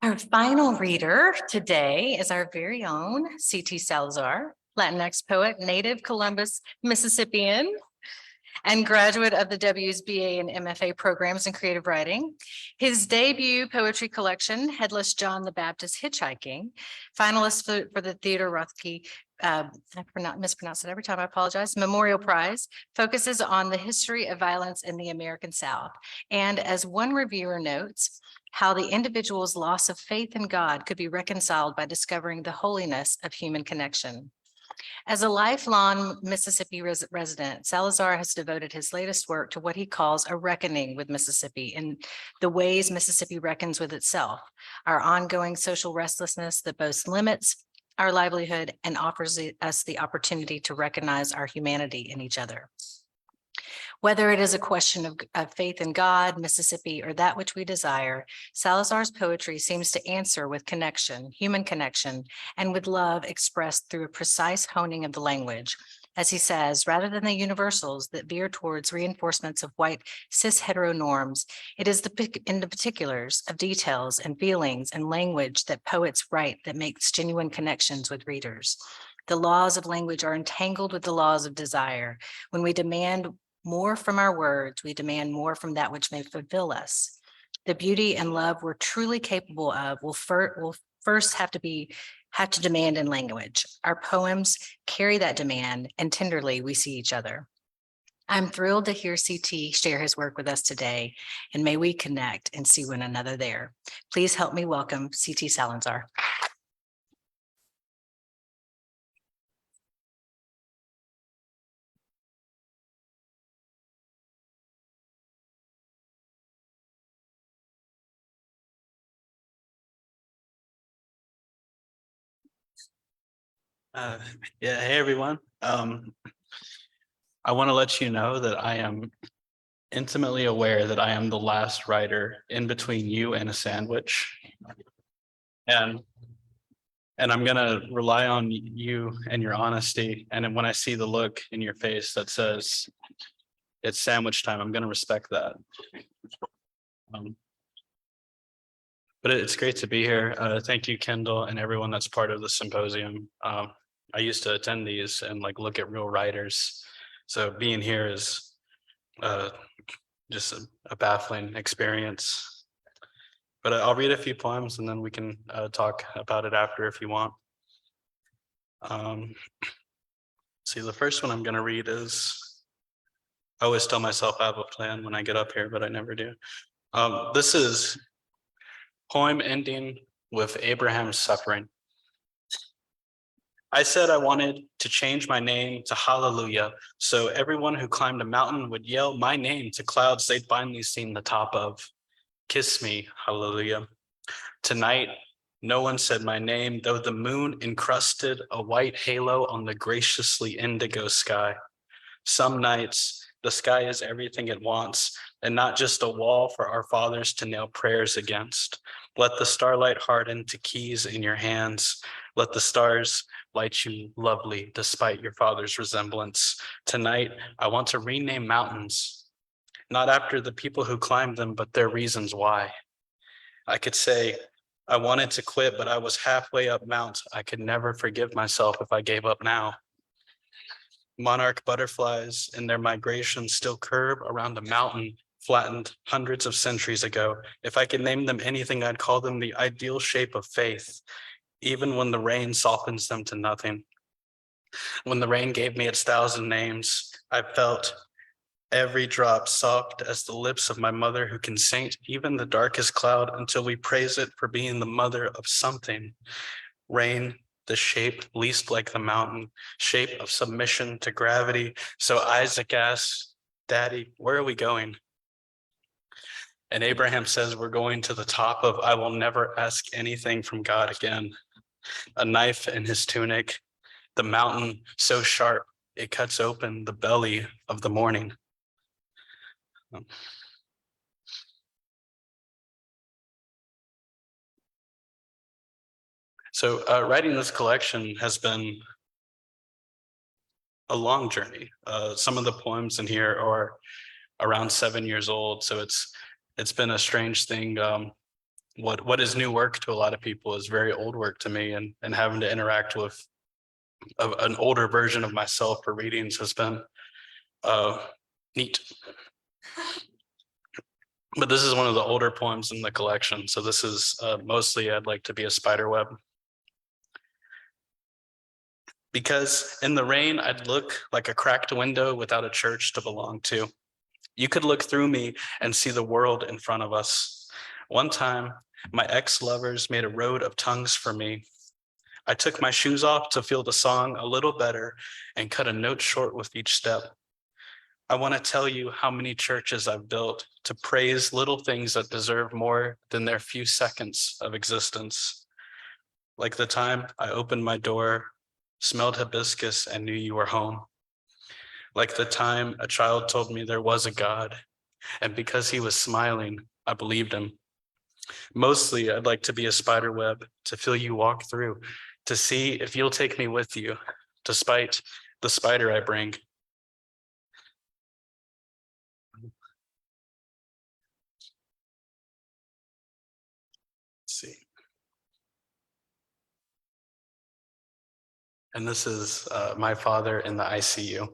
Our final reader today is our very own C.T. Salazar, Latinx poet, native Columbus, Mississippian, and graduate of the WSBA and MFA programs in creative writing. His debut poetry collection, Headless John the Baptist Hitchhiking, finalist for the Theodore Rothke, I mispronounce it every time, I apologize, Memorial Prize, focuses on the history of violence in the American South. And as one reviewer notes, how the individual's loss of faith in God could be reconciled by discovering the holiness of human connection. As a lifelong Mississippi resident, Salazar has devoted his latest work to what he calls a reckoning with Mississippi and the ways Mississippi reckons with itself, our ongoing social restlessness that both limits our livelihood and offers us the opportunity to recognize our humanity in each other. Whether it is a question of faith in God, Mississippi, or that which we desire, Salazar's poetry seems to answer with connection, human connection, and with love expressed through a precise honing of the language. As he says, rather than the universals that veer towards reinforcements of white cis hetero norms, it is in the particulars of details and feelings and language that poets write that makes genuine connections with readers. The laws of language are entangled with the laws of desire. When we demand more from our words, we demand more from that which may fulfill us. The beauty and love we're truly capable of will first have to demand in language. Our poems carry that demand, and tenderly we see each other. I'm thrilled to hear CT share his work with us today, and may we connect and see one another there. Please help me welcome CT Salazar. Yeah, hey everyone. I want to let you know that I am intimately aware that I am the last writer in between you and a sandwich. And I'm gonna rely on you and your honesty. And then when I see the look in your face that says it's sandwich time, I'm gonna respect that. But it's great to be here. Thank you, Kendall, and everyone that's part of the symposium. I used to attend these and like look at real writers. So being here is just a baffling experience. But I'll read a few poems and then we can talk about it after if you want. See, the first one I'm going to read is, I always tell myself I have a plan when I get up here, but I never do. This is poem ending with Abraham's suffering. I said I wanted to change my name to Hallelujah, so everyone who climbed a mountain would yell my name to clouds they'd finally seen the top of. Kiss me, Hallelujah. Tonight, no one said my name, though the moon encrusted a white halo on the graciously indigo sky. Some nights, the sky is everything it wants, and not just a wall for our fathers to nail prayers against. Let the starlight harden to keys in your hands. Let the stars light you lovely despite your father's resemblance. Tonight, I want to rename mountains, not after the people who climbed them, but their reasons why. I could say, I wanted to quit, but I was halfway up Mount. I could never forgive myself if I gave up now. Monarch butterflies in their migration still curve around a mountain flattened hundreds of centuries ago. If I could name them anything, I'd call them the ideal shape of faith, even when the rain softens them to nothing. When the rain gave me its 1,000 names, I felt every drop soft as the lips of my mother, who can saint even the darkest cloud until we praise it for being the mother of something. Rain, the shape least like the mountain, shape of submission to gravity. So Isaac asks, Daddy, where are we going? And Abraham says, we're going to the top of, I will never ask anything from God again. A knife in his tunic, the mountain so sharp, it cuts open the belly of the morning. So writing this collection has been a long journey. Some of the poems in here are around 7 years old, so it's been a strange thing what is new work to a lot of people is very old work to me, and having to interact with an older version of myself for readings has been neat. But this is one of the older poems in the collection. So this is mostly I'd like to be a spider web. Because in the rain, I'd look like a cracked window without a church to belong to. You could look through me and see the world in front of us. One time, my ex-lovers made a road of tongues for me. I took my shoes off to feel the song a little better and cut a note short with each step. I want to tell you how many churches I've built to praise little things that deserve more than their few seconds of existence. Like the time I opened my door, smelled hibiscus, and knew you were home. Like the time a child told me there was a God, and because he was smiling, I believed him. Mostly, I'd like to be a spider web, to feel you walk through, to see if you'll take me with you, despite the spider I bring. Let's see. And this is my father in the ICU.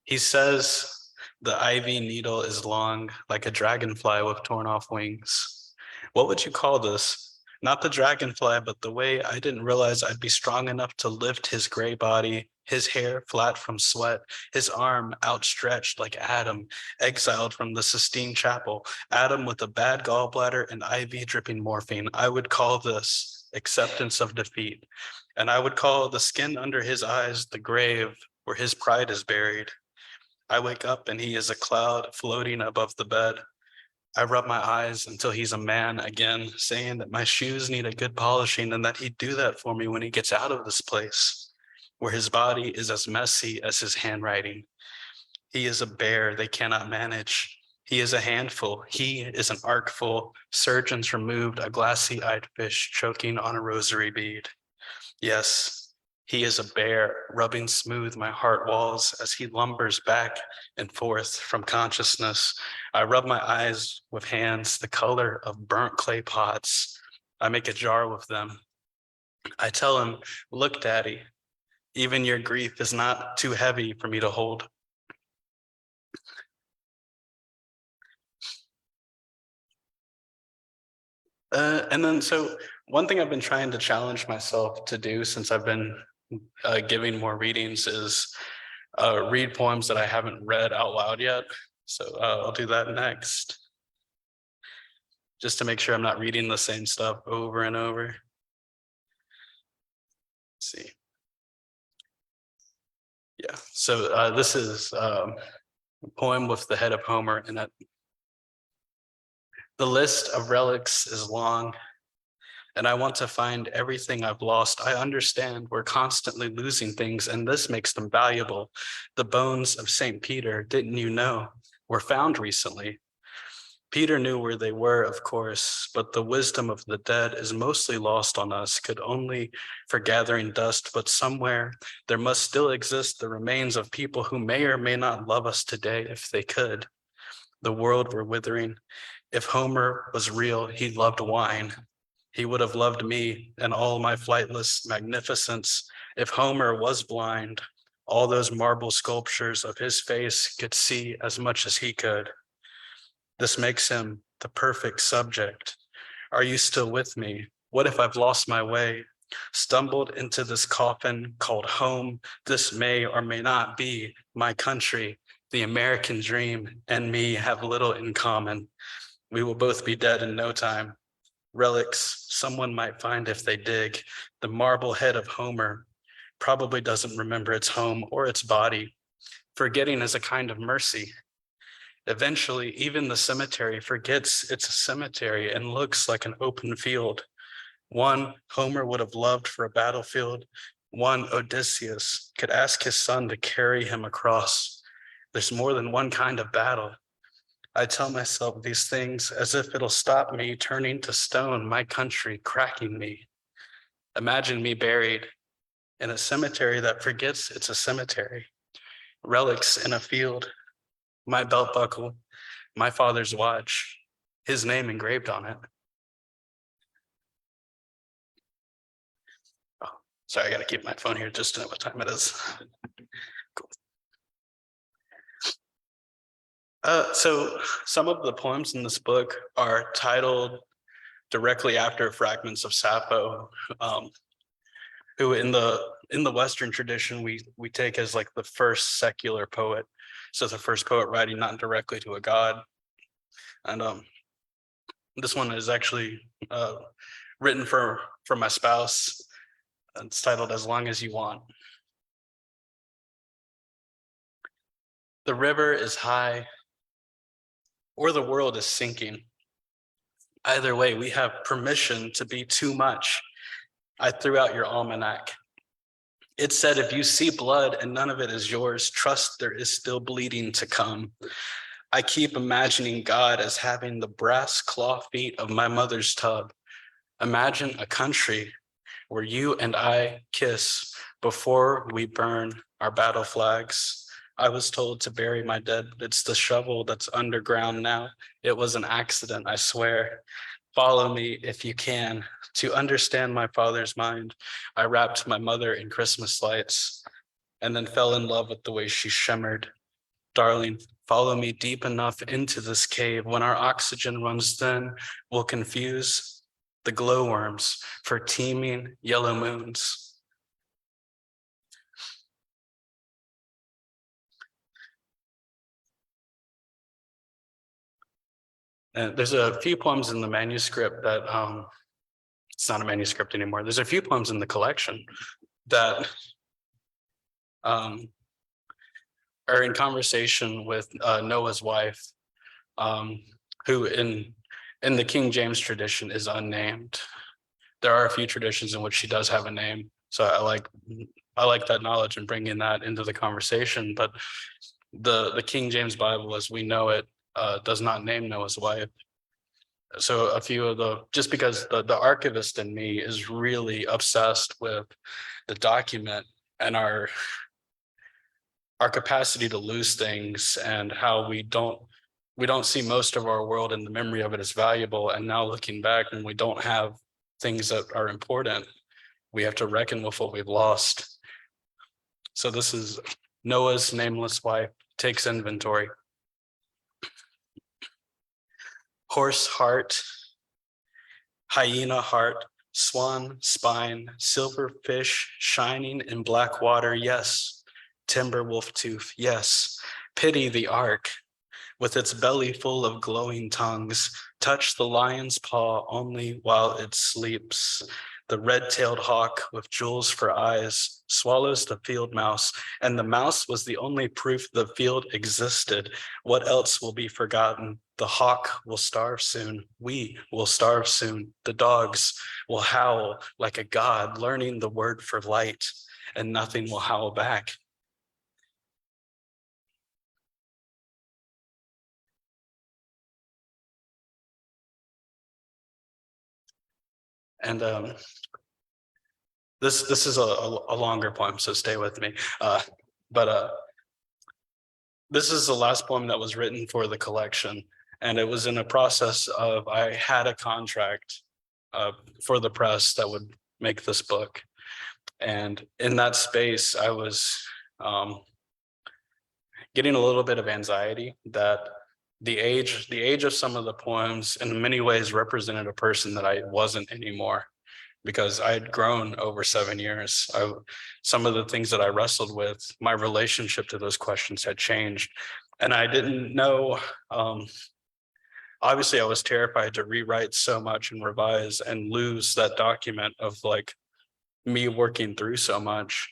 He says the IV needle is long like a dragonfly with torn off wings. What would you call this? Not the dragonfly, but the way I didn't realize I'd be strong enough to lift his gray body, his hair flat from sweat, his arm outstretched like Adam, exiled from the Sistine Chapel, Adam with a bad gallbladder and IV dripping morphine. I would call this acceptance of defeat. And I would call the skin under his eyes the grave where his pride is buried. I wake up and he is a cloud floating above the bed. I rub my eyes until he's a man again, saying that my shoes need a good polishing and that he'd do that for me when he gets out of this place, where his body is as messy as his handwriting. He is a bear they cannot manage. He is a handful. He is an arkful. Surgeons removed a glassy-eyed fish choking on a rosary bead. Yes, he is a bear rubbing smooth my heart walls as he lumbers back and forth from consciousness. I rub my eyes with hands the color of burnt clay pots. I make a jar with them. I tell him, look, Daddy, even your grief is not too heavy for me to hold. And then, so one thing I've been trying to challenge myself to do since I've been giving more readings is read poems that I haven't read out loud yet. So I'll do that next, just to make sure I'm not reading the same stuff over and over. Let's see. Yeah, so this is a poem with the head of Homer in it. The list of relics is long, and I want to find everything I've lost. I understand we're constantly losing things, and this makes them valuable. The bones of St. Peter, didn't you know, were found recently. Peter knew where they were, of course, but the wisdom of the dead is mostly lost on us, could only for gathering dust, but somewhere there must still exist the remains of people who may or may not love us today if they could. The world were withering. If Homer was real, he loved wine. He would have loved me and all my flightless magnificence. If Homer was blind, all those marble sculptures of his face could see as much as he could. This makes him the perfect subject. Are you still with me? What if I've lost my way? Stumbled into this coffin called home. This may or may not be my country. The American dream and me have little in common. We will both be dead in no time. Relics someone might find if they dig. The marble head of Homer probably doesn't remember its home or its body. Forgetting is a kind of mercy. Eventually, even the cemetery forgets it's a cemetery and looks like an open field. One Homer would have loved for a battlefield. One Odysseus could ask his son to carry him across. There's more than one kind of battle. I tell myself these things as if it'll stop me turning to stone, my country cracking me. Imagine me buried in a cemetery that forgets it's a cemetery. Relics in a field, my belt buckle, my father's watch, his name engraved on it. Oh, sorry, I gotta keep my phone here just to know what time it is. Cool. So some of the poems in this book are titled directly after fragments of Sappho, who in the Western tradition we take as like the first secular poet. So the first poet writing not directly to a god. And this one is actually written for my spouse. It's titled "As Long as You Want." The river is high, or the world is sinking. Either way, we have permission to be too much. I threw out your almanac. It said, if you see blood and none of it is yours, trust there is still bleeding to come. I keep imagining God as having the brass claw feet of my mother's tub. Imagine a country where you and I kiss before we burn our battle flags. I was told to bury my dead, but it's the shovel that's underground now. It was an accident, I swear. Follow me if you can. To understand my father's mind, I wrapped my mother in Christmas lights and then fell in love with the way she shimmered. Darling, follow me deep enough into this cave. When our oxygen runs thin, we'll confuse the glowworms for teeming yellow moons. And there's a few poems in the manuscript that, it's not a manuscript anymore. There's a few poems in the collection that are in conversation with Noah's wife, who in the King James tradition is unnamed. There are a few traditions in which she does have a name. So I like that knowledge and bringing that into the conversation. But the King James Bible, as we know it, does not name Noah's wife. So a few of just because the archivist in me is really obsessed with the document and our capacity to lose things and how we don't see most of our world and the memory of it as valuable. And now looking back, when we don't have things that are important, we have to reckon with what we've lost. So this is Noah's nameless wife takes inventory. Horse heart, hyena heart, swan spine, silver fish shining in black water, yes. Timber wolf tooth, yes. Pity the ark with its belly full of glowing tongues. Touch the lion's paw only while it sleeps. The red-tailed hawk with jewels for eyes swallows the field mouse, and the mouse was the only proof the field existed. What else will be forgotten? The hawk will starve soon. We will starve soon. The dogs will howl like a god, learning the word for light, and nothing will howl back. And this is a longer poem, so stay with me. But this is the last poem that was written for the collection, and it was in a process of I had a contract for the press that would make this book, and in that space, I was getting a little bit of anxiety that the age of some of the poems in many ways represented a person that I wasn't anymore, because I had grown over 7 years. Some of the things that I wrestled with, my relationship to those questions had changed. And I didn't know, obviously I was terrified to rewrite so much and revise and lose that document of like me working through so much.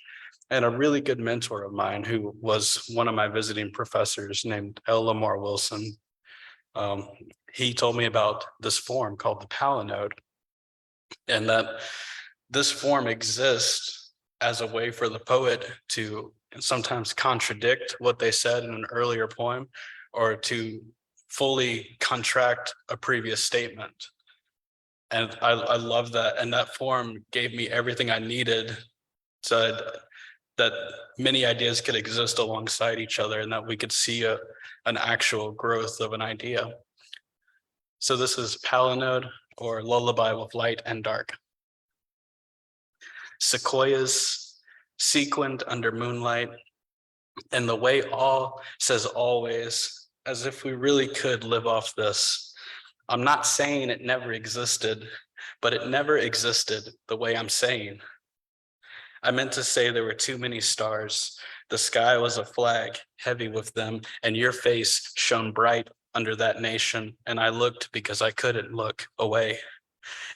And a really good mentor of mine who was one of my visiting professors named Earl Wilson, he told me about this form called the palinode, and that this form exists as a way for the poet to sometimes contradict what they said in an earlier poem or to fully contract a previous statement. And I love that. And that form gave me everything I needed so that many ideas could exist alongside each other and that we could see an actual growth of an idea. So this is Palinode, or Lullaby with Light and Dark. Sequoias sequined under moonlight, and the way all says always, as if we really could live off this. I'm not saying it never existed, but it never existed the way I'm saying. I meant to say there were too many stars. The sky was a flag, heavy with them, and your face shone bright under that nation, and I looked because I couldn't look away.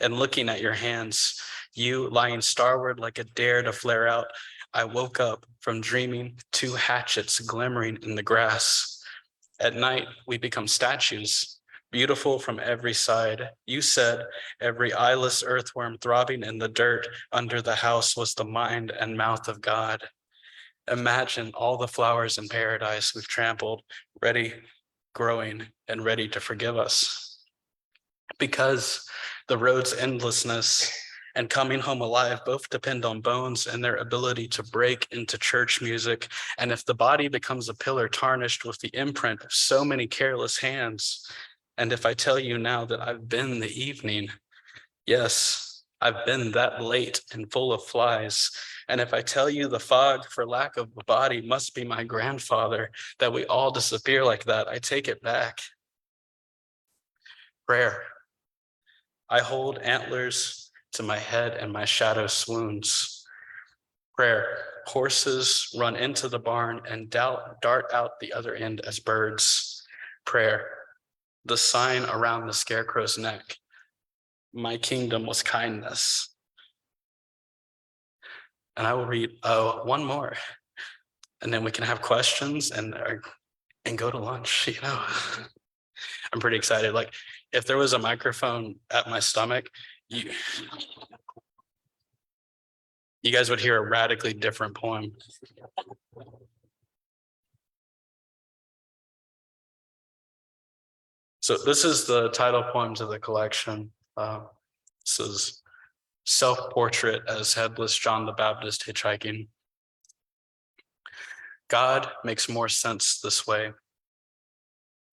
And looking at your hands, you lying starward like a dare to flare out, I woke up from dreaming, two hatchets glimmering in the grass. At night, we become statues, beautiful from every side. You said every eyeless earthworm throbbing in the dirt under the house was the mind and mouth of God. Imagine all the flowers in paradise we've trampled, ready, growing, and ready to forgive us. Because the road's endlessness and coming home alive both depend on bones and their ability to break into church music. And if the body becomes a pillar tarnished with the imprint of so many careless hands, and if I tell you now that I've been the evening, yes, I've been that late and full of flies. And if I tell you the fog for lack of a body must be my grandfather, that we all disappear like that, I take it back. Prayer. I hold antlers to my head and my shadow swoons. Prayer. Horses run into the barn and dart out the other end as birds. Prayer. The sign around the scarecrow's neck. My kingdom was kindness. And I will read one more, and then we can have questions and go to lunch, you know. I'm pretty excited. Like, if there was a microphone at my stomach, you guys would hear a radically different poem. So this is the title poem to the collection. This is Self-Portrait as Headless John the Baptist Hitchhiking. God makes more sense this way.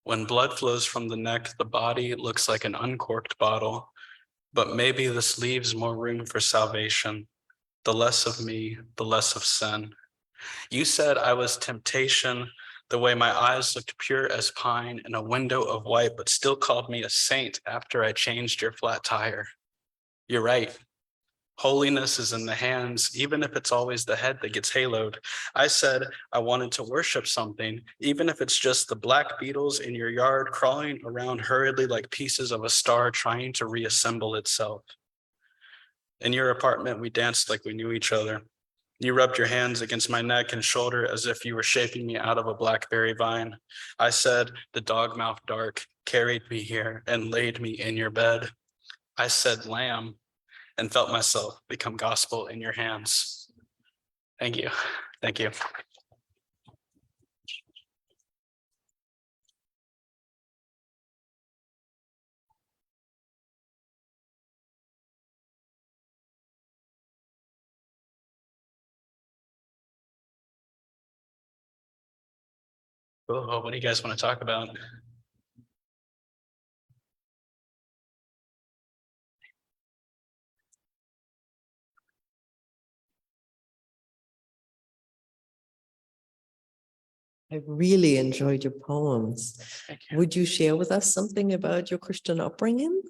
When blood flows from the neck, the body looks like an uncorked bottle, but maybe this leaves more room for salvation. The less of me, the less of sin. You said I was temptation, the way my eyes looked pure as pine in a window of white, but still called me a saint after I changed your flat tire. You're right. Holiness is in the hands, even if it's always the head that gets haloed. I said I wanted to worship something, even if it's just the black beetles in your yard crawling around hurriedly like pieces of a star trying to reassemble itself. In your apartment, we danced like we knew each other. You rubbed your hands against my neck and shoulder as if you were shaping me out of a blackberry vine. I said the dog-mouth dark carried me here and laid me in your bed. I said lamb and felt myself become gospel in your hands. Thank you. Thank you. Oh, what do you guys want to talk about? I really enjoyed your poems. Thank you. Would you share with us something about your Christian upbringing?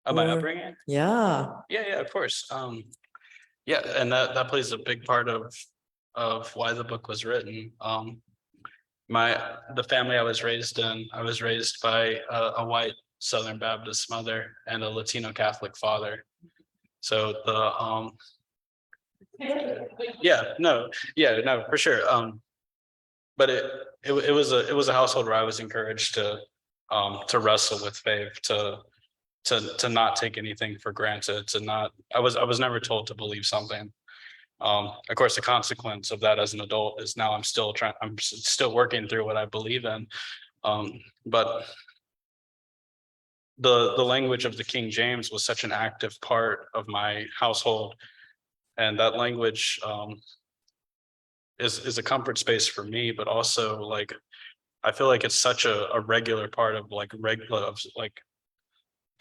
My Or- upbringing? Yeah. Yeah, of course. Yeah, and that plays a big part of why the book was written. The family I was raised in, I was raised by a white Southern Baptist mother and a Latino Catholic father. So no, for sure. But it was a household where I was encouraged to wrestle with faith, to not take anything for granted, I was never told to believe something. Of course, the consequence of that as an adult is now I'm still working through what I believe in. But the language of the King James was such an active part of my household, and that language is a comfort space for me, but also like I feel like it's such a regular part of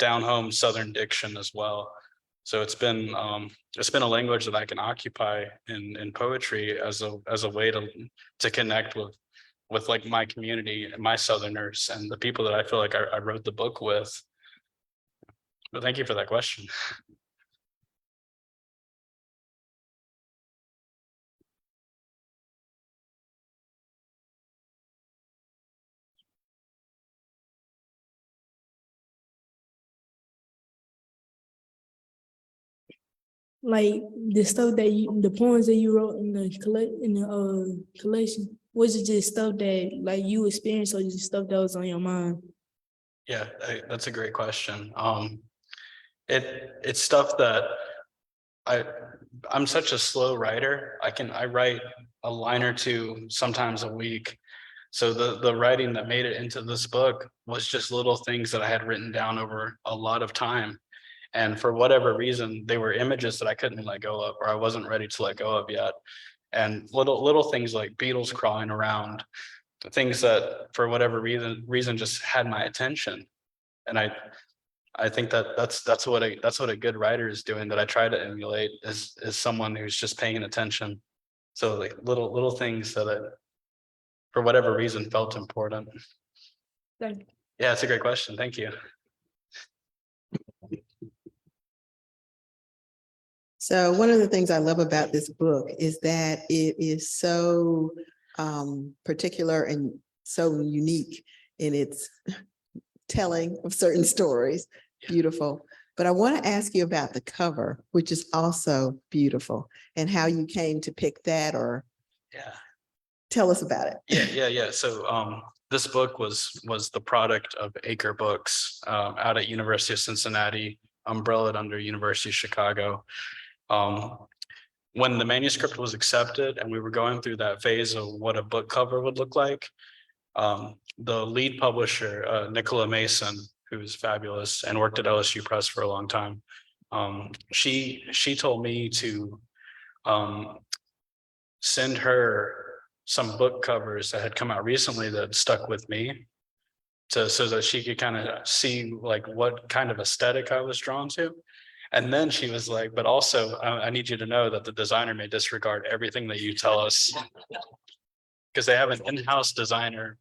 down home Southern diction as well. So it's been a language that I can occupy in poetry as a way to connect with like my community and my Southerners and the people that I feel like I wrote the book with. But thank you for that question. Like the poems that you wrote in the collection, was it just stuff that like you experienced or just stuff that was on your mind? Yeah, that's a great question. It's stuff that I'm such a slow writer. I write a line or two sometimes a week. So the writing that made it into this book was just little things that I had written down over a lot of time. And for whatever reason, they were images that I couldn't let go of, or I wasn't ready to let go of yet. And little things like beetles crawling around, things that for whatever reason just had my attention. And I think that's what a good writer is doing, that I try to emulate, is someone who's just paying attention. So like little things that for whatever reason felt important. Thank you. Yeah, it's a great question. Thank you. So one of the things I love about this book is that it is so particular and so unique in its telling of certain stories. Beautiful. But I want to ask you about the cover, which is also beautiful, and how you came to pick that, or Yeah. tell us about it. Yeah. So this book was the product of Acre Books out at University of Cincinnati, umbrellaed under University of Chicago. When the manuscript was accepted and we were going through that phase of what a book cover would look like, the lead publisher, Nicola Mason, who's fabulous and worked at LSU Press for a long time, she told me to send her some book covers that had come out recently that stuck with me, so that she could kind of see like what kind of aesthetic I was drawn to. And then she was like, but also I need you to know that the designer may disregard everything that you tell us, because they have an in-house designer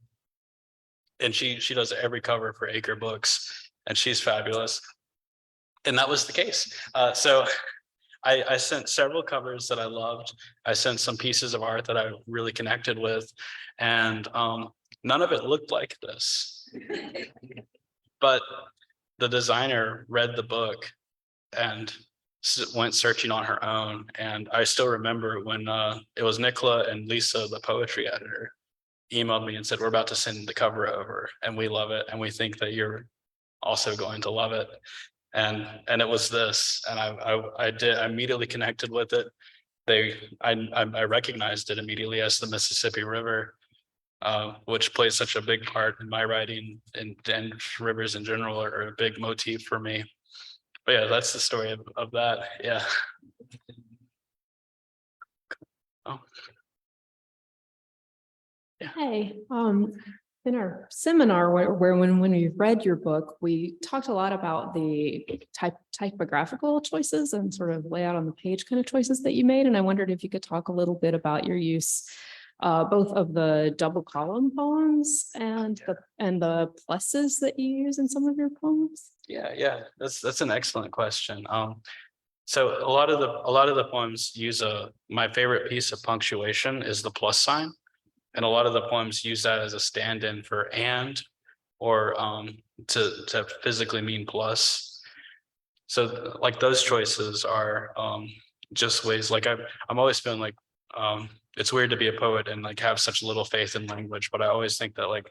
and she does every cover for Acre Books, and she's fabulous. And that was the case. So I sent several covers that I loved. I sent some pieces of art that I really connected with, and none of it looked like this. But the designer read the book and went searching on her own. And I still remember when it was Nicola and Lisa, the poetry editor, emailed me and said, we're about to send the cover over and we love it. And we think that you're also going to love it. And it was this, and I immediately connected with it. I recognized it immediately as the Mississippi River, which plays such a big part in my writing, and rivers in general are a big motif for me. But yeah, that's the story of that. Yeah. Oh. Yeah. Hey, in our seminar where when we read your book, we talked a lot about the typographical choices and sort of layout on the page kind of choices that you made. And I wondered if you could talk a little bit about your use both of the double column poems and the pluses that you use in some of your poems. Yeah, that's an excellent question. So a lot of the poems use my favorite piece of punctuation is the plus sign. And a lot of the poems use that as a stand-in for and, or to physically mean plus. So like those choices are just ways, like I'm always feeling like it's weird to be a poet and like have such little faith in language, but I always think that like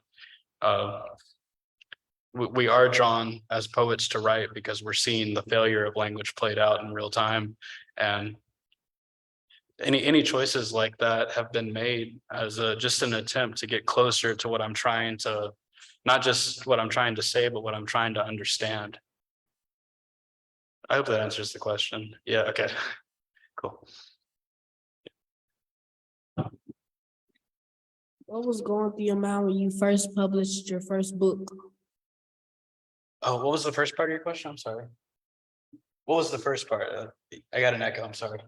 we are drawn as poets to write because we're seeing the failure of language played out in real time. And any choices like that have been made as just an attempt to get closer to what I'm trying to, not just what I'm trying to say, but what I'm trying to understand. I hope that answers the question. Yeah, okay, cool. What was going through your mind when you first published your first book? Oh, what was the first part of your question? I'm sorry. What was the first part? I got an echo. I'm sorry.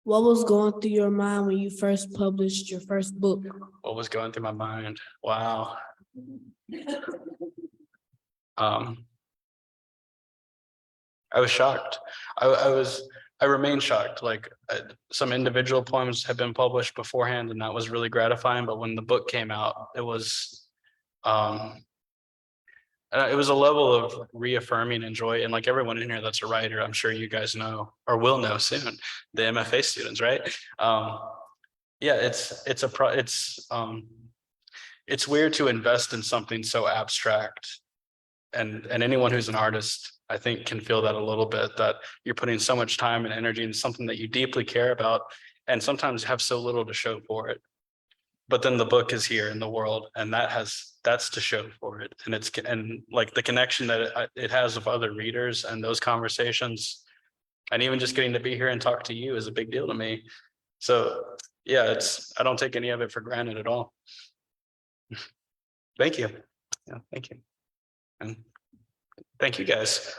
What was going through your mind when you first published your first book? What was going through my mind? Wow. I was shocked. I remain shocked. Like some individual poems have been published beforehand, and that was really gratifying. But when the book came out, it was a level of reaffirming and joy. And like everyone in here that's a writer, I'm sure you guys know or will know soon, the MFA students, right? Yeah, it's weird to invest in something so abstract. And anyone who's an artist, I think, can feel that a little bit, that you're putting so much time and energy into something that you deeply care about and sometimes have so little to show for it. But then the book is here in the world, and that's to show for it. And like the connection that it has with other readers and those conversations, and even just getting to be here and talk to you is a big deal to me. So yeah, I don't take any of it for granted at all. Thank you. Yeah, thank you. And thank you guys.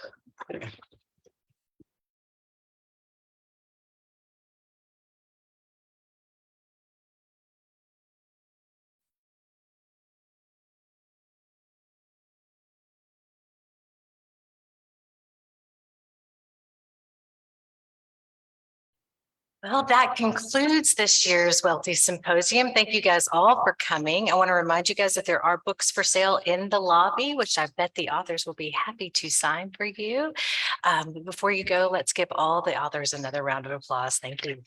Well, that concludes this year's Welty Symposium. Thank you guys all for coming. I want to remind you guys that there are books for sale in the lobby, which I bet the authors will be happy to sign for you. Before you go, let's give all the authors another round of applause. Thank you.